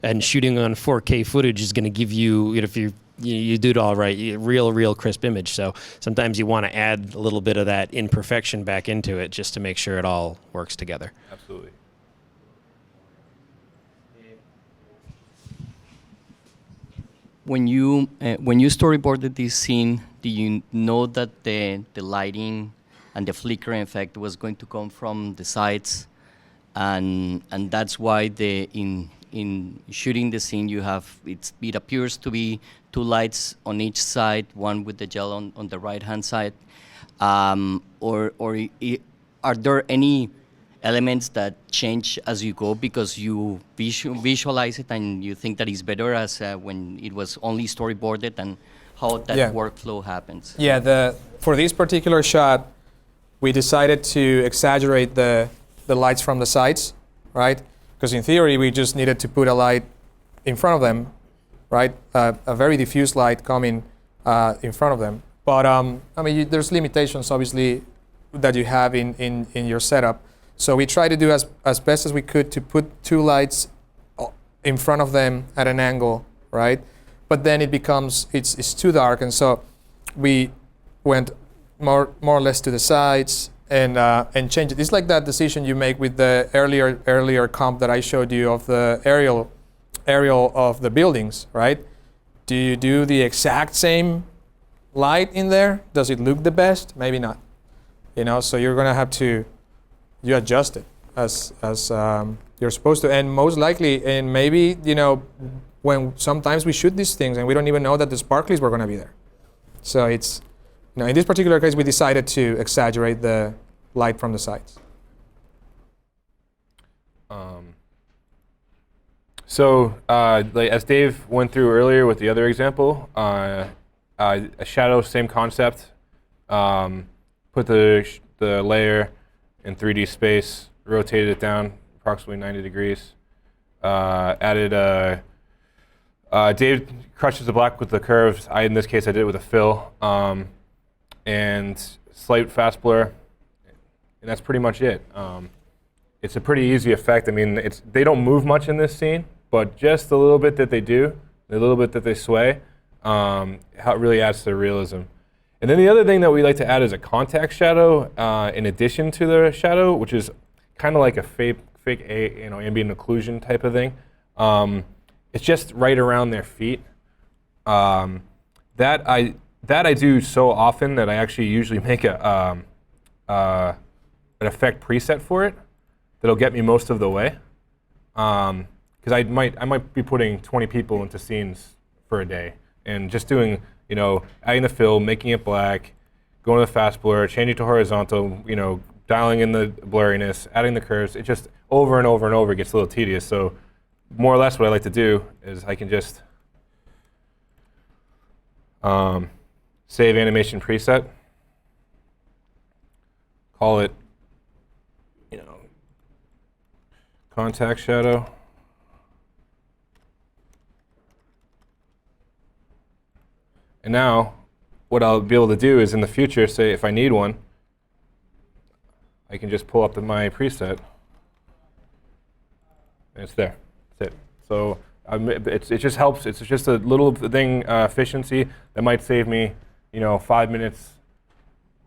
and shooting on 4K footage is going to give you, if you do it all right, real crisp image. So sometimes you want to add a little bit of that imperfection back into it just to make sure it all works together. Absolutely. When you storyboarded this scene, do you know that the lighting and the flickering effect was going to come from the sides, and that's why in shooting the scene it appears to be two lights on each side, one with the gel on the right hand side, or are there any elements that change as you go because you visualize it and you think that it's better as when it was only storyboarded, and how that workflow happens? Yeah, for this particular shot, we decided to exaggerate the lights from the sides, right? Because in theory, we just needed to put a light in front of them, right? A very diffuse light coming in front of them. But there's limitations, obviously, that you have in your setup. So we try to do as best as we could to put two lights in front of them at an angle, right? But then it's too dark, and so we went more or less to the sides and change it. It's like that decision you make with the earlier comp that I showed you of the aerial of the buildings, right? Do you do the exact same light in there? Does it look the best? Maybe not. So you're gonna have to adjust it as you're supposed to, and most likely, and maybe when sometimes we shoot these things and we don't even know that the sparklies were gonna be there. So it's in this particular case, we decided to exaggerate the light from the sides. As Dave went through earlier with the other example, a shadow, same concept. Put the layer in 3D space, rotated it down approximately 90 degrees. Added Dave crushes the black with the curves. In this case, I did it with a fill. And slight fast blur, and that's pretty much it. It's a pretty easy effect. I mean, they don't move much in this scene, but just the little bit that they do, the little bit that they sway, it really adds to the realism. And then the other thing that we like to add is a contact shadow in addition to the shadow, which is kind of like a fake ambient occlusion type of thing. It's just right around their feet, That I do so often that I actually usually make an effect preset for it that'll get me most of the way. Because I might be putting 20 people into scenes for a day and just doing, adding the fill, making it black, going to the fast blur, changing to horizontal, dialing in the blurriness, adding the curves. It just over and over and over gets a little tedious. So more or less what I like to do is I can just save animation preset, call it, contact shadow. And now what I'll be able to do is in the future, say if I need one, I can just pull up my preset and it's there. That's it. So it just helps. It's just a little thing, efficiency that might save me, 5 minutes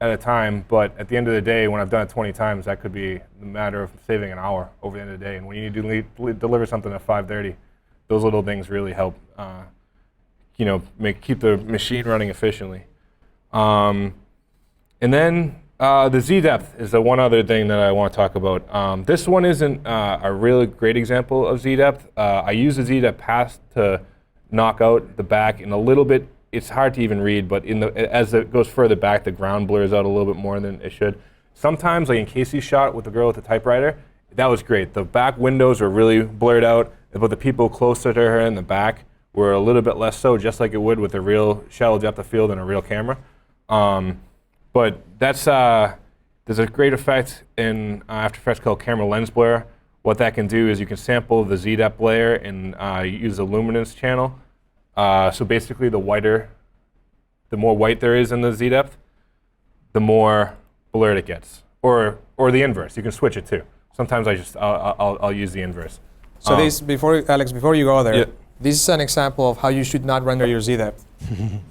at a time. But at the end of the day, when I've done it 20 times, that could be a matter of saving an hour over the end of the day. And when you need to deliver something at 5:30, those little things really help. Keep the machine running efficiently. And then the Z-depth is the one other thing that I want to talk about. This one isn't a really great example of Z-depth. I use the Z-depth pass to knock out the back in a little bit. It's hard to even read, but as it goes further back, the ground blurs out a little bit more than it should. Sometimes, like in Casey's shot with the girl with the typewriter, that was great. The back windows were really blurred out, but the people closer to her in the back were a little bit less so, just like it would with a real shallow depth of field and a real camera. But there's a great effect in After Effects called camera lens blur. What that can do is you can sample the Z-depth layer and use the luminance channel. So basically the more white there is in the Z-depth, the more blurred it gets. Or the inverse, you can switch it too. Sometimes I'll use the inverse. So Alex, before you go there, Yeah. this is an example of how you should not render your Z-depth.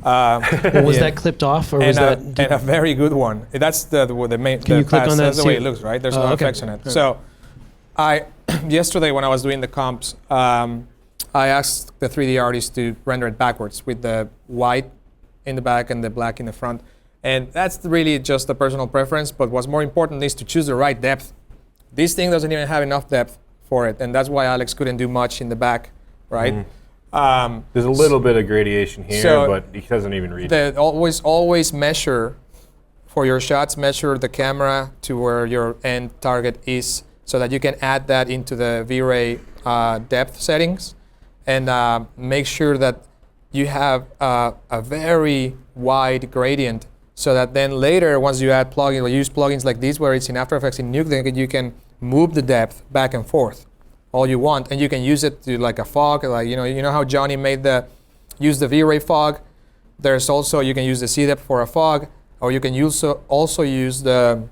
Was that clipped off, or was that? And a very good one. That's the main. Can you click on that? That's the way it looks, right? There's no okay. effects on it. So, yesterday when I was doing the comps, I asked the 3D artist to render it backwards with the white in the back and the black in the front, and that's really just a personal preference. But what's more important is to choose the right depth. This thing doesn't even have enough depth for it, and that's why Alex couldn't do much in the back, right? Mm-hmm. There's a little bit of gradation here, but he doesn't even read it. Always measure for your shots, measure the camera to where your end target is so that you can add that into the V-Ray depth settings, and make sure that you have a very wide gradient so that then later, once you add plugins or use plugins like these where it's in After Effects in Nuke, you can move the depth back and forth all you want, and you can use it to like a fog, like you know how Johnny use the V-Ray fog. There's also, you can use the Z-depth for a fog, or you can also use the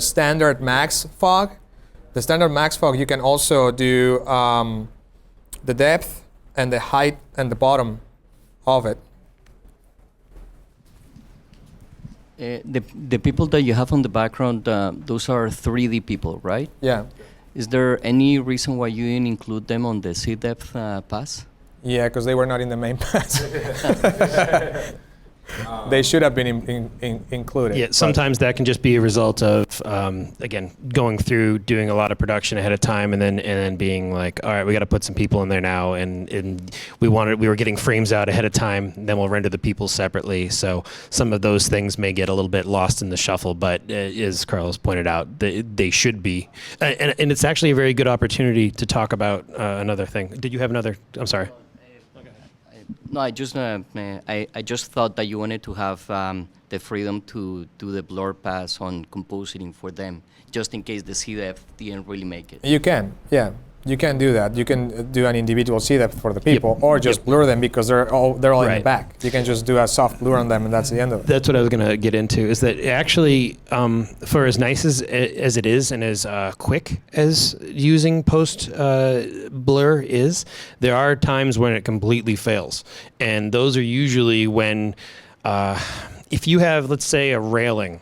standard max fog. The standard max fog, you can also do the depth and the height and the bottom of it. The people that you have on the background, those are 3D people, right? Yeah. Is there any reason why you didn't include them on the Z-depth pass? Yeah, because they were not in the main pass. They should have been included. Yeah, sometimes that can just be a result of again going through doing a lot of production ahead of time, and then being like, all right, we got to put some people in there now, and we were getting frames out ahead of time. Then we'll render the people separately. So some of those things may get a little bit lost in the shuffle. But as Carlos pointed out, they should be, and it's actually a very good opportunity to talk about another thing. Did you have another? I'm sorry. No, I just thought that you wanted to have the freedom to do the blur pass on compositing for them, just in case the Z-depth didn't really make it. You can, yeah. You can do that. You can do an individual Z-depth for the people, or just blur them because they're all in the back. You can just do a soft blur on them, and that's the end of it. That's what I was going to get into. Is that actually, for as nice as it is, and as quick as using post blur is, there are times when it completely fails, and those are usually when, if you have, let's say, a railing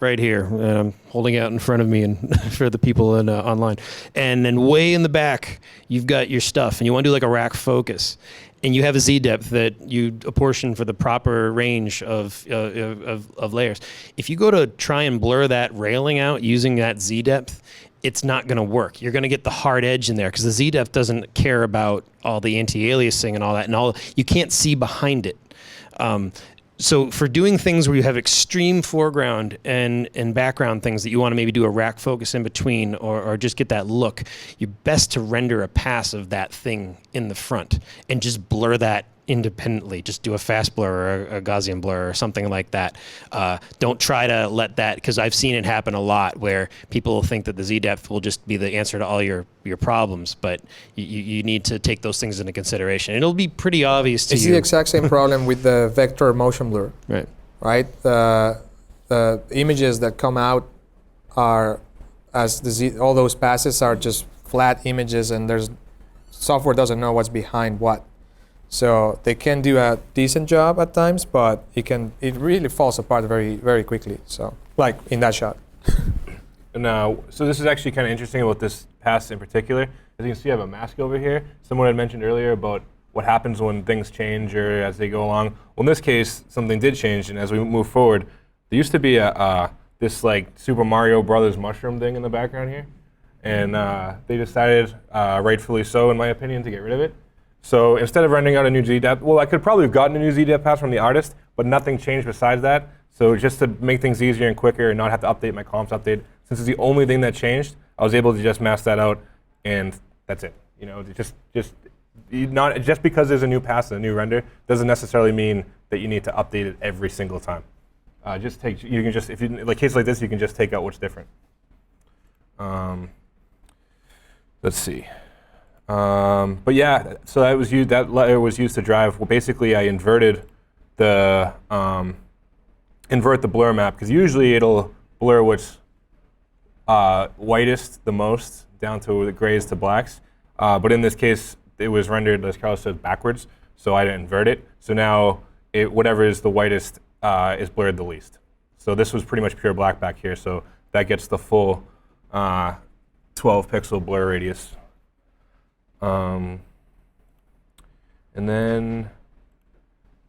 right here. And I'm holding out in front of me and for the people in, online. And then way in the back, you've got your stuff, and you want to do like a rack focus. And you have a Z depth that you apportion for the proper range of layers. If you go to try and blur that railing out using that Z depth, it's not going to work. You're going to get the hard edge in there because the Z depth doesn't care about all the anti-aliasing and all that, and all you can't see behind it. So for doing things where you have extreme foreground and background things that you want to maybe do a rack focus in between or just get that look, you're best to render a pass of that thing in the front and just blur that independently. Just do a fast blur or a Gaussian blur or something like that. Don't try to let that, because I've seen it happen a lot where people think that the Z depth will just be the answer to all your problems, but you need to take those things into consideration. It'll be pretty obvious to you. It's the exact same problem with the vector motion blur. Right. Right? The images that come out are, as all those passes are just flat images, and software doesn't know what's behind what. So they can do a decent job at times, but it really falls apart very, very quickly. So, like in that shot. And so this is actually kind of interesting about this pass in particular. As you can see, I have a mask over here. Someone had mentioned earlier about what happens when things change or as they go along. Well, in this case, something did change, and as we move forward, there used to be this like Super Mario Brothers mushroom thing in the background here, and they decided, rightfully so, in my opinion, to get rid of it. So instead of rendering out a new Z depth, well, I could probably have gotten a new Z depth pass from the artist, but nothing changed besides that. So just to make things easier and quicker and not have to update my comps update, since it's the only thing that changed, I was able to just mask that out, and that's it. You know, just because there's a new pass and a new render doesn't necessarily mean that you need to update it every single time. If you like case like this, you can just take out what's different. Let's see. But yeah, so that was used. That layer was used to drive. Well, basically, I invert the blur map, because usually it'll blur what's whitest the most down to the grays to blacks. But in this case, it was rendered, as Carlos said, backwards. So I didn't invert it. So now whatever is the whitest is blurred the least. So this was pretty much pure black back here. So that gets the full 12 pixel blur radius. And then,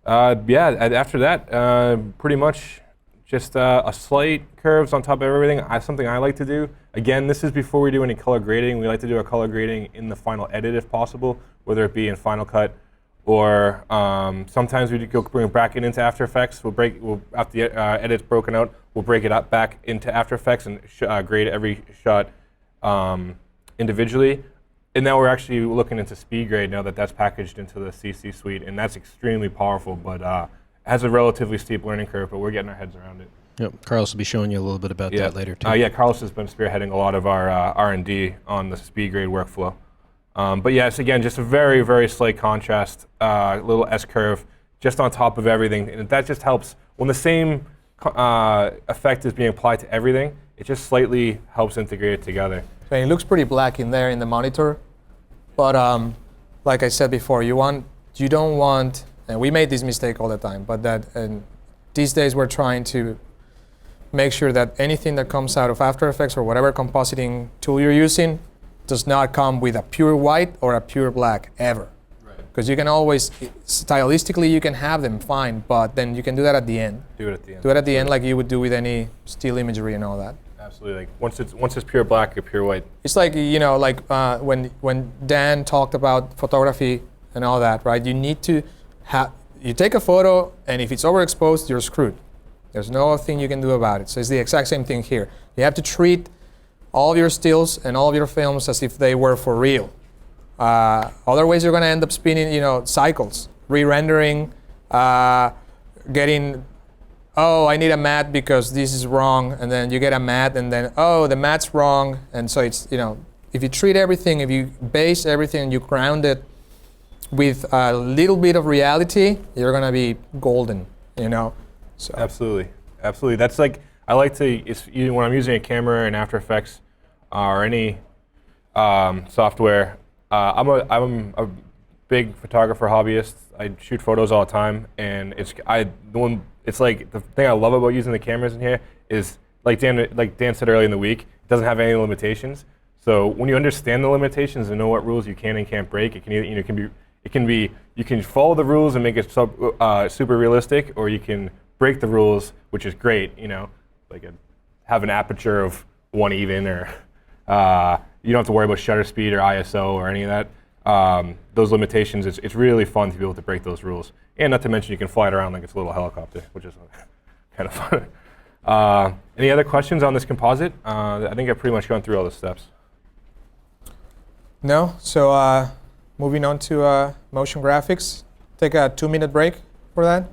after that, pretty much just a slight curves on top of everything. Something I like to do. Again, this is before we do any color grading. We like to do a color grading in the final edit if possible, whether it be in Final Cut or sometimes we go bring it back into After Effects. After the edit's broken out, we'll break it up back into After Effects and grade every shot individually. And now we're actually looking into speed grade now that that's packaged into the CC suite, and that's extremely powerful, but has a relatively steep learning curve, but we're getting our heads around it. Yep. Carlos will be showing you a little bit about that later too. Yeah, Carlos has been spearheading a lot of our R&D on the speed grade workflow. But yes, again, just a very, very slight contrast, little S-curve, just on top of everything, and that just helps. When the same effect is being applied to everything, it just slightly helps integrate it together. So it looks pretty black in there in the monitor, but like I said before, you don't want, and we made this mistake all the time, but these days we're trying to make sure that anything that comes out of After Effects or whatever compositing tool you're using does not come with a pure white or a pure black ever. Because you can always, stylistically you can have them fine, but then you can do that at the end. Do it at the end. Do it at the end like you would do with any still imagery and all that. Absolutely. Like once it's pure black or pure white. It's like, when Dan talked about photography and all that, right? You need to you take a photo, and if it's overexposed, you're screwed. There's no thing you can do about it. So it's the exact same thing here. You have to treat all of your stills and all of your films as if they were for real. Otherwise, you're going to end up spinning, cycles, re-rendering, getting, I need a matte because this is wrong, and then you get a matte, and then, the matte's wrong, and so it's, if you treat everything, if you base everything, and you ground it with a little bit of reality, you're going to be golden, So. Absolutely. That's like, I like to, when I'm using a camera in After Effects or any software, I'm a big photographer hobbyist. I shoot photos all the time, and it's like the thing I love about using the cameras in here is like Dan said earlier in the week, it doesn't have any limitations. So when you understand the limitations and know what rules you can and can't break, it can either, you can follow the rules and make it super realistic, or you can break the rules, which is great. Like have an aperture of 1 even, or you don't have to worry about shutter speed or ISO or any of that. Those limitations, it's really fun to be able to break those rules. And not to mention you can fly it around like it's a little helicopter, which is kind of fun. Any other questions on this composite? I think I've pretty much gone through all the steps. No? So moving on to motion graphics. Take a 2-minute break for that.